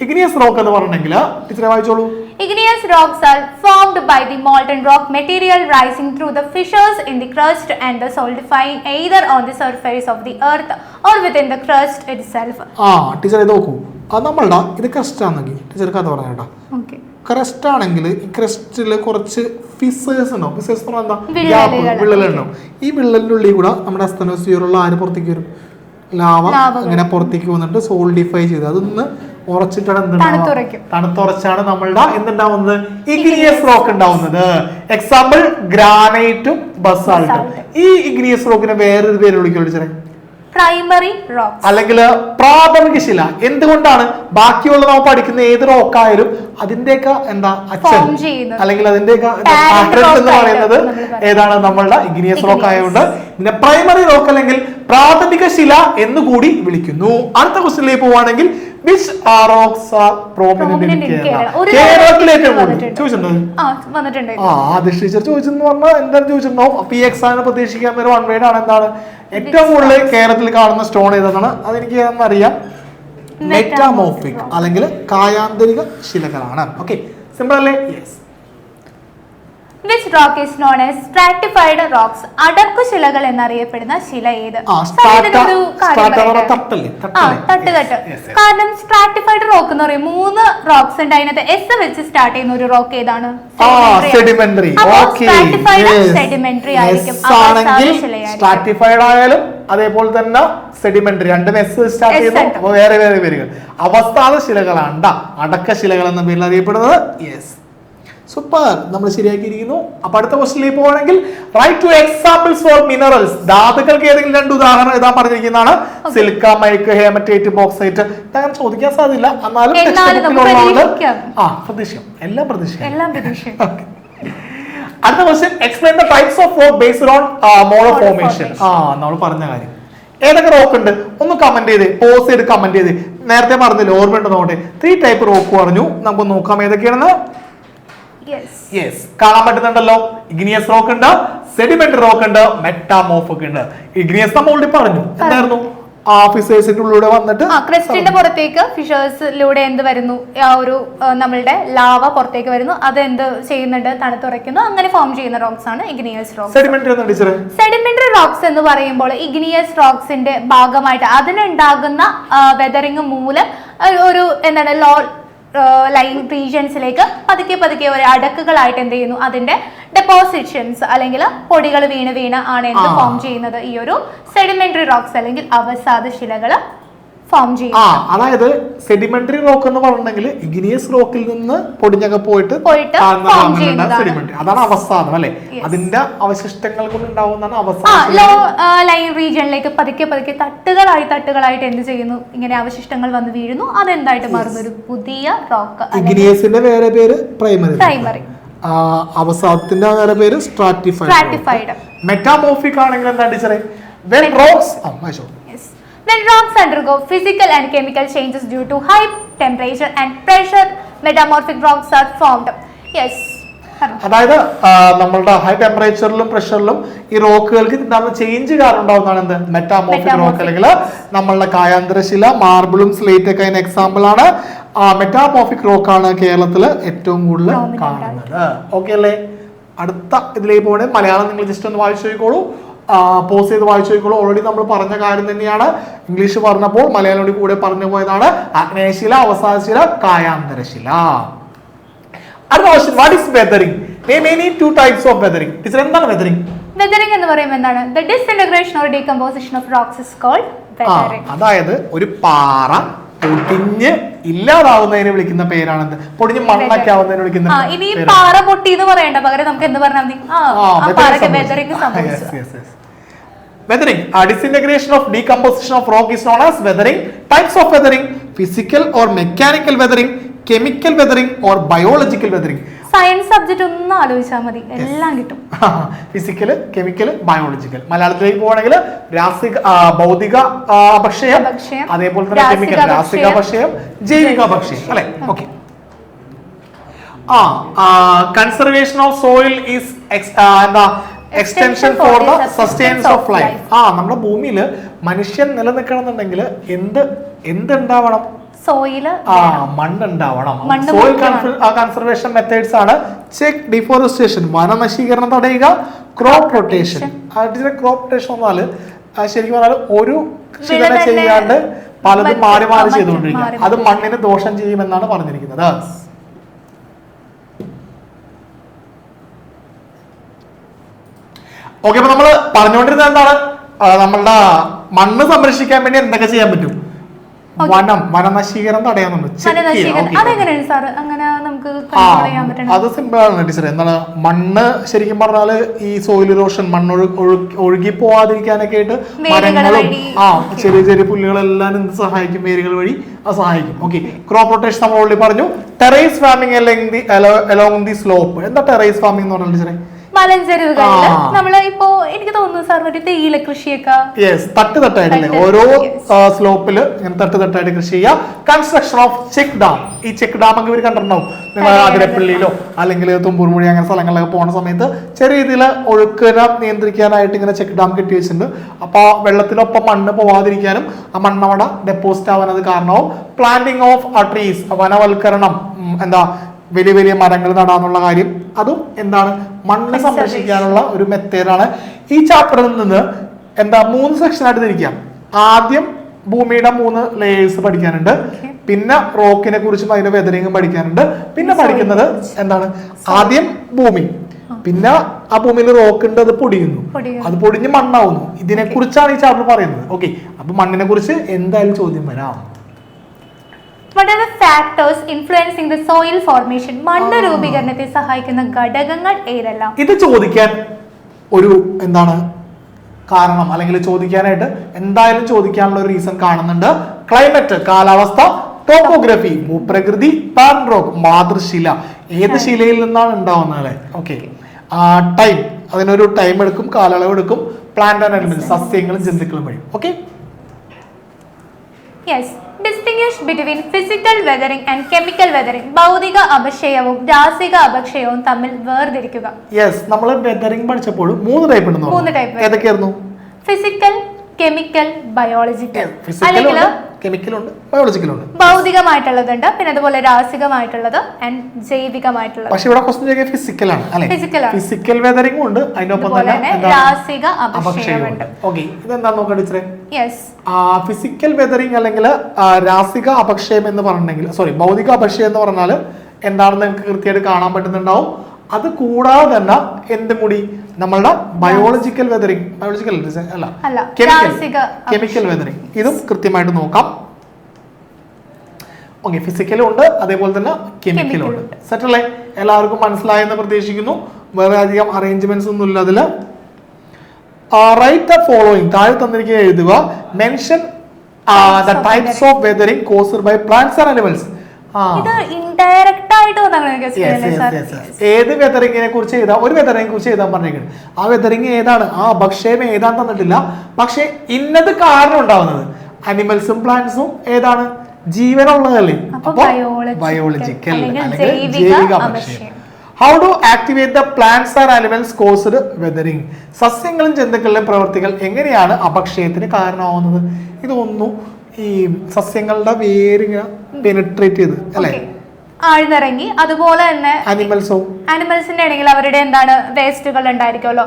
ഇഗ്നിയസ് റോക്ക് എന്ന് പറഞ്ഞെങ്കിൽ ടീച്ചറെ വായിച്ചോളൂ. Igneous rocks are formed by the molten rock material rising through the fissures in the crust and solidifying either on the surface of the earth or within the crust itself. Teacher ഇത് നോക്കൂ, അത് നമ്മളുടെ ഇത് crest ആണെങ്കിൽ ടീച്ചർക്ക് അത് പറഞ്ഞ കേട്ടോ. ക്രസ്റ്റ് ആണെങ്കിൽ ഈ ക്രസ്റ്റില് കുറച്ച് ഫിസേഴ്സ് ഉണ്ടാവും. ഫിസേഴ്സ് എന്ന് പറഞ്ഞാൽ എന്താ? വിള്ളലുണ്ടാവും. ഈ വിള്ളലിന്റെ ഉള്ളിൽ കൂടെ നമ്മുടെ അസ്തനോസ്ഫിയറുള്ള ആര് പുറത്തേക്ക് വരും? ലാവ അങ്ങനെ പുറത്തേക്ക് വന്നിട്ട് സോളിഡിഫൈ ചെയ്ത് അതൊന്ന് ഉറച്ചിട്ടാണ് തണുത്തുറച്ചാണ് നമ്മളുടെ എന്തുണ്ടാവുന്നത്? ഇഗ്നിയസ് റോക്ക് ഉണ്ടാവുന്നത്. എക്സാമ്പിൾ ഗ്രാനൈറ്റും ബസാൾട്ടും. ഈ ഇഗ്നിയസ് റോക്കിനെ വേറൊരു പേര് വിളിക്കുള്ളൂ, പ്രൈമറി റോക്സ് അല്ലെങ്കിൽ പ്രാഥമിക ശില. എന്തുകൊണ്ടാണ്? ബാക്കിയുള്ള നമ്മൾ പഠിക്കുന്ന ഏത് റോക്കായാലും അതിന്റെയൊക്കെ എന്താ അച്ഛൻ അല്ലെങ്കിൽ അതിന്റെയൊക്കെ എന്ന് പറയുന്നത് ഏതാണ്? നമ്മളുടെ ഇഗ്നിയസ് റോക്ക് ആയതുകൊണ്ട് ഇതിനെ പ്രൈമറി റോക്ക് അല്ലെങ്കിൽ പ്രാഥമിക ശില എന്നുകൂടി വിളിക്കുന്നു. അടുത്ത ക്വസ്റ്റ്യനിലേക്ക് പോവുകയാണെങ്കിൽ which rocks are prominent in Kerala? കേരളത്തിൽ ഏറ്റവും കൂടുതൽ ചോദിച്ചിട്ടുണ്ട്. ആദിഷ് ടീച്ചർ ചോദിച്ചെന്ന് പറഞ്ഞാൽ എന്തായാലും ചോദിച്ചിട്ടുണ്ടാവും. അപ്പൊ ഈ എക്സാമിന് പ്രതീക്ഷിക്കാൻ ഒരു വൺ വേർഡ് ആണ്. എന്താണ് ഏറ്റവും കൂടുതൽ കേരളത്തിൽ കാണുന്ന സ്റ്റോൺ ഏതാണ്? അതെനിക്ക് അറിയാം, മെറ്റാമോർഫിക് അല്ലെങ്കിൽ കായാന്തരിക ശിലകളാണ്. ഓക്കെ, സിമ്പിൾ അല്ലേ? Yes. Which rock is known as stratified rocks? അടക്കു ശിലകൾ എന്നറിയപ്പെടുന്ന ശില ഏത്? തട്ടുകെട്ട്. കാരണം സ്ട്രാറ്റിഫൈഡ് റോക്ക് എന്ന് പറയും 3 റോക്സ് ഉണ്ട്. അതിനകത്ത് എസ് വെച്ച് സ്റ്റാർട്ട് ചെയ്യുന്ന ഒരു റോക്ക് ഏതാണ്? സെഡിമെന്ററി. സെഡിമെന്ററി ആയിരിക്കും. സ്ട്രാറ്റിഫൈഡ് ആയാലും അതേപോലെ തന്നെ സെഡിമെന്ററി, രണ്ടും എസ് സ്റ്റാർട്ട് ചെയ്യുന്നു. വേറെ വേറെ പേരുകൾ. അവസ്ഥാന ശിലകളാണ് അടക്ക ശിലകൾ എന്ന പേരിൽ അറിയപ്പെടുന്നത്. യെസ്, സൂപ്പർ, നമ്മൾ ശരിയാക്കിയിരിക്കുന്നു. അപ്പൊ അടുത്ത ക്വസ്റ്റ്യനിലേക്ക് പോവാണെങ്കിൽ write two examples for minerals. ധാതുക്കൾക്ക് ഏതെങ്കിലും 2 ഉദാഹരണം എഴുതാൻ പറഞ്ഞിരിക്കുന്നതാണ്. Silica, mica, hematite, bauxite. അങ്ങനെ ചോദിക്കാൻ സാധ്യത. എന്നാലും പ്രതീക്ഷിക്കാം, എല്ലാം പ്രതീക്ഷിക്കാം. അടുത്ത question, explain the types of rock based on മോളോ ഫോർമേഷൻ. നമ്മൾ പറഞ്ഞ കാര്യം ഏതൊക്കെ റോക്ക് ഉണ്ട് ഒന്ന് കമന്റ് ചെയ്ത് പോസ് ചെയ്ത് കമന്റ് ചെയ്ത്. നേരത്തെ പറഞ്ഞില്ല, ഓർമ്മയുണ്ടോ നോട്ടെ? 3 ടൈപ്പ് റോക്ക് പറഞ്ഞു. നമുക്ക് നോക്കാം ഏതൊക്കെയാണെന്ന്. യെസ്, കാണാൻ പറ്റുന്നുണ്ടല്ലോ. ഇഗ്നിയസ് റോക്ക് ഉണ്ട്, സെഡിമെന്ററി റോക്ക് ഉണ്ട്, മെറ്റാമോർഫിക് ഉണ്ട്. ഇഗ്നിയസ് നമ്മൾ ഓൾറെഡി പറഞ്ഞു. എന്തായിരുന്നു? ഫിഷേഴ്സിന്റെ ഉള്ളിലൂടെ വന്നിട്ട് ക്രസ്റ്റിന്റെ പുറത്തേക്ക് ഫിഷേഴ്സിലൂടെ എന്ത് വരുന്നു? ആ ഒരു നമ്മളുടെ ലാവ പുറത്തേക്ക് വരുന്നു. അത് എന്ത് ചെയ്യുന്നുണ്ട്? തണുത്തുറയ്ക്കുന്നു. അങ്ങനെ ഫോം ചെയ്യുന്ന റോക്സ് ആണ് ഇഗ്നിയസ് റോക്സ്. സെഡിമെന്ററി റോക്സ് എന്ന് പറയുമ്പോൾ ഇഗ്നിയസ് റോക്സിന്റെ ഭാഗമായിട്ട് അതിനുണ്ടാകുന്ന വെതറിങ് മൂലം ഒരു എന്താണ് ലൈൻ റീജിയൻസിലേക്ക് പതുക്കെ ഒരു അടക്കുകളായിട്ട് എന്ത് ചെയ്യുന്നു? അതിന്റെ ഡെപ്പോസിഷൻസ് അല്ലെങ്കിൽ പൊടികൾ വീണ് ആണ് എന്ത് ഫോം ചെയ്യുന്നത്? ഈ ഒരു സെഡിമെന്ററി റോക്സ് അല്ലെങ്കിൽ അവസാദ ശിലകൾ ഫോം ചെയ്യും. അതായത് സെഡിമെന്ററി റോക്ക് എന്ന് പറഞ്ഞിട്ടുണ്ടെങ്കിൽ ഇഗ്നിയസ് റോക്കിൽ നിന്ന് പൊടിഞ്ഞൊക്കെ പോയിട്ട് സെഡിമെന്ററി, അതാണ് അവസാദം അല്ലെ. അതിന്റെ അവശിഷ്ടങ്ങൾ കൊണ്ട് ഉണ്ടാവുന്നതാണ് അവസാദം. ലോ ലൈൻ റീജിയനിലേക്ക് പതുക്കെ തട്ടുകളായിട്ട് എന്ത് ചെയ്യുന്നു? ഇങ്ങനെ അവശിഷ്ടങ്ങൾ വന്ന് വീഴുന്നു. അതെന്തായിട്ട് മാറുന്ന ഒരു പുതിയ റോക്ക്. ഇഗ്നിയസിന്റെ വേറെ പേര് പ്രൈമറി, അവസാദത്തിന്റെ വേറെ പേര് സ്ട്രാറ്റിഫൈഡ്. മെറ്റാമോർഫിക് ആണെങ്കിൽ എന്താ ടീച്ചറെ? when rocks undergo physical and chemical changes due to high temperature and pressure, metamorphic rocks are formed. Yes. അതായത് നമ്മളുടെ ഹൈ ടെമ്പറേച്ചറിലും പ്രഷറിലും ഈ റോക്കുകൾക്ക് ഉണ്ടാകുന്ന ചേഞ്ച് കാരണം ഉണ്ടാവുന്നതാണ് എന്ത് മെറ്റാമോർഫിക് റോക്ക്, അല്ലെങ്കിൽ നമ്മളുടെ കായാന്തരശില, മാർബിളും സ്ലേറ്റ് ഒക്കെ അതിന് എക്സാമ്പിൾ ആണ്. മെറ്റാമോർഫിക് റോക്കാണ് കേരളത്തിൽ ഏറ്റവും കൂടുതൽ കാണുന്നത്. ഓക്കെ അല്ലേ? അടുത്ത ഇതിലേക്ക് പോകണേ മലയാളം നിങ്ങൾ ജസ്റ്റ് ഒന്ന് വായിച്ചു നോക്കിക്കോളൂ, പോസ് ചെയ്ത് വായിച്ചു നോക്കിക്കോളൂ. ഓൾറെഡി നമ്മൾ പറഞ്ഞ കാര്യം തന്നെയാണ്. ഇംഗ്ലീഷ് പറഞ്ഞപ്പോൾ മലയാളം കൂടെ പറഞ്ഞു പോയതാണ്. ആഗ്നേയശില, അവസാദശില, കായാന്തരശില. അടുത്ത question, what is weathering? Name any two types of weathering. Teacher എന്താണ് വെതറിംഗ്? വെതറിംഗ് എന്ന് പറയുമ്പോൾ എന്താണ്? The disintegration or decomposition of rocks is called weathering. അതായത് ഒരു പാറ പൊടിഞ്ഞ് ഇല്ലാതാവുന്നതിനെ വിളിക്കുന്ന പേരാണെന്ത്? പൊടിഞ്ഞ് മണ്ണൊക്കെ ആവുന്നതിനെ വിളിക്കുന്ന ഇനി പാറ പൊട്ടി എന്ന് പറയണ്ട, പകരം നമുക്ക് എന്ത് പറഞ്ഞാൽ മതി? വെതറിംഗ് സംഭവിച്ചു. Weathering, disintegration of decomposition of rock is known as weathering. Types of weathering: physical or mechanical weathering, chemical weathering or biological weathering. Science subject ഒന്ന് ആലോചിച്ചാൽ മതി, എല്ലാം കിട്ടും. Physical, chemical, biological. മലയാളത്തിലേക്ക് പോവാണെങ്കിൽ ഭൗതിക അപക്ഷയം, അതേപോലെ തന്നെ കെമിക്കൽ രാസിക അപക്ഷയം, ജൈവിക അപക്ഷയം അല്ലെ? Okay. Conservation of soil is എന്താ extension for the sustenance of life. നമ്മുടെ ഭൂമിയിൽ മനുഷ്യൻ നിലനിൽക്കണമെന്നുണ്ടെങ്കിൽ എന്തുണ്ടാവണം? സോയില്, മണ്ണുണ്ടാവണം. സോയിൽ കൺസർവേഷൻ മെത്തേഡ്സ് ആണ് ചെക്ക് ഡിഫോറസ്റ്റേഷൻ, വനനശീകരണം തടയുക, ക്രോപ്പ് റൊട്ടേഷൻ. ക്രോപ്പ് റൊട്ടേഷൻ എന്നാല് ശരിക്കും പറഞ്ഞാൽ ഒരു കൃഷി തന്നെ ചെയ്യാണ്ട് പലതും മാറി മാറി ചെയ്തുകൊണ്ടിരിക്കുക. അത് മണ്ണിന് ദോഷം ചെയ്യുമെന്നാണ് പറഞ്ഞിരിക്കുന്നത്. ഓക്കെ, അപ്പൊ നമ്മള് പറഞ്ഞുകൊണ്ടിരുന്നത് എന്താണ്? നമ്മളുടെ മണ്ണ് സംരക്ഷിക്കാൻ വേണ്ടി എന്തൊക്കെ ചെയ്യാൻ പറ്റും? വനനശീകരണം തടയാൻ. അത് സിമ്പിൾ ആണ് ടീച്ചർ. എന്താണ് മണ്ണ് ശരിക്കും പറഞ്ഞാല് ഈ സോയിൽ ഇറോഷൻ, മണ്ണ് ഒഴുകി പോവാതിരിക്കാനൊക്കെ ആയിട്ട് മരങ്ങളും ചെറിയ ചെറിയ പുല്ലുകളെല്ലാം എന്ത് സഹായിക്കും? വേരുകൾ വഴി അത് സഹായിക്കും. ഓക്കെ, ക്രോപ്പ് റൊട്ടേഷൻ നമ്മൾ ഓൾറെഡി പറഞ്ഞു. ടെറേസ് ഫാമിംഗ് അലോങ് ദി സ്ലോപ്പ്. എന്താ ടെറേസ് ഫാമിംഗ് എന്ന് പറഞ്ഞാൽ ടീച്ചറെ? മലഞ്ചെരുവുകളില് നമ്മള് ഇപ്പോ എനിക്ക് തോന്നുന്നു സാർ ഒരു തേയില കൃഷിയൊക്കെ തട്ടുതട്ടായിട്ടല്ലേ ഓരോ സ്ലോപ്പില് ഇങ്ങനെ തട്ടുതട്ടായിട്ട് കൃഷി ചെയ്യാം. Construction of cheque dam. ഈ ചെക്ക് ഡാം ഒക്കെ ഇവർ കണ്ടിട്ടുണ്ടാവും. നിങ്ങൾ അതിരപ്പള്ളിയിലോ അല്ലെങ്കിൽ തുമ്പൂർമുഴി അങ്ങനെ സ്ഥലങ്ങളിലൊക്കെ പോകുന്ന സമയത്ത് ചെറിയ രീതിയിൽ ഒഴുക്കിനെ നിയന്ത്രിക്കാനായിട്ട് ഇങ്ങനെ ചെക്ക് ഡാം കെട്ടി വെച്ചിട്ടുണ്ട്. അപ്പൊ വെള്ളത്തിനൊപ്പം മണ്ണ് പോവാതിരിക്കാനും ആ മണ്ണവിടെ ഡെപ്പോസിറ്റ് ആവാൻ അത് കാരണവും. പ്ലാന്റിംഗ് ഓഫ് ട്രീസ്, വനവൽക്കരണം, എന്താ വലിയ വലിയ മരങ്ങൾ നടാന്നുള്ള കാര്യം, അതും എന്താണ് മണ്ണ് സംരക്ഷിക്കാനുള്ള ഒരു മെത്തേഡാണ്. ഈ ചാപ്റ്ററിൽ നിന്ന് എന്താ 3 സെക്ഷനായിട്ട് തിരിക്കാം. ആദ്യം ഭൂമിയുടെ 3 ലേയേഴ്സ് പഠിക്കാനുണ്ട്, പിന്നെ റോക്കിനെ കുറിച്ചും അതിന്റെ വെതറിങ്ങും പഠിക്കാനുണ്ട്, പിന്നെ പഠിക്കുന്നത് എന്താണ് ആദ്യം ഭൂമി, പിന്നെ ആ ഭൂമിയിൽ റോക്ക് ഉണ്ട്, അത് പൊടിയുന്നു, അത് പൊടിഞ്ഞ് മണ്ണാവുന്നു. ഇതിനെ കുറിച്ചാണ് ഈ ചാപ്റ്റർ പറയുന്നത്. ഓക്കെ, അപ്പൊ മണ്ണിനെ കുറിച്ച് എന്തായാലും ചോദ്യം വരാം. What are the factors influencing the soil formation? മണ്ണ് രൂപീകരണത്തെ സഹായിക്കുന്ന ഘടകങ്ങൾ ഏതെല്ലാം? ഇത് ചോദിക്കാൻ ഒരു എന്താണ് കാരണം, അല്ലെങ്കിൽ ചോദിക്കാനായിട്ട് എന്തായാലും ചോദിക്കാനുള്ള ഒരു റീസൺ കാണുന്നുണ്ട്. ക്ലൈമറ്റ്, കാലാവസ്ഥ, ടോപ്പോഗ്രഫി, ഭൂപ്രകൃതി, പാൻ റോക്ക്, മാതൃശില, ഏത് ശിലയിൽ നിന്നാണ് ഉണ്ടാവുന്നത് അല്ലെ? ഓക്കെ. ടൈം, അതിനൊരു ടൈം എടുക്കും, കാലയളവ് എടുക്കും. പ്ലാന്റ് ആൻഡ് അനിമൽസ്, സസ്യങ്ങളും ജന്തുക്കളും വഴി. Okay. Yes. Distinguish between physical weathering and chemical weathering. ഭൗതിക അപക്ഷയവും രാസിക അപക്ഷയവും തമ്മിൽ വേർതിരിക്കുക. യെസ്, നമ്മൾ വെതറിംഗ് പഠിച്ചപ്പോൾ 3 ടൈപ്പ് ഉണ്ടെന്ന് പറഞ്ഞു. 3 ടൈപ്പ് ഏതൊക്കെയായിരുന്നു? Physical, chemical, biological. അല്ലെങ്കിൽ കെമിക്കൽ ഉണ്ട്, ബയോളജിക്കൽ ഉണ്ട്. ഭൗതികമായിട്ടുള്ളതുണ്ട്, പിന്നെ അതുപോലെ രാസികമായിട്ടുള്ളത് ആൻഡ് ജൈവികമായിട്ടുള്ളത്. പക്ഷെ ഇവിടെ ക്വസ്റ്റ്യൻ ചെയ്യുക ഫിസിക്കൽ ആണ് അല്ലേ? ഫിസിക്കൽ വെതറിംഗ് ഉണ്ട്, അതിനൊപ്പം തന്നെ രാസിക അപക്ഷയമുണ്ട്. ഓക്കെ, ഇതെന്താ നോക്കാം ടീച്ചറെ? യെസ്, ഫിസിക്കൽ വെതറിംഗ് അല്ലെങ്കിൽ രാസിക അപക്ഷയം എന്ന് പറഞ്ഞിട്ടുണ്ടെങ്കിൽ, സോറി, ഭൗതിക അപക്ഷയം എന്ന് പറഞ്ഞാൽ എന്താണെന്ന് നിങ്ങൾക്ക് കൃത്യമായിട്ട് കാണാൻ പറ്റുന്നുണ്ടാവും. അത് കൂടാതെ തന്നെ എന്തും കൂടി നമ്മളുടെ ബയോളജിക്കൽ വെതറിംഗ്, ബയോളജിക്കൽ അല്ല, കെമിക്കൽ വെതറിംഗ്, ഇതും കൃത്യമായിട്ട് നോക്കാം. ഓക്കെ, ഫിസിക്കലും ഉണ്ട്, അതേപോലെ തന്നെ കെമിക്കലും ഉണ്ട്. സെറ്റ് അല്ലേ? എല്ലാവർക്കും മനസ്സിലായെന്ന് പ്രതീക്ഷിക്കുന്നു. വേറെ അധികം അറേഞ്ച്മെന്റ്സ് ഒന്നും ഇല്ല അതില്. റൈറ്റ് ദ ഫോളോയിങ്, താഴെ തന്നിരിക്കുക എഴുതുക. Mention the types of weathering caused by plants and animals. ഏത് വെതറിങ്ങിനെ കുറിച്ച് എഴുതാം? ഒരു വെതറിങ്ങിനെ കുറിച്ച് എഴുതാൻ പറഞ്ഞേക്കുന്നത്. ആ വെതറിങ് ഏതാണ്, ആ അപക്ഷയം ഏതാന്ന് തന്നിട്ടില്ല. പക്ഷെ ഇന്നത് കാരണം ഉണ്ടാവുന്നത് അനിമൽസും പ്ലാന്റ്സും ഏതാണ്? ജീവനുള്ളതല്ലേ? അപ്പൊ ബയോളജിക്കൽ അല്ലെങ്കിൽ ജൈവിക അപക്ഷയം. How do activate the plants and animals caused weathering? സസ്യങ്ങളും ജന്തുക്കളിലെ പ്രവർത്തികൾ എങ്ങനെയാണ് അപക്ഷയത്തിന് കാരണമാവുന്നത്? ഇതൊന്നും ഈ സസ്യങ്ങളുടെ വേരിങ്ങനെ പെനിട്രേറ്റ് ചെയ്ത് അല്ലെ ആഴ്ന്നിറങ്ങി, അതുപോലെ തന്നെ ആനിമൽസിന്റെ ആണെങ്കിൽ അവരുടെ എന്താണ് വേസ്റ്റുകൾ ഉണ്ടായിരിക്കുമല്ലോ,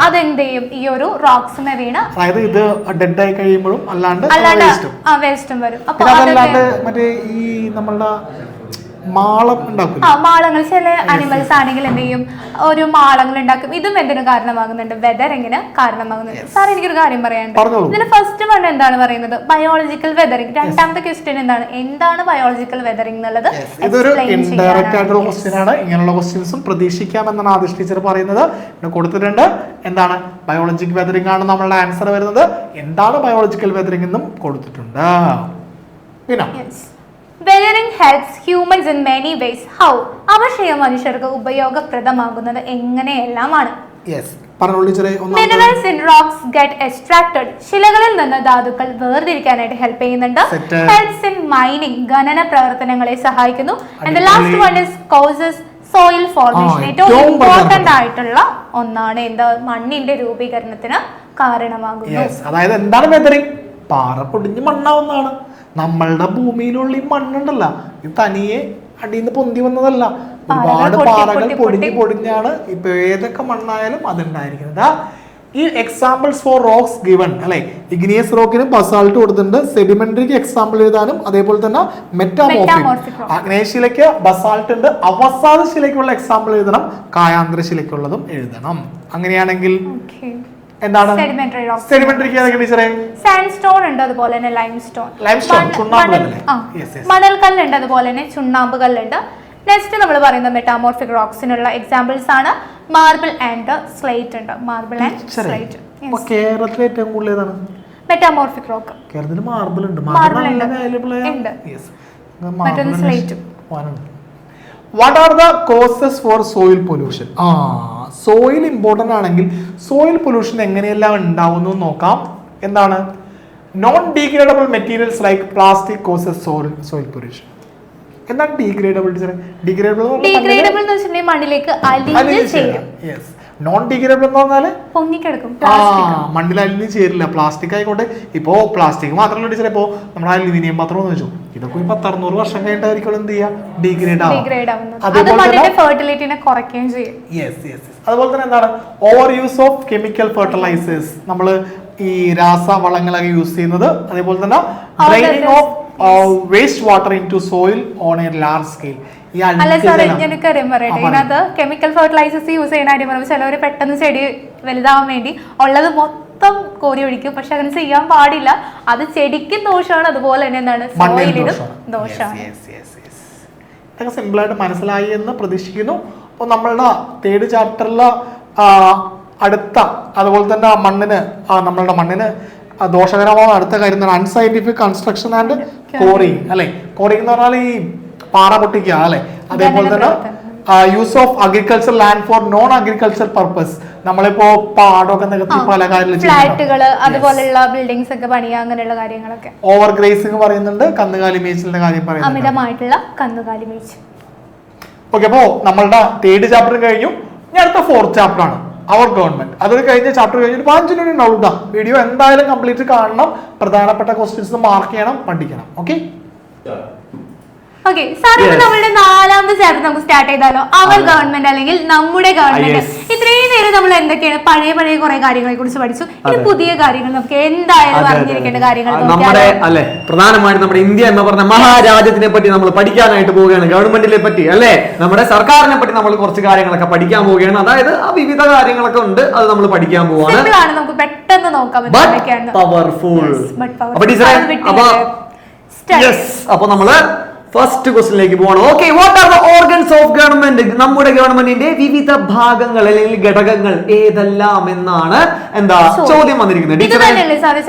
അതെന്ത് ചെയ്യും, ഈ ഒരു റോക്സിനെ വീണ്, അതായത് ഇത് ഡെഡ് ആയി കഴിയുമ്പോഴും അല്ലാണ്ട് വേസ്റ്റും വരും. അപ്പൊ മറ്റേ ഈ നമ്മളുടെ മാളം ഉണ്ടാക്കും. മാളങ്ങൾ ചില അനിമൽസ് ആണെങ്കിൽ എന്ത് ചെയ്യും, ഒരു മാളങ്ങൾ ഉണ്ടാക്കും. ഇതും എന്തിനു കാരണമാകുന്നുണ്ട്? വെതറിങ്ങിന് കാരണമാകുന്നുണ്ട്. സാർ എനിക്കൊരു കാര്യം പറയാനുണ്ട്. ഇതിന് ഫസ്റ്റ് വൺ എന്താണ് പറയുന്നത്? Biological weathering. രണ്ടാമത്തെ ക്വസ്റ്റ്യൻ എന്താണ് ബയോളജിക്കൽ വെതറിംഗ് എന്നുള്ളത്? ഇതൊരു ഇൻഡയറക്റ്റ് ആയിട്ടുള്ള ക്വസ്റ്റ്യൻ ആണ്. ഇങ്ങനെയുള്ള ക്വസ്റ്റ്യൻസും പ്രതീക്ഷിക്കാമെന്നാണ് ആദിഷ് ടീച്ചർ പറയുന്നത്. കൊടുത്തിട്ടുണ്ട് എന്താണ് ബയോളജിക്കൽ വെതറിംഗ് ആണ് നമ്മളുടെ ആൻസർ വരുന്നത്. എന്താണ് ബയോളജിക്കൽ വെതറിംഗ് എന്നും കൊടുത്തിട്ടുണ്ട്. പിന്നെ Weathering helps humans in many ways. How? അപക്ഷയം മനുഷ്യർക്ക് ഉപയോഗപ്രദമാകുന്നത് എങ്ങനെയെല്ലാമാണ്? Minerals in rocks get extracted. ശിലകളിൽ നിന്ന് ധാതുക്കൾ വേർതിരിക്കാനായിട്ട് ഹെൽപ്പ് ചെയ്യുന്നുണ്ട്. Helps in mining. ഖനന പ്രവർത്തനങ്ങളെ സഹായിക്കുന്നു. And the last one is causes soil formation. ഏറ്റവും ഇമ്പോർട്ടന്റ് ആയിട്ടുള്ള ഒന്നാണ് എന്ത്? മണ്ണിന്റെ രൂപീകരണത്തിന് കാരണമാകുന്നു. അതായത് എന്താണ് വെതറിംഗ്? പാറ പൊടിഞ്ഞ് മണ്ണാവുന്നതാണ്. നമ്മളുടെ ഭൂമിയിലുള്ള ഈ മണ്ണുണ്ടല്ല, ഇത് തനിയെ അടിയിൽ നിന്ന് പൊന്തി വന്നതല്ല. ഒരുപാട് പാറകൾ പൊടിഞ്ഞാണ് ഇപ്പൊ ഏതൊക്കെ മണ്ണായാലും അതുണ്ടായിരിക്കുന്നത്. ഈ എക്സാമ്പിൾസ് ഫോർ റോക്സ് ഗിവൺ അല്ലെ, ഇഗ്നിയസ് റോക്കിന് ബസാൾട്ട് കൊടുത്തിട്ടുണ്ട്. സെഡിമെന്ററിക്ക് എക്സാമ്പിൾ എഴുതാനും അതേപോലെ തന്നെ മെറ്റാമോർഫിക്. ആഗ്നേയശിലയ്ക്ക് ബസാൾട്ട് ഉണ്ട്. അവസാദ ശിലയ്ക്കുള്ള എക്സാമ്പിൾ എഴുതണം. കായാന്തര ശിലയ്ക്കുള്ളതും എഴുതണം. അങ്ങനെയാണെങ്കിൽ എന്താണ് സെഡിമെന്ററിക്ക്? ടീച്ചറെ സാൻഡ്സ്റ്റോൺ ഉണ്ട്, അതുപോലെ തന്നെ ലൈംസ്റ്റോൺ, മണൽക്കല്ലുണ്ട്, അതുപോലെ തന്നെ ചുണ്ണാമ്പ് കല്ലുണ്ട്. നെക്സ്റ്റ് നമ്മൾ പറയുന്ന മെറ്റാമോർഫിക് റോക്സിനുള്ള എക്സാമ്പിൾസ് ആണ് മാർബിൾ ആൻഡ് സ്ലേറ്റ് ഉണ്ട്. Marble and slate. കേരളത്തിലെ ഏറ്റവും കൂടുതൽ ഏതാണ്? Metamorphic rock. കേരളത്തിൽ മാർബിൾ ഉണ്ട്. മറ്റൊന്ന് slate. What are the causes four soil pollution? Soil important ആണെങ്കിൽ സോയിൽ പൊല്യൂഷൻ എങ്ങനെയെല്ലാം ഉണ്ടാവുന്നു നോക്കാം. എന്താണ്? Non degradable materials like plastic causes soil pollution. എന്താണ് ഡീഗ്രേഡബിൾ? ഡീഗ്രേഡബിൾ എന്ന് വെച്ചിട്ടുണ്ടെങ്കിൽ മണ്ണിലേക്ക് അലിഞ്ഞ് ചേരും. നോൺ ഡീഗ്രേഡബിൾ എന്ന് പറഞ്ഞാല് പൊങ്ങിക്കിടക്കും, മണ്ണിൽ അലിഞ്ഞ് ചേരില്ല. പ്ലാസ്റ്റിക് ആയിക്കോട്ടെ. ഇപ്പോ പ്ലാസ്റ്റിക് മാത്രമല്ല ടീച്ചർ, ഇപ്പോ നമ്മുടെ അലുമിനിയം പാത്രം എന്ന് വെച്ചു, ഇതൊക്കെ 10-600 വർഷം കഴിഞ്ഞിട്ടായിരിക്കും എന്ത് ചെയ്യാം, ഡീഗ്രേഡ് ആവുന്നത്. അതുപോലെ തന്നെ എന്താണ് over use of chemical fertilisers, നമ്മൾ ഈ രാസവളങ്ങളൊക്കെ യൂസ് ചെയ്യുന്നത്. അതേപോലെ തന്നെ draining of waste water into soil on a large scale. അല്ല സാറേ, ഞാനൊരു കാര്യം പറയട്ടെ. ഇതിനകത്ത് കെമിക്കൽ ഫെർട്ടിലൈസേഴ്സ് യൂസ് ചെയ്യുന്ന കാര്യം പറയുമ്പോൾ ചിലവർ പെട്ടെന്ന് ചെടി വലുതാവാൻ വേണ്ടി ഉള്ളത് മൊത്തം കോരി ഒഴിക്കും. പക്ഷെ അങ്ങനെ ചെയ്യാൻ പാടില്ല. അത് ചെടിക്കും ദോഷമാണ്, അതുപോലെ തന്നെ എന്താണ് സോയിലിനും ദോഷമാണ്. ഇതൊക്കെ സിമ്പിൾ ആയിട്ട് മനസ്സിലായി എന്ന് പ്രതീക്ഷിക്കുന്നു. അപ്പോൾ നമ്മളുടെ 3rd ചാപ്റ്ററിലെ അടുത്ത അതുപോലെ തന്നെ നമ്മളുടെ മണ്ണിന് ദോഷകരമായ അടുത്ത കാര്യം അൺസയന്റിഫിക് കൺസ്ട്രക്ഷൻ ആൻഡ് കോറിങ് അല്ലെ. കോറിങ് എന്ന് പറഞ്ഞാൽ ഈ പാറ പൊട്ടിക്കുക അല്ലെ. അതേപോലെ തന്നെ use of agriculture land four non agriculture purpose. നമ്മളിപ്പോ പാടമൊക്കെ നികത്തി പല കാര്യങ്ങളും അതുപോലുള്ള ബിൽഡിംഗ്സ് ഒക്കെ പണിയുക, അങ്ങനെയുള്ള കാര്യങ്ങളൊക്കെ. ഓവർ ഗ്രേസിംഗ് പറയുന്നുണ്ട്. കന്നുകാലി മേച്ചിലിന്റെ കാര്യം പറയുന്നുണ്ട്, അമിതമായിട്ടുള്ള കന്നുകാലി മേച്ചിൽ. ഓക്കെ, അപ്പോ നമ്മളുടെ 3rd ചാപ്റ്റർ കഴിഞ്ഞു. ഇനി അടുത്ത 4th ചാപ്റ്റർ ആണ് അവർ ഗവൺമെന്റ്. അത് കഴിഞ്ഞ ചാപ്റ്റർ കഴിഞ്ഞിട്ട് 5 മിനിറ്റ് ഉണ്ടാവും. വീഡിയോ എന്തായാലും കംപ്ലീറ്റ് കാണണം. പ്രധാനപ്പെട്ട ക്വസ്റ്റ്യൻസ് മാർക്ക് ചെയ്യണം, പഠിക്കണം. ഓക്കെ സാർ, നമ്മുടെ 4ാമത്തെ ചാപ്റ്റർ നമുക്ക് സ്റ്റാർട്ട് ചെയ്താലോ? അവർ ഗവൺമെന്റ് അല്ലെങ്കിൽ നമ്മുടെ ഗവൺമെന്റ്. ഇത്രയും നേരം നമ്മൾ എന്തൊക്കെയാണ് പഴയ കുറെ കാര്യങ്ങളെ കുറിച്ച് പഠിച്ചു. ഇനി പുതിയ കാര്യങ്ങൾ നമുക്ക് എന്തായാലും അറിഞ്ഞിരിക്കേണ്ട കാര്യങ്ങൾ നമ്മുടെ അല്ലെ പ്രധാനമായിട്ട് നമ്മുടെ ഇന്ത്യ എന്ന് പറഞ്ഞ മഹാരാജ്യത്തിനെ പറ്റി നമ്മൾ പഠിക്കാനായിട്ട് പോവുകയാണ്. ഗവൺമെന്റിനെ പറ്റി അല്ലെ, നമ്മുടെ സർക്കാരിനെ പറ്റി നമ്മൾ കുറച്ച് കാര്യങ്ങളൊക്കെ പഠിക്കാൻ പോവുകയാണ്. അതായത് ആ വിവിധ കാര്യങ്ങളൊക്കെ ഉണ്ട്, അത് നമ്മൾ പഠിക്കാൻ പോവാണ്. നമുക്ക് പെട്ടെന്ന് നോക്കാം. അപ്പൊ നമ്മള് ഫസ്റ്റ് ക്വസ്റ്റിനിലേക്ക് പോകണം. Okay, what are the organs of government? നമ്മുടെ ഗവൺമെന്റിന്റെ വിവിധ ഭാഗങ്ങൾ അല്ലെങ്കിൽ ഘടകങ്ങൾ ഏതെല്ലാം എന്നാണ് ചോദ്യം വന്നിരിക്കുന്നത്.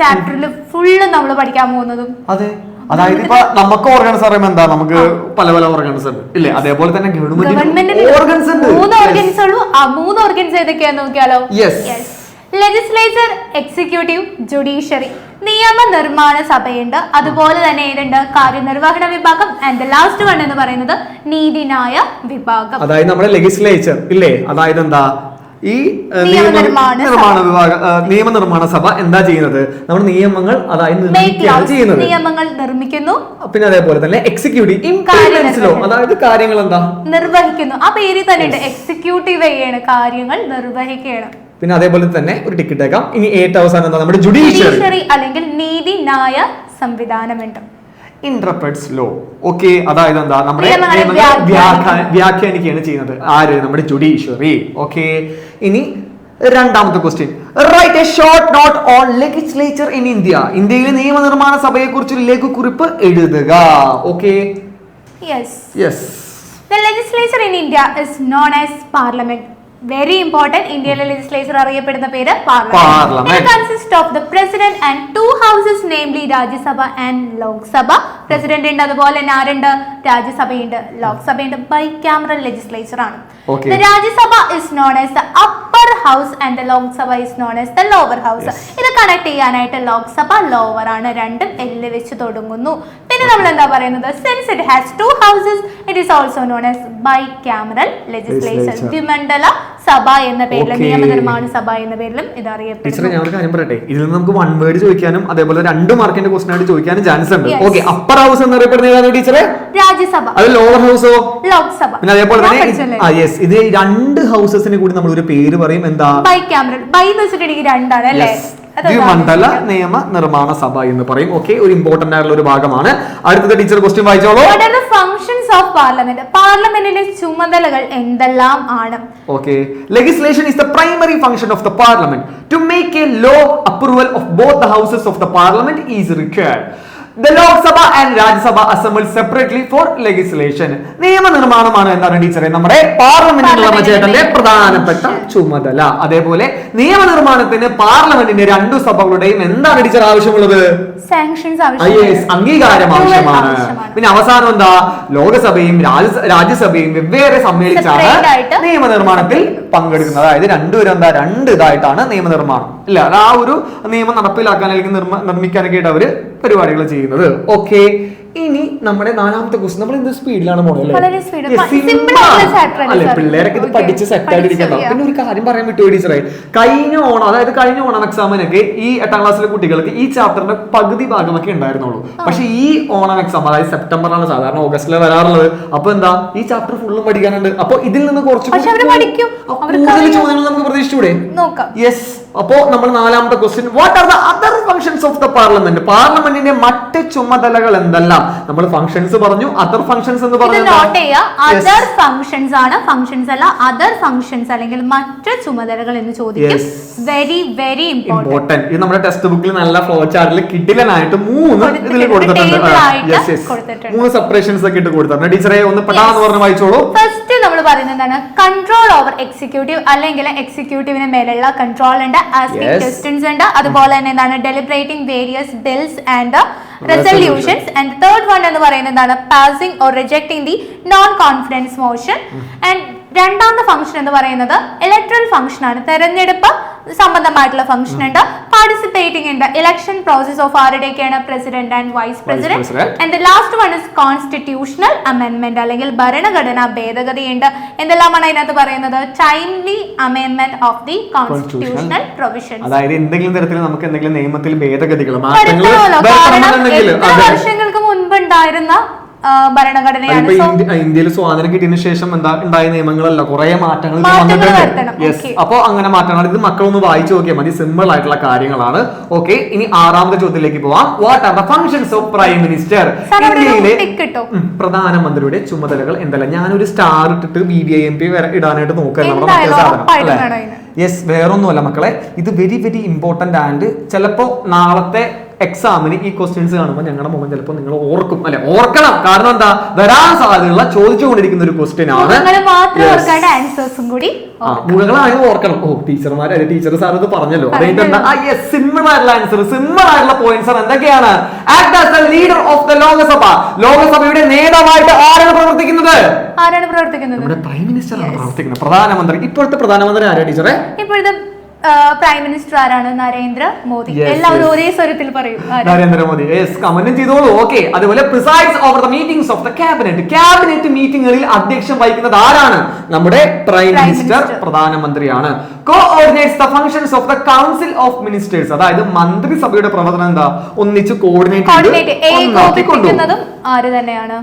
ചാപ്റ്ററിൽ ഫുള്ള് നമ്മൾ പഠിക്കാൻ പോകുന്നതും അതെ. അതായത് ഇപ്പൊ നമുക്ക് ഓർഗൻസ് അറിയുമ്പോൾ എന്താ, നമുക്ക് പല ഓർഗൻസ് ഉണ്ട് ഇല്ലേ. അതേപോലെ തന്നെ ഗവൺമെന്റിന് ഓർഗൻസ് ഉണ്ട്. 3 ഓർഗൻസ് ഉള്ളൂ. ആ 3 ഓർഗൻസ് ഏതൊക്കെയാന്ന് നോക്കിയാലോ? Legislature, executive, judiciary. നിയമനിർമ്മാണ സഭയുണ്ട്, അതുപോലെ തന്നെ ഏതുണ്ട്, കാര്യനിർവഹണ വിഭാഗം, ആൻഡ് ലാസ്റ്റ് വൺ എന്ന് പറയുന്നത് നീതിന്യായ വിഭാഗം. അതായത് നമ്മുടെ ലെജിസ്ലേച്ചർ ഇല്ലേ, അതായത് എന്താ ഈ നിയമനിർമ്മാണ സഭ എന്താ ചെയ്യുന്നത്, നമ്മുടെ നിയമങ്ങൾ അതായത് ചെയ്യുന്നത്, നിയമങ്ങൾ നിർമ്മിക്കുന്നു, പിന്നെ അതേപോലെ തന്നെ എക്സിക്യൂട്ടീവ് ഇംപ്ലിമെന്റ്സ് ലോ, അതായത് കാര്യങ്ങൾ എന്താ നിർവഹിക്കുന്നു. ആ പേരിൽ തന്നെ ഉണ്ട്, എക്സിക്യൂട്ടീവ് ചെയ്യാണ്, കാര്യങ്ങൾ നിർവഹിക്കുകയാണ്. പിന്നെ അതേപോലെ തന്നെ ഒരു ടിക്കറ്റ് ആക്കാം. ഇനി ഏറ്റവും അവസാനം എന്താ നമ്മുടെ ജുഡീഷ്യറി അല്ലെങ്കിൽ നീതിന്യായ സംവിധാനമുണ്ട്. Interprets law. ഓക്കെ, അതായത് എന്താ നമ്മുടെ വ്യാഖ്യാനിക്കുകയാണ് ചെയ്യുന്നത് ആര്, നമ്മുടെ ജുഡീഷ്യറി. ഓക്കെ, ഇനി രണ്ടാമത്തെ question, write a short note on legislature in India. ഇന്ത്യയിലെ നിയമനിർമ്മാണ സഭയെ കുറിച്ചൊരു ലഘുക്കുറിപ്പ് എഴുതുക. Okay, yes. The legislature in India is known as Parliament. Very important. ഇന്ത്യയിലെ ലെജിസ്ലേച്ചർ അറിയപ്പെടുന്ന പേര് parliament. It consists of the president and two houses, namely Rajya Sabha and Lok Sabha. President ഉണ്ട്, അതുപോലെ തന്നെ ആരുണ്ട്, രാജ്യസഭയുണ്ട്, ലോക്സഭയുണ്ട്. ബൈക്യാമറൽ ലെജിസ്ലേച്ചർ ആണ്. The Rajya Sabha is known as the upper house and the Lok Sabha is known as the lower house. ഇത് connect ചെയ്യാനായിട്ട് Lok Sabha lower ആണ്, രണ്ടും എല്ല് വെച്ച് തുടങ്ങുന്നു. പിന്നെ നമ്മൾ എന്താ പറയുന്നത്, since it has two houses, it is also known as bicameral legislature. ദ്വിമണ്ഡല സഭ എന്ന പേരിലും നിയമനിർമ്മാണ സഭ എന്ന പേരിലും ഇത് അറിയപ്പെടുന്നു. ഞാൻ ഒരു കാര്യം പറയട്ടെ, ഇതിൽ നിന്ന് നമുക്ക് വൺ വേർഡ് ചോദിക്കാനും അതേപോലെ 2 മാർക്കിന്റെ ക്വസ്റ്റൻ ആയിട്ട് ചോദിക്കാനും ചാൻസ് ഉണ്ട്. ഓക്കെ, അപ്പർ ഹൗസ് എന്നറിയപ്പെടുന്ന ടീച്ചറെ രാജ്യസഭ, അത് ലോവർ ഹൗസോ ലോക്സഭ. പിന്നെ അതേപോലെ തന്നെ ഇത് 2 ഹൗസസിനെ കൂടി നമ്മൾ ഒരു പേര് പറയും, എന്താ, ബൈക്യാമറൽ. ബൈ എന്ന് വെച്ചിട്ടുണ്ടെങ്കിൽ രണ്ടാണ് അല്ലേ, ദ്വിമണ്ഡല നിയമ നിർമ്മാണ സഭ എന്ന് പറയും. ഓക്കെ, ഒരു ഇമ്പോർട്ടന്റ് ആയിട്ടുള്ള ഒരു ഭാഗമാണ്. അടുത്ത ടീച്ചർ ക്വസ്റ്റ്യൻ വായിച്ചോളൂ. Functions of parliament. പാർലമെന്റിന്റെ ചുമതലകൾ എന്തെല്ലാം ആണ്? Okay, legislation is the primary function of the parliament. To make a law, approval of both the houses of the parliament is required. The Lok Sabha and Rajya Sabha assemble separately for legislation. നിയമനിർമ്മാണമാണ് എന്താണ് ടീച്ചറെ നമ്മുടെ പാർലമെന്റിനുള്ള ചേട്ടന്റെ പ്രധാനപ്പെട്ട ചുമതല. അതേപോലെ നിയമനിർമ്മാണത്തിന് പാർലമെന്റിന്റെ 2 സഭകളുടെയും എന്താണ് teacher ആവശ്യമുള്ളത്, അംഗീകാരം ആവശ്യമാണ്. പിന്നെ അവസാനം എന്താ, ലോകസഭയും രാജ്യസഭയും വെവ്വേറെ സമ്മേളിച്ചാണ് നിയമനിർമ്മാണത്തിൽ പങ്കെടുക്കുന്നത്. അതായത് രണ്ടുപേരും എന്താ, 2 ഇതായിട്ടാണ് നിയമനിർമ്മാണം ഇല്ല, ആ ഒരു നിയമം നടപ്പിലാക്കാൻ അല്ലെങ്കിൽ നിർമ്മിക്കാനൊക്കെ ആയിട്ട് അവര് പരിപാടികൾ ചെയ്യുന്നത്. ഓക്കെ, ഇനി നമ്മുടെ 4ാമത്തെ ക്വസ്റ്റ്യൻ. നമ്മൾ എന്ത് സ്പീഡിലാണ് പോണല്ലേ, അല്ലെ, പിള്ളേരൊക്കെ ഇത് പഠിച്ച് സെറ്റ് ആയിട്ടിരിക്കണം. പിന്നെ ഒരു കാര്യം പറയാൻ വിട്ടു ടീച്ചറെ, കഴിഞ്ഞ ഓണം എക്സാമിനൊക്കെ ഈ 8ാം ക്ലാസ്സിലെ കുട്ടികൾക്ക് ഈ ചാപ്റ്ററിന്റെ പകുതി ഭാഗമൊക്കെ ഉണ്ടായിരുന്നുള്ളൂ. പക്ഷെ ഈ ഓണം എക്സാം അതായത് സെപ്റ്റംബറിലാണ് സാധാരണ ഓഗസ്റ്റിലെ വരാറുള്ളത്. അപ്പൊ എന്താ, ഈ ചാപ്റ്റർ ഫുള്ളും പഠിക്കാനുണ്ട്. അപ്പൊ ഇതിൽ നിന്ന് കുറച്ച് കൂടുതൽ ചോദ്യങ്ങൾ നമുക്ക് പ്രതീക്ഷിച്ചൂടെ? യെസ്. അപ്പോ നമ്മൾ 4ാമത്തെ question, what are the other functions of the parliament. പാർലമെന്റിന്റെ മറ്റ് ചുമതലകൾ എന്തെല്ലാം? നമ്മൾ ഫങ്ഷൻസ് പറഞ്ഞു, അതർ ഫങ്ഷൻസ് എന്ന് പറഞ്ഞു. അതർ ഫങ്ഷൻസ് ആണ്, ഫങ്ഷൻസ് അല്ല, അതർ ഫങ്ഷൻസ് അല്ലെങ്കിൽ മറ്റ് ചുമതലകൾ എന്ന് ചോദിക്കും. Very very important. ഇത് നമ്മുടെ ടെക്സ്റ്റ് ബുക്കിൽ നല്ല ഫ്ലോ ചാർട്ടിൽ കിഡിലനായിട്ട് 3 ഇതിൽ കൊടുത്തിട്ടുണ്ട്. 3 സെപ്പറേഷൻസ് ഒക്കെ ഇട്ട് കൊടുത്തിട്ടുണ്ട്. ടീച്ചറെ ഒന്ന് പെട്ടെന്ന് പറഞ്ഞ് വായിച്ചോളൂ. ഫസ്റ്റ് നമ്മൾ പറയുന്നത് എന്താണ്, കൺട്രോൾ ഓവർ എക്സിക്യൂട്ടീവ് അല്ലെങ്കിൽ എക്സിക്യൂട്ടീവിന് മേലുള്ള കൺട്രോൾ ഉണ്ട്, ആസ്കിംഗ് ക്വസ്റ്റ്യൻസ് ഉണ്ട്, അതുപോലെ തന്നെ എന്താണ്, deliberating various bills and resolutions. And third one എന്ന് പറയുന്നത് എന്താണ്, passing or rejecting the non confidence motion. And രണ്ടാമത്തെ ഫംഗ്ഷൻ എന്ന് പറയുന്നത് ഇലക്ട്രൽ ഫംഗ്ഷൻ ആണ്, തെരഞ്ഞെടുപ്പ് സംബന്ധമായിട്ടുള്ള ഫംഗ്ഷൻ ഉണ്ട്. Participating in the election process of ആരുടെയൊക്കെയാണ്, president and vice president. And the last one is constitutional അമെൻമെന്റ് അല്ലെങ്കിൽ ഭരണഘടനാ ഭേദഗതി ഉണ്ട്. എന്തെല്ലാമാണ് അതിനകത്ത് പറയുന്നത്, ടൈംലി അമെൻമെന്റ് ഓഫ് ദി കോൺസ്റ്റിറ്റ്യൂഷണൽ പ്രൊവിഷൻസ്. അതായത് എന്തെങ്കിലും തരത്തിൽ നമുക്ക് എന്തെങ്കിലും നിയമത്തിൽ ഭേദഗതികൾ വർഷങ്ങൾക്ക് മുൻപ് ഉണ്ടായിരുന്ന ഭരണഘടനയാണ്. ഇന്ത്യയിൽ സ്വാതന്ത്ര്യം കിട്ടിയതിനു ശേഷം എന്താ ഉണ്ടായ നിയമങ്ങളല്ല, കുറെ മാറ്റങ്ങൾ വന്നിട്ടുണ്ട്. അപ്പൊ അങ്ങനെ മാറ്റങ്ങൾ ഇത് മക്കളൊന്ന് വായിച്ചു നോക്കിയാൽ മതി, സിമ്പിൾ ആയിട്ടുള്ള കാര്യങ്ങളാണ്. ഓക്കെ, ഇനി 6ാമത്തെ ചോദ്യത്തിലേക്ക് പോവാം. What are the functions of prime minister. ഇന്ത്യയിലെ പ്രധാനമന്ത്രിയുടെ ചുമതലകൾ എന്തെല്ലാം? ഞാനൊരു സ്റ്റാർ ഇട്ടിട്ട് BBIMP ഇടാനായിട്ട് നോക്കാം നമ്മുടെ മറ്റേ സാധനം. യെസ്, വേറൊന്നുമല്ല മക്കളെ, ഇത് വെരി വെരി ഇമ്പോർട്ടന്റ് ആൻഡ് ചിലപ്പോ നാളത്തെ എക്സാമിന് ഈ ക്വസ്റ്റ്യൻസ് കാണുമ്പോൾ ഞങ്ങളുടെ മുഖം ചിലപ്പോൾ നിങ്ങൾ ഓർക്കും, അല്ലെ, ഓർക്കണം. കാരണം എന്താ, വരാൻ സാധ്യതയുള്ള ചോദിച്ചുകൊണ്ടിരിക്കുന്ന ഒരു ക്വസ്റ്റ്യൻ ആണ്. മുഖങ്ങളാണ് ഓർക്കണം. ഓ ടീച്ചർമാർ ടീച്ചർ സാർ ഇത് പറഞ്ഞല്ലോ, അതായത് എന്താ, സിമ്പിൾ ആയിട്ടുള്ള ആൻസർ, സിമ്പിൾ ആയിട്ടുള്ള പോയിന്റ്സ് എന്തൊക്കെയാണ്? Act as the leader of the Lok Sabha. ലോകസഭയുടെ നേതാവായിട്ട് ആരാണ് പ്രവർത്തിക്കുന്നത്? നമ്മുടെ പ്രൈം മിനിസ്റ്റർ ആണ് പ്രവർത്തിക്കുന്നത്. പ്രധാനമന്ത്രി. ഇപ്പോഴത്തെ പ്രധാനമന്ത്രി ആരാ ടീച്ചറെ? ഇപ്പോഴത്തെ പ്രൈം മിനിസ്റ്റർ ആരാണ്? നരേന്ദ്ര മോദി. Yes, എല്ലാവരും yes. ഒരേ സ്വരത്തിൽ പറയും. നരേന്ദ്രമോദി. കമന്റും ചെയ്തോളൂ. ഓക്കെ. അതുപോലെ presides over the meetings of the cabinet. Cabinet മീറ്റിംഗുകളിൽ അധ്യക്ഷം വഹിക്കുന്നത് ആരാണ്? നമ്മുടെ പ്രൈം മിനിസ്റ്റർ, പ്രധാനമന്ത്രിയാണ്. Coordinates the functions of the council of ministers. അതായത് മന്ത്രിസഭയുടെ പ്രവർത്തനം എന്താ? ഒന്നിച്ച് കോർഡിനേറ്റ് ഏകോപിപ്പിക്കുന്നതും ആര് തന്നെയാണ്?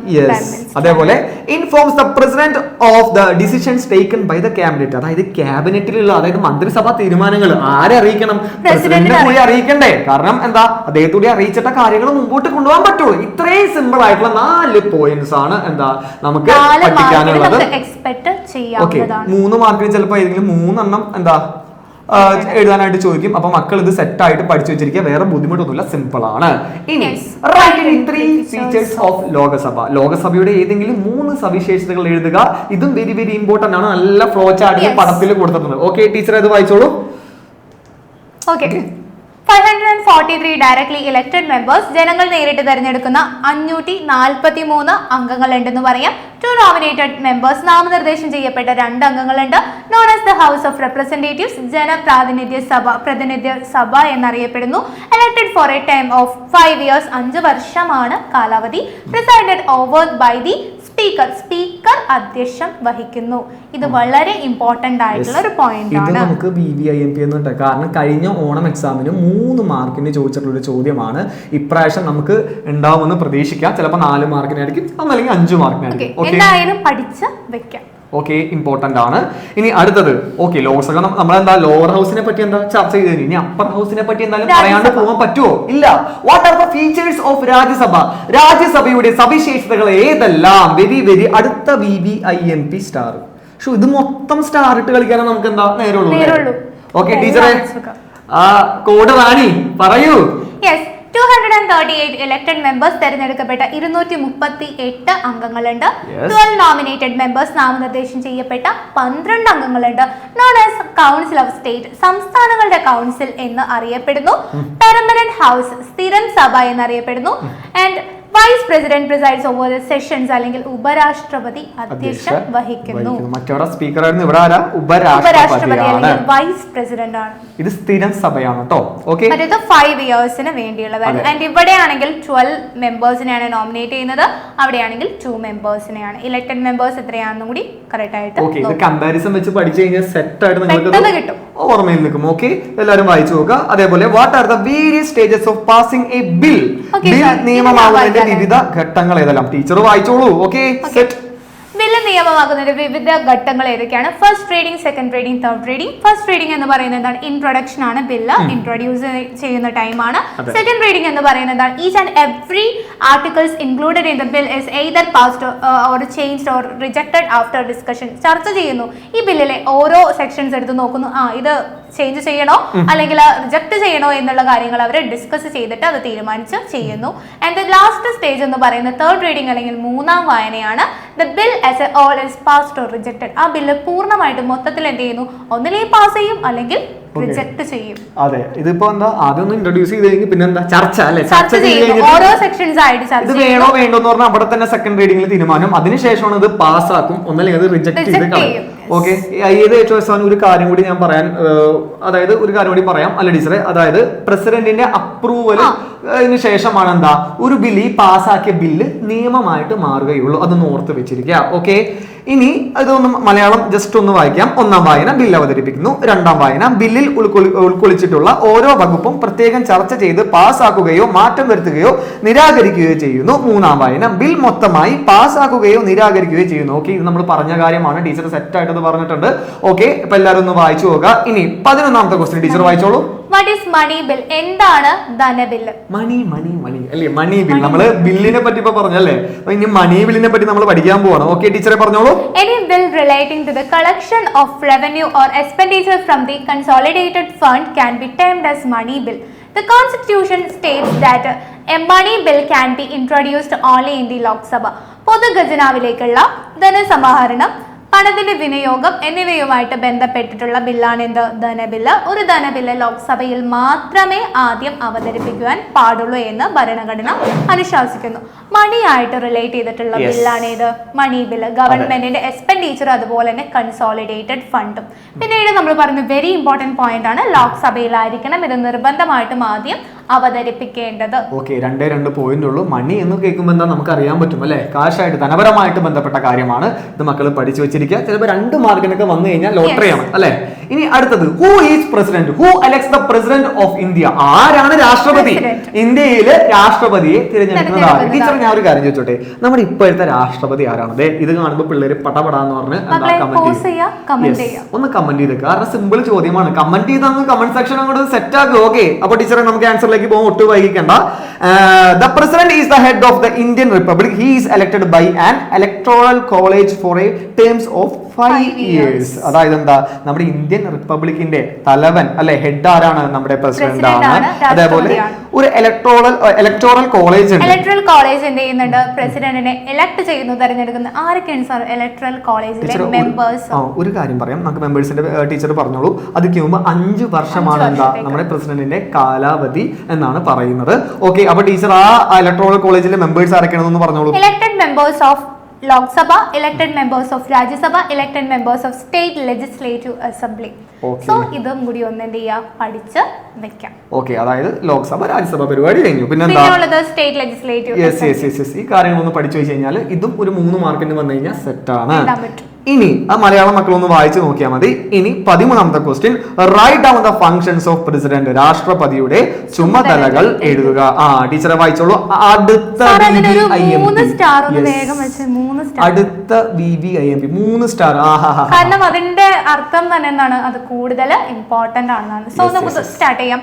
അതേപോലെ informs the president of the decisions taken by the cabinet. അതായത് ക്യാബിനറ്റിലുള്ള, അതായത് മന്ത്രിസഭാ തീരുമാനങ്ങൾ ആരെ അറിയിക്കണം? പ്രസിഡന്റിനെ കൂടി അറിയിക്കണ്ടേ? കാരണം എന്താ, അദ്ദേഹത്തോടെ അറിയിച്ചിട്ട കാര്യങ്ങൾ മുമ്പോട്ട് കൊണ്ടുപോകാൻ പറ്റുള്ളൂ. ഇത്രയും സിമ്പിൾ ആയിട്ടുള്ള 4 പോയിന്റ്സ് ആണ് എന്താ നമുക്ക് പഠിക്കാനുള്ളത്. ഓക്കെ, 3 മാർക്കിന് ചിലപ്പോൾ ഏതെങ്കിലും 3 എണ്ണം എന്താ എഴുതാനായിട്ട് ചോദിക്കും. അപ്പൊ മക്കൾ ഇത് സെറ്റ് ആയിട്ട് പഠിച്ചു വെച്ചിരിക്കുക. വേറെ ബുദ്ധിമുട്ടൊന്നുമില്ല, സിമ്പിൾ ആണ്. ഇനി ഫീച്ചേഴ്സ് ഓഫ് ലോകസഭ. ലോകസഭയുടെ ഏതെങ്കിലും 3 സവിശേഷതകൾ എഴുതുക. ഇതും വെരി വെരി ഇമ്പോർട്ടന്റ് ആണ്. നല്ല ഫ്ലോ ചാർട്ടിൽ പടത്തിൽ കൊടുത്തിട്ടുണ്ട്. ഓക്കെ ടീച്ചർ, അത് വായിച്ചോളൂ. ഓക്കെ. 543 ഡയറക്ട്ലി ഇലക്ടഡ് മെമ്പേഴ്സ്, ജനങ്ങൾ നേരിട്ട് തെരഞ്ഞെടുക്കുന്ന 543 അംഗങ്ങളുണ്ടെന്ന് പറയാം. 2 നോമിനേറ്റഡ് മെമ്പേഴ്സ്, നാമനിർദ്ദേശം ചെയ്യപ്പെട്ട 2 അംഗങ്ങളുണ്ട്. Known as the house of representatives, പ്രതിനിധ്യ സഭ എന്നറിയപ്പെടുന്നു. Elected for a time of 5 years, 5 വർഷമാണ് കാലാവധി. Presided over by the speaker അധ്യക്ഷം വഹിക്കുന്നു. ഇത് വളരെ ഇമ്പോർട്ടന്റ് ആയിട്ടുള്ള ഒരു പോയിന്റ് ആണ്. ഇത് നമുക്ക് BVIMP എന്ന് കാരണം കഴിഞ്ഞ ഓണം എക്സാമിന് 3 മാർക്കിന് ചോദിച്ചിട്ടുള്ള ഒരു ചോദ്യമാണ്. ഇപ്രാവശ്യം നമുക്ക് ഉണ്ടാവുമെന്ന് പ്രതീക്ഷിക്കാം. ചിലപ്പോൾ 4 മാർക്കിനായിരിക്കും, അല്ലെങ്കിൽ 5 മാർക്കിനായിരിക്കും. എന്തായാലും പഠിച്ച് വെക്കാം. ഓക്കെ, ഇമ്പോർട്ടന്റ് ആണ്. ഇനി അടുത്തത് ഓക്കെ, ലോക്സഭ നമ്മളെന്താ ലോവർ ഹൗസിനെ പറ്റി എന്താ ചർച്ച ചെയ്തത്. ഇനി അപ്പർ ഹൗസിനെ പറ്റി എന്തായാലും പറയാണ്ട് പോകാൻ പറ്റുമോ? ഇല്ല. What are the features of Rajya Sabha? രാജ്യസഭയുടെ സവിശേഷതകൾ ഏതെല്ലാം? വെരി വെരി അടുത്ത VVIMP സ്റ്റാർ. ഇത് മൊത്തം സ്റ്റാർ ഇട്ട് കളിക്കാനാണ് നമുക്ക് എന്താ നേരുള്ളൂ. ഓക്കെ ടീച്ചറെ, കോഡ് റാണി പറയൂ. 238 ഇലക്ടഡ് മെമ്പേഴ്സ്, തെരഞ്ഞെടുക്കപ്പെട്ട 238 അംഗങ്ങളുണ്ട്. 12 നോമിനേറ്റഡ് മെമ്പേഴ്സ്, നാമനിർദ്ദേശം ചെയ്യപ്പെട്ട 12 അംഗങ്ങളുണ്ട്. Known as council of state, സംസ്ഥാനങ്ങളുടെ കൗൺസിൽ എന്ന് അറിയപ്പെടുന്നു. പെർമനന്റ് ഹൗസ്, സ്ഥിരം സഭ എന്നറിയപ്പെടുന്നു. And vice president presides over the sessions, അല്ലെങ്കിൽ ഉപരാഷ്ട്രപതി അധ്യക്ഷം വഹിക്കുന്നു. മറ്റവിടെ സ്പീക്കർ ആയിരുന്നു, ഇവിടെ ആരാ? ഉപരാഷ്ട്രപതി അല്ലെങ്കിൽ വൈസ് പ്രസിഡന്റ് ആണ്. ഇത് സ്ഥിരം സഭയാണ് കേട്ടോ. ഓക്കെ, മറ്റേത് 5 years വേണ്ടിയുള്ളതാണ്. ആൻഡ് ഇവിടെയാണെങ്കിൽ 12 മെമ്പേഴ്സിനെയാണ് നോമിനേറ്റ് ചെയ്യുന്നത്. അവിടെയാണെങ്കിൽ 2 മെമ്പേഴ്സിനെയാണ്. ഇലക്ടഡ് മെമ്പേഴ്സ് എത്രയാണെന്നും കൂടി കറക്റ്റ് ആയിട്ട് ഇത് കമ്പാരിസൺ വെച്ച് പഠിച്ചു കഴിഞ്ഞാൽ സെറ്റ് ആയിട്ട് നിങ്ങൾക്ക് കിട്ടും, ഓർമ്മയിൽ നിൽക്കും. ഓക്കെ, എല്ലാവരും വായിച്ചു നോക്കുക. അതേപോലെ what are the various stages of passing a bill? Bill നിയമമാകുന്നതിന്റെ വിവിധ ഘട്ടങ്ങൾ ഏതെല്ലാം? ടീച്ചർ വായിച്ചോളൂ. Okay, set. ബില്ല് നിയമമാകുന്നതിന്റെ വിവിധ ഘട്ടങ്ങൾ ഏതൊക്കെയാണ്? First reading, second reading, third reading. First reading എന്ന് പറയുന്നത് എന്താണ്? ഇൻട്രൊഡക്ഷൻ ആണ്. ബില്ല് ഇൻട്രൊഡ്യൂസ് ചെയ്യുന്ന ടൈമാണ്. സെക്കൻഡ് റീഡിംഗ് എന്ന് പറയുന്നത് എന്താണ്? Each and every articles included in the bill is either passed or changed or rejected after discussion. ചർച്ച ചെയ്യുന്നു. ഈ ബില്ലിലെ ഓരോ സെക്ഷൻസ് എടുത്ത് നോക്കുന്നു. ഇത് ചേഞ്ച് ചെയ്യണോ അല്ലെങ്കിൽ റിജക്ട് ചെയ്യണോ എന്നുള്ള കാര്യങ്ങൾ അവർ ഡിസ്കസ് ചെയ്തിട്ട് അത് തീരുമാനിച്ച് ചെയ്യുന്നു. ആൻഡ് ദ ലാസ്റ്റ് സ്റ്റേജ് എന്ന് പറയുന്നത് തേർഡ് റീഡിംഗ് അല്ലെങ്കിൽ 3ാം വായനയാണ്. The bill as A all is passed or rejected. ആ ബില്ല് പൂർണ്ണമായിട്ടും മൊത്തത്തിൽ എന്ത് ചെയ്യുന്നു? ഒന്നിലേ പാസ് ചെയ്യും അല്ലെങ്കിൽ റിജക്ട് ചെയ്യും. അതെ, ഇതിപ്പോ എന്താ ആദ്യം ഒന്ന് ഇൻട്രൊഡ്യൂസ് ചെയ്തെങ്കിൽ പിന്നെ എന്താ ചർച്ച അല്ലെ? ചർച്ച ചെയ്യുന്നു. ഓരോ സെക്ഷൻസ് ആയിട്ട് ഇത് വേണോ വേണ്ടോ എന്ന് പറഞ്ഞാൽ അവിടെ തന്നെ സെക്കൻഡ് റീഡിംഗിൽ തീരുമാനം. അതിനുശേഷമാണ് ഇത് പാസ്സാക്കും, ഒന്നല്ലെങ്കിൽ അത് റിജക്ട് ചെയ്ത് കളയും. ഓക്കെ, ഏത് ഏറ്റവും ഒരു കാര്യം കൂടി ഞാൻ പറയാൻ, അതായത് ഒരു കാര്യം കൂടി പറയാം അല്ല ടീച്ചറെ. അതായത് പ്രസിഡന്റിന്റെ അപ്രൂവലിന് ശേഷമാണ് എന്താ ഒരു ബില്ല്, ഈ പാസ്സാക്കിയ ബില്ല് നിയമമായിട്ട് മാറുകയുള്ളൂ. അത് ഓർത്ത് വെച്ചിരിക്കുക. ഓക്കെ, ഇനി ഇതൊന്ന് മലയാളം ജസ്റ്റ് ഒന്ന് വായിക്കാം. 1ാം വായന ബില്ല് അവതരിപ്പിക്കുന്നു. 2ാം വായന ബില്ലിൽ ഉൾക്കൊള്ളിച്ചിട്ടുള്ള ഓരോ വകുപ്പും പ്രത്യേകം ചർച്ച ചെയ്ത് പാസ്സാക്കുകയോ മാറ്റം വരുത്തുകയോ നിരാകരിക്കുകയോ ചെയ്യുന്നു. 3ാം വായന ബിൽ മൊത്തമായി പാസ്സാക്കുകയോ നിരാകരിക്കുകയോ ചെയ്യുന്നു. ഓക്കെ, ഇത് നമ്മൾ പറഞ്ഞ കാര്യമാണ്. ടീച്ചർ സെറ്റ് ആയിട്ട് അത് പറഞ്ഞിട്ടുണ്ട്. ഓക്കെ, ഇപ്പൊ എല്ലാവരും ഒന്ന് വായിച്ചു നോക്കുക. ഇനി 11ാമത്തെ ക്വസ്റ്റ്യൻ ടീച്ചർ വായിച്ചോളൂ. What is money bill? എന്താണ് ധനബില്ല്? മണി അല്ലേ? Money bill. നമ്മള് ബില്ലിനെ പറ്റി ഇപ്പൊ പറഞ്ഞല്ലേ, ഇനി മണി ബില്ലിനെ പറ്റി നമ്മൾ പഠിക്കാൻ പോവാണ്. ഓക്കെ ടീച്ചറെ പറഞ്ഞോളൂ. Any bill relating to the collection of revenue or expenditure from the consolidated fund can be termed as money bill. The Constitution states that a money bill can be introduced only in the Lok Sabha. പൊതുഖജനാവിലേക്കുള്ള ധനസമാഹരണം പണത്തിന്റെ വിനിയോഗം എന്നിവയുമായിട്ട് ബന്ധപ്പെട്ടിട്ടുള്ള ബില്ലാണ് എന്ത്? ധനബില്ല്. ഒരു ധനബില്ല് ലോക്സഭയിൽ മാത്രമേ ആദ്യം അവതരിപ്പിക്കുവാൻ പാടുള്ളൂ എന്ന് ഭരണഘടന അനുശാസിക്കുന്നു. മണിയായിട്ട് റിലേറ്റ് ചെയ്തിട്ടുള്ള ബില്ലാണ് ഇത് മണി ബില്ല്. ഗവൺമെന്റിന്റെ എക്സ്പെൻഡിച്ചർ അതുപോലെ തന്നെ കൺസോളിഡേറ്റഡ് ഫണ്ടും. പിന്നീട് നമ്മൾ പറഞ്ഞു വെരി ഇമ്പോർട്ടന്റ് പോയിന്റ് ആണ്, ലോക്സഭയിലായിരിക്കണം ഇത് നിർബന്ധമായിട്ടും ആദ്യം അവതരിപ്പിക്കേണ്ടത്. ഓക്കെ, 2 പോയിന്റ് ഉള്ളൂ. മണി എന്ന് കേൾക്കുമ്പോൾ എന്താ നമുക്ക് അറിയാൻ പറ്റും അല്ലെ, കാശായിട്ട് ധനപരമായിട്ട് ബന്ധപ്പെട്ട കാര്യമാണ്. ഇത് മക്കൾ പഠിച്ചു വെച്ചിരിക്കുക. ചിലപ്പോൾ 2 മാർക്കിനൊക്കെ വന്നു കഴിഞ്ഞാൽ ലോട്ടറിയാണ് അല്ലെ. ഇനി അടുത്തത്, who is president? Who elects the president of India? ആരാണ് രാഷ്ട്രപതി? ഇന്ത്യയിലെ രാഷ്ട്രപതിയെ തിരഞ്ഞെടുക്കുന്നത് ആര്? ടീച്ചർ, ഞാൻ ഒരു കാര്യം ചോദിച്ചോട്ടെ, നമ്മുടെ ഇപ്പോഴത്തെ രാഷ്ട്രപതി ആരാണ്? ഇത് കാണുമ്പോൾ പിള്ളേര് പടപടാന്ന് പറഞ്ഞ് ഒന്ന് കമന്റ് ചെയ്തേക്കുക. കാരണം സിമ്പിൾ ചോദ്യമാണ്. കമന്റ് ചെയ്ത് കമന്റ് സെക്ഷൻ അങ്ങോട്ട് സെറ്റ് ആക്കുക. ഓക്കെ, അപ്പൊ ടീച്ചറെ നമുക്ക് ആൻസറിലേക്ക് പോകാൻ ഒട്ടും വൈകിക്കണ്ട. The president is the head of the Indian republic. He is elected by an electoral college for a terms of 5 years. അതായത് എന്താ, നമ്മുടെ ഇന്ത്യൻ റിപ്പബ്ലിക്കിന്റെ തലവൻ അല്ലെ, ഹെഡ് ആരാണ്? നമ്മുടെ പ്രസിഡന്റ് ആണ്. അതേപോലെ ഒരു ഇലക്ടോറൽ കോളേജ് ഉണ്ട്. ഇലക്ടറൽ കോളേജ് എന്ത് ചെയ്യുന്നുണ്ട്? പ്രസിഡന്റിനെ ഇലക്ട് ചെയ്യുന്നു, തെരഞ്ഞെടുക്കുന്നു. ആരൊക്കെയാണ് സാർ ഇലക്ടറൽ കോളേജിലെ മെമ്പേഴ്സ്? ഒരു കാര്യം പറയാം, നമുക്ക് മെമ്പേഴ്സിന്റെ ടീച്ചർ പറഞ്ഞോളൂ. അതിക്ക് മുമ്പ് 5 വർഷമാണ് എന്താ നമ്മുടെ പ്രസിഡന്റിന്റെ കാലാവധി എന്നാണ് പറയുന്നത്. ഓക്കെ, അപ്പൊ ടീച്ചർ ആ ഇലക്ടോറൽ കോളേജിലെ മെമ്പേഴ്സ് ആരൊക്കെയാണെന്ന് പറഞ്ഞോളൂ. Elected members of Lok Sabha, elected members of Rajya Sabha, elected members of State Legislative Assembly. So ഇതും കൂടി ഒന്ന് എന്ത് ചെയ്യാം, പഠിച്ച് വെക്കാം. ഓക്കെ, അതായത് ലോക്സഭ രാജ്യസഭ പരിപാടി കഴിഞ്ഞു. പിന്നെ സ്റ്റേറ്റ് ലെജിസ്ലേറ്റീവ്. ഈ കാര്യങ്ങളൊന്ന് പഠിച്ചു വെച്ച് കഴിഞ്ഞാൽ ഇതും ഒരു 3 മാർക്കിന് വന്നു കഴിഞ്ഞാൽ സെറ്റ് ആണ്. ഇനി ആ മലയാളം മക്കളൊന്ന് വായിച്ചു നോക്കിയാൽ മതി. ഇനി 13ാമത്തെ question, write down the functions of president. രാഷ്ട്രപതിയുടെ ചുമതലകൾ എഴുതുക. ടീച്ചറെ വായിച്ചോളൂ. അടുത്ത അടുത്ത VVIMP 3 സ്റ്റാർ. കാരണം അതിന്റെ അർത്ഥം തന്നെ എന്താണ്, അത് കൂടുതൽ ഇമ്പോർട്ടന്റ് ആണെന്നാണ്. സോ നമുക്ക് സ്റ്റാർട്ട് ചെയ്യാം.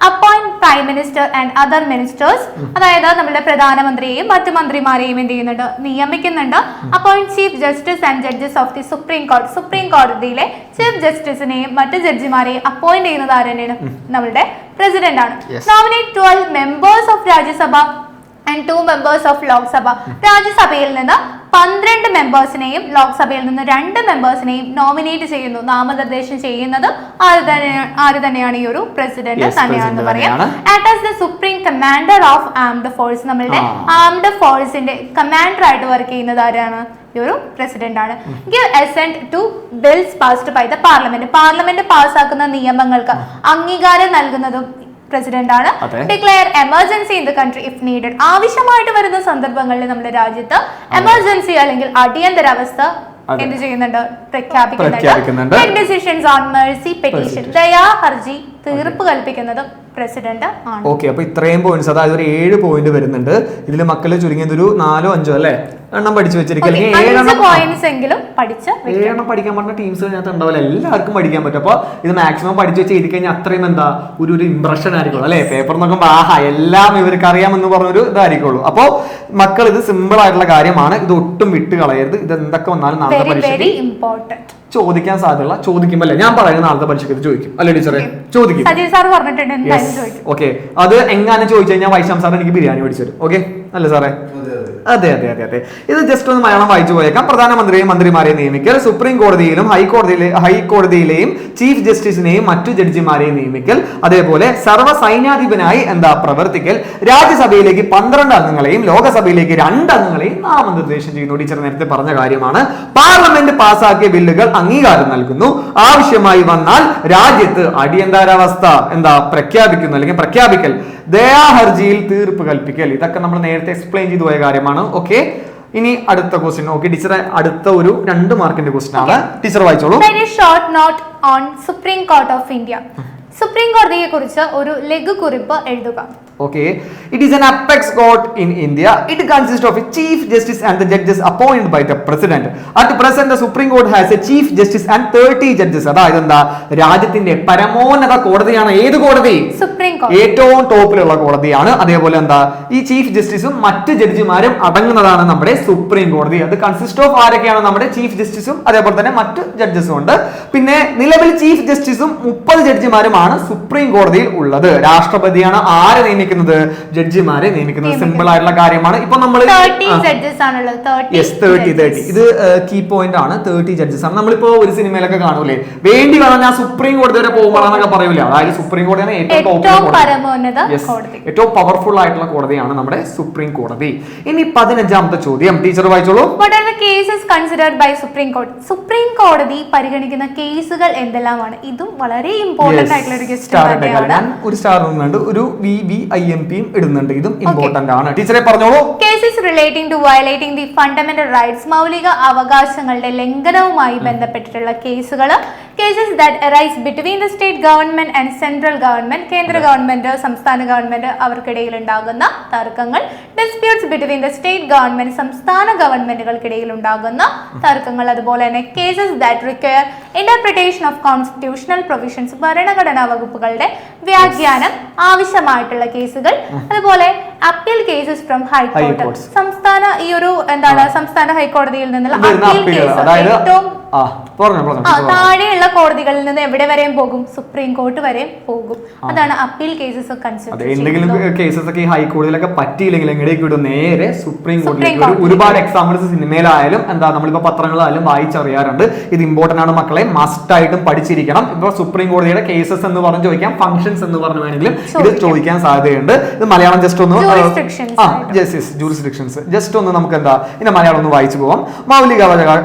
Appoint prime minister and other ministers, അതായത് നമ്മുടെ പ്രധാനമന്ത്രിയെയും മറ്റു മന്ത്രിമാരെയും എന്ത് ചെയ്യുന്നുണ്ട്, നിയമിക്കുന്നുണ്ട്. Appoint chief justice and judges of the supreme കോടതി. സുപ്രീം കോടതിയിലെ ചീഫ് ജസ്റ്റിസിനെയും മറ്റു ജഡ്ജിമാരെയും അപ്പോയിന്റ് ചെയ്യുന്നത് ആര് തന്നെയാണ്? നമ്മുടെ പ്രസിഡന്റ് ആണ്. Nominate 12 members of Rajya Sabha and 2 members of Lok Sabha. രാജ്യസഭയിൽ നിന്ന് 12 മെമ്പേഴ്സിനെയും ലോക്സഭയിൽ നിന്ന് 2 മെമ്പേഴ്സിനെയും നോമിനേറ്റ് ചെയ്യുന്നു, നാമനിർദ്ദേശം ചെയ്യുന്നത് ആര് തന്നെയാണ്? ഈ ഒരു പ്രസിഡന്റ് തന്നെയാണെന്ന് പറയാം. Act as the supreme commander of armed force. നമ്മളുടെ ആംഡ് ഫോഴ്സിന്റെ കമാൻഡർ ആയിട്ട് വർക്ക് ചെയ്യുന്നത് ആരാണ്? ഈ ഒരു പ്രസിഡന്റ് ആണ്. Give assent to bills passed by the parliament. Parliament പാസ്സാക്കുന്ന നിയമങ്ങൾക്ക് അംഗീകാരം നൽകുന്നതും പ്രസിഡന്റ് ആണ്. Declare emergency in the country if needed. ആവശ്യമായിട്ട് വരുന്ന സന്ദർഭങ്ങളിൽ നമ്മുടെ രാജ്യത്ത് എമർജൻസി അല്ലെങ്കിൽ അടിയന്തരാവസ്ഥ എന്ത് ചെയ്യുന്നുണ്ട്? പ്രഖ്യാപിക്കുന്നുണ്ട്. Decisions on mercy petition. ദയാ ഹർജി തീർപ്പ് കൽപ്പിക്കുന്നതും പ്രസിഡന്റ് ആണ്. ഓക്കെ, അപ്പൊ ഇത്രയും പോയിന്റ്സ്, അതായത് ഒരു 7 പോയിന്റ് വരുന്നുണ്ട്. ഇതിൽ മക്കള് ചുരുങ്ങിയത് ഒരു 4 5 അല്ലേ എണ്ണം പഠിച്ചു വെച്ചിരിക്കും. 7 പോയിന്റ്സ് എങ്കിലും പഠിച്ച് 7 എണ്ണം പഠിക്കാൻ പറഞ്ഞ ടീംസ് അതിനകത്ത് ഉണ്ടാവില്ല, എല്ലാവർക്കും പഠിക്കാൻ പറ്റും. അപ്പൊ ഇത് മാക്സിമം പഠിച്ചു വെച്ച് എഴുതി കഴിഞ്ഞാൽ അത്രയും എന്താ ഒരു ഇംപ്രഷൻ ആയിരിക്കും അല്ലെ. പേപ്പർ നോക്കുമ്പോൾ എല്ലാം ഇവർക്ക് അറിയാമെന്ന് പറഞ്ഞൊരു ഇതായിരിക്കുള്ളൂ. അപ്പൊ മക്കൾ ഇത് സിമ്പിൾ ആയിട്ടുള്ള കാര്യമാണ്, ഇത് ഒട്ടും വിട്ട് കളയരുത്. ഇത് എന്തൊക്കെ വന്നാലും നാളത്തെ പരീക്ഷയ്ക്ക് ചോദിക്കാൻ സാധ്യതയുള്ള ചോദിക്കുമ്പോൾ അല്ലേ, ഞാൻ പറയുന്ന നാളത്തെ പരീക്ഷയ്ക്ക് ഇത് ചോദിക്കും അല്ലേ ടീച്ചറെ? ചോദിക്കും. ഓക്കെ, അത് എങ്ങാനും ചോദിച്ചു കഴിഞ്ഞാൽ വൈശാം സാർ എനിക്ക് ബിരിയാണി മേടിച്ചു തരും. ഓക്കെ അല്ലേ സാറേ? അതെ. ഇത് ജസ്റ്റ് ഒന്ന് മലയാളം വായിച്ചു പോയേക്കാം. പ്രധാനമന്ത്രിയെയും മന്ത്രിമാരെയും നിയമിക്കൽ, സുപ്രീം കോടതിയിലും ഹൈക്കോടതിയിലെയും ചീഫ് ജസ്റ്റിസിനെയും മറ്റു ജഡ്ജിമാരെയും നിയമിക്കൽ, അതേപോലെ സർവ്വ സൈന്യാധിപനായി പ്രവർത്തിക്കൽ, രാജ്യസഭയിലേക്ക് 12 അംഗങ്ങളെയും ലോകസഭയിലേക്ക് 2 അംഗങ്ങളെയും നാമനിർദ്ദേശം ചെയ്യുന്നു. ടീച്ചർ നേരത്തെ പറഞ്ഞ കാര്യമാണ്. പാർലമെന്റ് പാസാക്കിയ ബില്ലുകൾ അംഗീകാരം നൽകുന്നു. ആവശ്യമായി വന്നാൽ രാജ്യത്ത് അടിയന്തരാവസ്ഥ പ്രഖ്യാപിക്കുന്നു അല്ലെങ്കിൽ പ്രഖ്യാപിക്കൽ, ദയാഹർജിയിൽ തീർപ്പ് കൽപ്പിക്കൽ. ഇതൊക്കെ നമ്മൾ നേരത്തെ എക്സ്പ്ലെയിൻ ചെയ്തു പോയ കാര്യമാണ്. ഓക്കെ, ഇനി അടുത്ത ക്വസ്റ്റ്യൻ. ഓക്കെ ടീച്ചറെ, അടുത്ത ഒരു 2 മാർക്കിന്റെ ക്വസ്റ്റ്യൻ ആണ്. ടീച്ചർ വായിച്ചോളൂ. Very short note on supreme court of India. സുപ്രീം കോടതിയെ കുറിച്ച് ഒരു ലഘുകുറിപ്പ് എഴുതുക. Okay, it is an apex court in India. It consists of a chief justice and the judges appointed by the president. At present, the Supreme Court has a chief justice and 30 judges. അതായത് എന്താ, രാജ്യത്തിന്റെ പരമോന്നത കോടതിയാണ് ഏത് കോടതി? Supreme കോടതി. ഏറ്റവും ടോപ്പിലുള്ള കോടതിയാണ്. അതേപോലെ എന്താ, ഈ ചീഫ് ജസ്റ്റിസും മറ്റ് ജഡ്ജിമാരും അടങ്ങുന്നതാണ് നമ്മുടെ സുപ്രീം കോടതി. അത് കൺസിസ്റ്റ് ഓഫ് ആരൊക്കെയാണ്? നമ്മുടെ ചീഫ് ജസ്റ്റിസും അതേപോലെ തന്നെ മറ്റ് ജഡ്ജസും ഉണ്ട്. പിന്നെ നിലവിൽ ചീഫ് ജസ്റ്റിസും 30 ജഡ്ജിമാരുമാണ് സുപ്രീം കോടതിയിൽ ഉള്ളത്. രാഷ്ട്രപതിയാണ് ആരെ നിയമിക്കുന്നത്? നിയമിക്കുന്നത്? ജഡ്ജിമാരെ നിയമിക്കുന്നത്. സിമ്പിൾ ആയിട്ടുള്ള കാര്യമാണ്. ഇപ്പൊ നമ്മൾ 30 ജഡ്ജസ് ആണുള്ളത്. 30 ഇത് കീ പോയിന്റ് ആണ്. 30 ജഡ്ജസ് ആണ്. നമ്മളിപ്പോ ഒരു സിനിമയിലൊക്കെ കാണൂലേ, വേണ്ടി പറഞ്ഞാൽ സുപ്രീം കോടതി വരെ പോകുമ്പോഴാന്നൊക്കെ പറയൂല. അതായത് സുപ്രീം കോടതിയാണ് ഏറ്റവും പവർഫുൾ ആയിട്ടുള്ള കോടതിയാണ് നമ്മുടെ സുപ്രീം കോടതി. ഇനി 15ാമത്തെ ചോദ്യം ടീച്ചർ വായിച്ചോളൂ. What are the cases considered by Supreme Court? Supreme കോടതി പരിഗണിക്കുന്ന കേസുകൾ എന്തെല്ലാമാണ്? ഇതും വളരെ ഇമ്പോർട്ടന്റ് ആയിട്ടുള്ള ഒരു ഞാൻ ഒരു സ്റ്റാർ ഇടുന്നുണ്ട്, ഒരു VVIMP ഇടുന്നുണ്ട്. ഇതും ഇമ്പോർട്ടന്റ് ആണ്. ടീച്ചറെ പറഞ്ഞോളൂ. Cases relating to violating the fundamental rights, മൗലിക അവകാശങ്ങളുടെ ലംഘനവുമായി ബന്ധപ്പെട്ടിട്ടുള്ള കേസുകൾ. Cases that arise between the state government and central government, കേന്ദ്ര ഗവൺമെന്റ് സംസ്ഥാന ഗവൺമെന്റ് അവർക്കിടയിൽ ഉണ്ടാകുന്ന തർക്കങ്ങൾ. Disputes between the state government, സംസ്ഥാന ഗവൺമെന്റുകൾക്കിടയിൽ ഉണ്ടാകുന്ന തർക്കങ്ങൾ. അതുപോലെ തന്നെ cases that require interpretation of constitutional provisions, ഭരണഘടനാ വകുപ്പുകളുടെ വ്യാഖ്യാനം ആവശ്യമായിട്ടുള്ള കേസുകൾ. അതുപോലെ അപ്പീൽ കേസസ് ഫ്രം ഹൈക്കോടതി, സംസ്ഥാന ഈ ഒരു സംസ്ഥാന ഹൈക്കോടതിയിൽ നിന്നുള്ള അപ്പീൽ കേസ് ഏറ്റവും താഴെയുള്ള കോടതികളിൽ നിന്ന് എവിടെ വരെയും പോകും? സുപ്രീം കോർട്ട് വരെയും പോകും. അതാണ് അപ്പീൽ കേസസ് കൺസിഡർ. എന്തെങ്കിലും കേസസ് ഒക്കെ ഹൈക്കോടതിയിലൊക്കെ പറ്റിയില്ലെങ്കിൽ എങ്ങനെയൊക്കെ വിടും? നേരെ സുപ്രീം കോടതിയിലേക്ക്. ഒരുപാട് എക്സാമ്പിൾസ് സിനിമയിലായാലും നമ്മളിപ്പോ പത്രങ്ങളായാലും വായിച്ചറിയാറുണ്ട്. ഇത് ഇമ്പോർട്ടന്റ് ആണ് മക്കളെ, മസ്റ്റ് ആയിട്ടും പഠിച്ചിരിക്കണം. ഇപ്പൊ സുപ്രീം കോടതിയുടെ കേസസ് എന്ന് പറഞ്ഞ് ചോദിക്കാം, ഫംഗ്ഷൻസ് എന്ന് പറഞ്ഞു വേണമെങ്കിലും ഇത് ചോദിക്കാൻ സാധ്യതയുണ്ട്. ഇത് മലയാളം ജസ്റ്റ് ഒന്ന് ജൂറിസ്ഡിക്ഷൻസ് ജസ്റ്റ് ഒന്ന് നമുക്ക് ഇതിന്റെ മലയാളം ഒന്ന് വായിച്ചു പോവാം. മൗലിക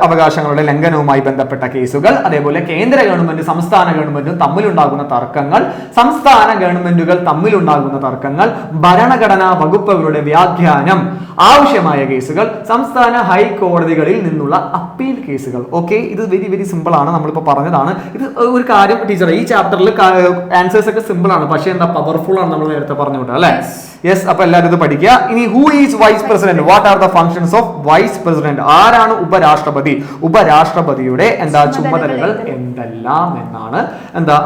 അവകാശങ്ങളുടെ ലംഘനവുമായി ബന്ധപ്പെട്ട കേസുകൾ, അതേപോലെ കേന്ദ്ര ഗവൺമെന്റ് സംസ്ഥാന ഗവൺമെന്റും തമ്മിലുണ്ടാകുന്ന തർക്കങ്ങൾ, സംസ്ഥാന ഗവൺമെന്റുകൾ തമ്മിലുണ്ടാകുന്ന തർക്കങ്ങൾ, ഭരണഘടനാ വകുപ്പുകളുടെ വ്യാഖ്യാനം ആവശ്യമായ കേസുകൾ, സംസ്ഥാന ഹൈക്കോടതികളിൽ നിന്നുള്ള അപ്പീൽ കേസുകൾ. ഓക്കെ, ഇത് വെരി വെരി സിമ്പിൾ ആണ്. നമ്മളിപ്പോ പറഞ്ഞതാണ്. ഇത് ഒരു കാര്യം ടീച്ചർ, ഈ ചാപ്റ്ററിൽ ആൻസേഴ്സ് ഒക്കെ സിമ്പിൾ ആണ്, പക്ഷേ പവർഫുൾ ആണ്. നമ്മൾ നേരത്തെ പറഞ്ഞുകൊണ്ട് അല്ലെ? യെസ്. അപ്പൊ എല്ലാവരും ഇത് പഠിക്കുക. ഇനി who is vice president? What are the functions of vice president? ആരാണ് ഉപരാഷ്ട്രപതി? ഉപരാഷ്ട്രപതിയുടെ ചുമതലകൾ എന്തെല്ലാം എന്നാണ്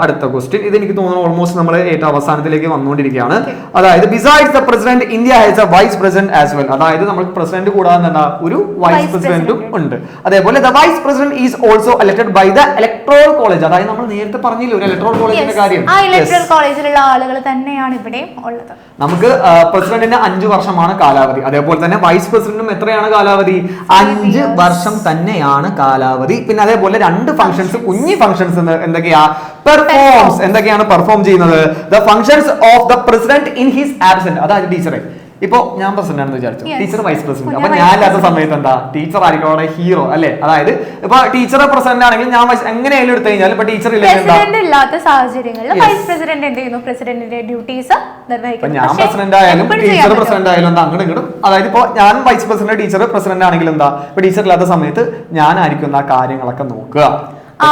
അടുത്ത ക്വസ്റ്റ്യൻ. ഇത് എനിക്ക് തോന്നുന്നു ഓൾമോസ്റ്റ് നമ്മൾ ഏറ്റവും അവസാനത്തിലേക്ക് വന്നുകൊണ്ടിരിക്കുകയാണ്. അതായത് besides the president India has a vice president as well. അതായത് നമ്മൾ പ്രസിഡന്റ് കൂടാതെ ഒരു വൈസ് പ്രസിഡന്റും ഉണ്ട്. അതേപോലെ the vice president is also elected by the electoral college. അതായത് നമ്മൾ നേരത്തെ പറഞ്ഞില്ല ഒരു ഇലക്ടറൽ കോളേജിന്റെ കാര്യം. ആ ഇലക്ടറൽ കോളേജിലുള്ള ആളുകൾ തന്നെയാണ് ഇവിടെയും ഉള്ളത്. നമുക്ക് പ്രസിഡന്റിന് 5 വർഷമാണ് കാലാവധി. അതേപോലെ തന്നെ വൈസ് പ്രസിഡന്റും എത്രയാണ് കാലാവധി? 5 വർഷം തന്നെയാണ് കാലാവധി. പിന്നെ അതേപോലെ 2 ഫംഗ്ഷൻസ്, കുഞ്ഞി ഫംഗ്ഷൻസ് എന്തൊക്കെയാ? പെർഫോംസ്. എന്തൊക്കെയാണ് പെർഫോം ചെയ്യുന്നത്? The functions of the president in his absent. അതായത് ടീച്ചറെ, ഇപ്പൊ ഞാൻ പ്രസിഡന്റ് ആണെന്ന് വിചാരിച്ചു, ടീച്ചർ വൈസ് പ്രസിഡന്റ്. അപ്പൊ ഞാൻ ഇല്ലാത്ത സമയത്ത് ടീച്ചർ ആയിരിക്കും അവിടെ ഹീറോ അല്ലെ? അതായത് ഇപ്പൊ ടീച്ചർ പ്രസിഡന്റ് ആണെങ്കിൽ ഞാൻ എങ്ങനെയായാലും എടുത്തു കഴിഞ്ഞാൽ ഇപ്പൊ ടീച്ചർ ഇല്ലാത്ത സാഹചര്യങ്ങളിൽ വൈസ് പ്രസിഡന്റ് എന്ത് ചെയ്യുന്നു? പ്രസിഡന്റിന്റെ ഡ്യൂട്ടീസ് നിർവഹിക്കുന്നു. ഞാൻ പ്രസിഡന്റ് ആയാലും ടീച്ചർ പ്രസിഡന്റ് ആയാലും അങ്ങോട്ടും ഇങ്ങോട്ടും. അതായത് ഇപ്പൊ ഞാൻ വൈസ് പ്രസിഡന്റ്, ടീച്ചർ പ്രസിഡന്റ് ആണെങ്കിൽ ഇപ്പൊ ടീച്ചർ ഇല്ലാത്ത സമയത്ത് ഞാനായിരിക്കും ആ കാര്യങ്ങളൊക്കെ നോക്കുക.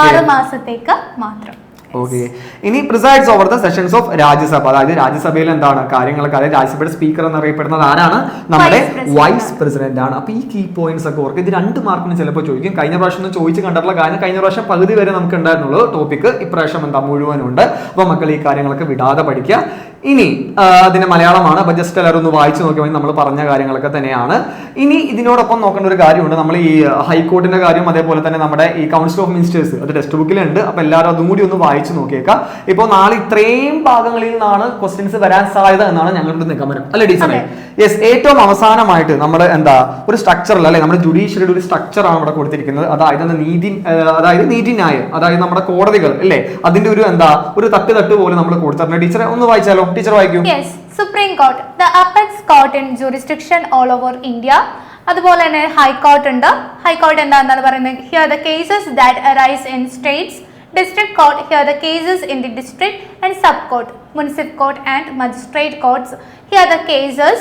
6 മാസത്തേക്ക് മാത്രം. ഓക്കെ. ഇനി presides over the sessions of Rajya Sabha. അതായത് രാജ്യസഭയിൽ രാജ്യങ്ങളൊക്കെ, അതായത് രാജ്യസഭയുടെ സ്പീക്കർ എന്നറിയപ്പെടുന്നത് ആരാണ്? നമ്മുടെ വൈസ് പ്രസിഡന്റ് ആണ്. അപ്പൊ ഈ കീ പോയിന്റ്സ് ഒക്കെ ഓർക്കുക. ഇത് 2 മാർക്കിന് ചിലപ്പോൾ ചോദിക്കും. കഴിഞ്ഞ പ്രാവശ്യം ചോദിച്ച് കണ്ടിട്ടുള്ള കാര്യം, കഴിഞ്ഞ പ്രാവശ്യം പകുതി വരെ നമുക്ക് ഉണ്ടായിരുന്നുള്ളൂ ടോപ്പിക്. ഇപ്രാവശ്യം മുഴുവനുണ്ട്. അപ്പൊ മക്കൾ ഈ കാര്യങ്ങളൊക്കെ വിടാതെ പഠിക്കുക. ഇനി അതിന്റെ മലയാളമാണ്. അപ്പൊ ജസ്റ്റ് എല്ലാവരും ഒന്ന് വായിച്ചു നോക്കിയാൽ നമ്മൾ പറഞ്ഞ കാര്യങ്ങളൊക്കെ തന്നെയാണ്. ഇനി ഇതിനോടൊപ്പം നോക്കേണ്ട ഒരു കാര്യമുണ്ട്. നമ്മൾ ഈ ഹൈക്കോർട്ടിന്റെ കാര്യം, അതേപോലെ തന്നെ നമ്മുടെ ഈ കൗൺസിൽ ഓഫ് മിനിസ്റ്റേഴ്സ്, അത് ടെക്സ്റ്റ് ബുക്കിലുണ്ട്. അപ്പൊ എല്ലാവരും അതും കൂടി ഒന്ന് വായിച്ചു നോക്കിയേക്കാം. ഇപ്പോൾ നാളെ ഇത്രയും ഭാഗങ്ങളിൽ നിന്നാണ് ക്വസ്റ്റ്യൻസ് വരാൻ സാധ്യത എന്നാണ് ഞങ്ങളുടെ നിഗമനം അല്ലെ ടീച്ചറെ? യെസ്. ഏറ്റവും അവസാനമായിട്ട് നമ്മൾ ഒരു സ്ട്രക്ചറിൽ അല്ലെ, നമ്മുടെ ജുഡീഷ്യറിയുടെ ഒരു സ്ട്രക്ചർ ആണ് ഇവിടെ കൊടുത്തിരിക്കുന്നത്. അതായത് നീതിന്യായം, അതായത് നമ്മുടെ കോടതികൾ അല്ലെ, അതിന്റെ ഒരു തട്ട് പോലെ നമ്മൾ കൊടുത്തിട്ടുണ്ട്. ടീച്ചറെ ഒന്ന് വായിച്ചാലോ? ടീച്ചർ വായിക്കൂ. Supreme court, the apex court in jurisdiction all over India. അതുപോലെ തന്നെ ഹൈക്കോർട്ട് ഉണ്ട്. ഹൈക്കോർട്ട് എന്താണെന്നാണ് പറയുന്നത്? Here the cases that arise in States. District Court, here the cases in the district, and sub-court, municipal court and magistrate courts. Here the cases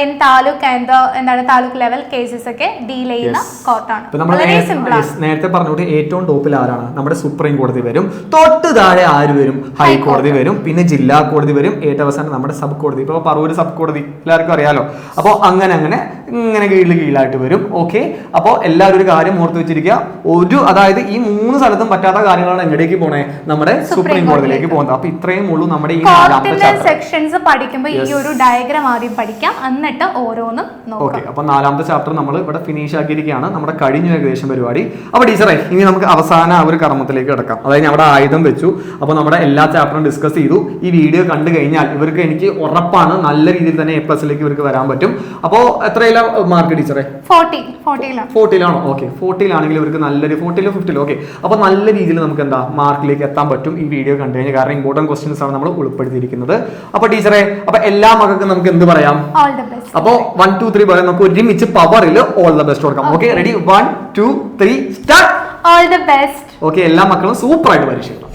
in taluk and the taluk level cases ഒക്കെ deal ചെയ്യുന്ന കോർട്ടാണ്. വളരെ simple ആണ്. നേരത്തെ പറഞ്ഞോട്ട് ഏറ്റവും ടോപ്പിൽ ആരാണ്? നമ്മുടെ supreme കോടതി വരും. തൊട്ട് താഴെ ആര് വരും? ഹൈക്കോടതി വരും. പിന്നെ ജില്ലാ കോടതി വരും. ഏറ്റവും അവസാനം നമ്മുടെ സബ് കോടതി. ഇപ്പൊ പറവൂർ സബ് കോടതി എല്ലാവർക്കും അറിയാലോ. അപ്പോൾ അങ്ങനെ കീഴിലായിട്ട് വരും. ഓക്കെ. അപ്പോൾ എല്ലാവരും ഒരു കാര്യം ഓർത്ത് വെച്ചിരിക്കുക. അതായത് ഈ 3 സ്ഥലത്തും പറ്റാത്ത കാര്യങ്ങളാണ് എങ്ങടേക്ക് പോണേ? നമ്മുടെ സുപ്രീം കോടതിയിലേക്ക് പോകുന്നത്. അപ്പൊ ഇത്രയും ഉള്ളൂ നമ്മുടെ ഈ ഇനി നാലാമത്തെ കോർട്ടിലെ ചാപ്റ്റർ. സെക്ഷൻസ് പഠിക്കുമ്പോൾ ഈ ഒരു ഡയഗ്രാം ആദ്യം പഠിക്കാം, എന്നിട്ട് ഓരോന്നും ഓക്കെ, നോക്കാം. അപ്പൊ നാലാമത്തെ ചാപ്റ്റർ നമ്മൾ ഇവിടെ ഫിനിഷ് ആക്കിയിരിക്കുകയാണ്. നമ്മുടെ കഴിഞ്ഞ ഏകദേശം പരിപാടി. അപ്പൊ ടീച്ചറെ ഇനി നമുക്ക് അവസാന ആ ഒരു കർമ്മത്തിലേക്ക് കിടക്കാം. അതായത് അവിടെ ആയുധം വെച്ചു. അപ്പൊ നമ്മുടെ എല്ലാ ചാപ്റ്ററും ഡിസ്കസ് ചെയ്തു. ഈ വീഡിയോ കണ്ടു കഴിഞ്ഞാൽ ഇവർക്ക് എനിക്ക് ഉറപ്പാണ് നല്ല രീതിയിൽ തന്നെ A+ലേക്ക് ഇവർക്ക് വരാൻ പറ്റും. അപ്പോ എത്രയില മാർക്ക് ടീച്ചറെ? 40-40 ഓക്കെ, 40 ഇവർക്ക് നല്ലൊരു 40 50 ഓക്കെ. അപ്പൊ നല്ല രീതിയിൽ നമുക്ക് എന്താ മാർക്കിലേക്ക് എത്താൻ പറ്റും ഈ വീഡിയോ കണ്ടു കഴിഞ്ഞാൽ. കാരണം ഇമ്പോർട്ടന്റ് ക്വസ്റ്റ്യൻസ് ആണ് നമ്മൾ ഉൾപ്പെടുത്തിയിരിക്കുന്നത്. അപ്പൊ ടീച്ചറെ അപ്പൊ എല്ലാ മക്കൾക്കും നമുക്ക് എന്ത് പറയാം? All the best. അപ്പോ 1 2 3 പറയാം. നമുക്ക് ഒരുമിച്ച് പവറിൽ ഓൾ ദ ബെസ്റ്റ് കൊടുക്കാം. Okay, ready? 1 2 3 start. All the best. Okay, എല്ലാ മക്കളും സൂപ്പർ ആയിട്ട് പരീക്ഷ എഴുതാം.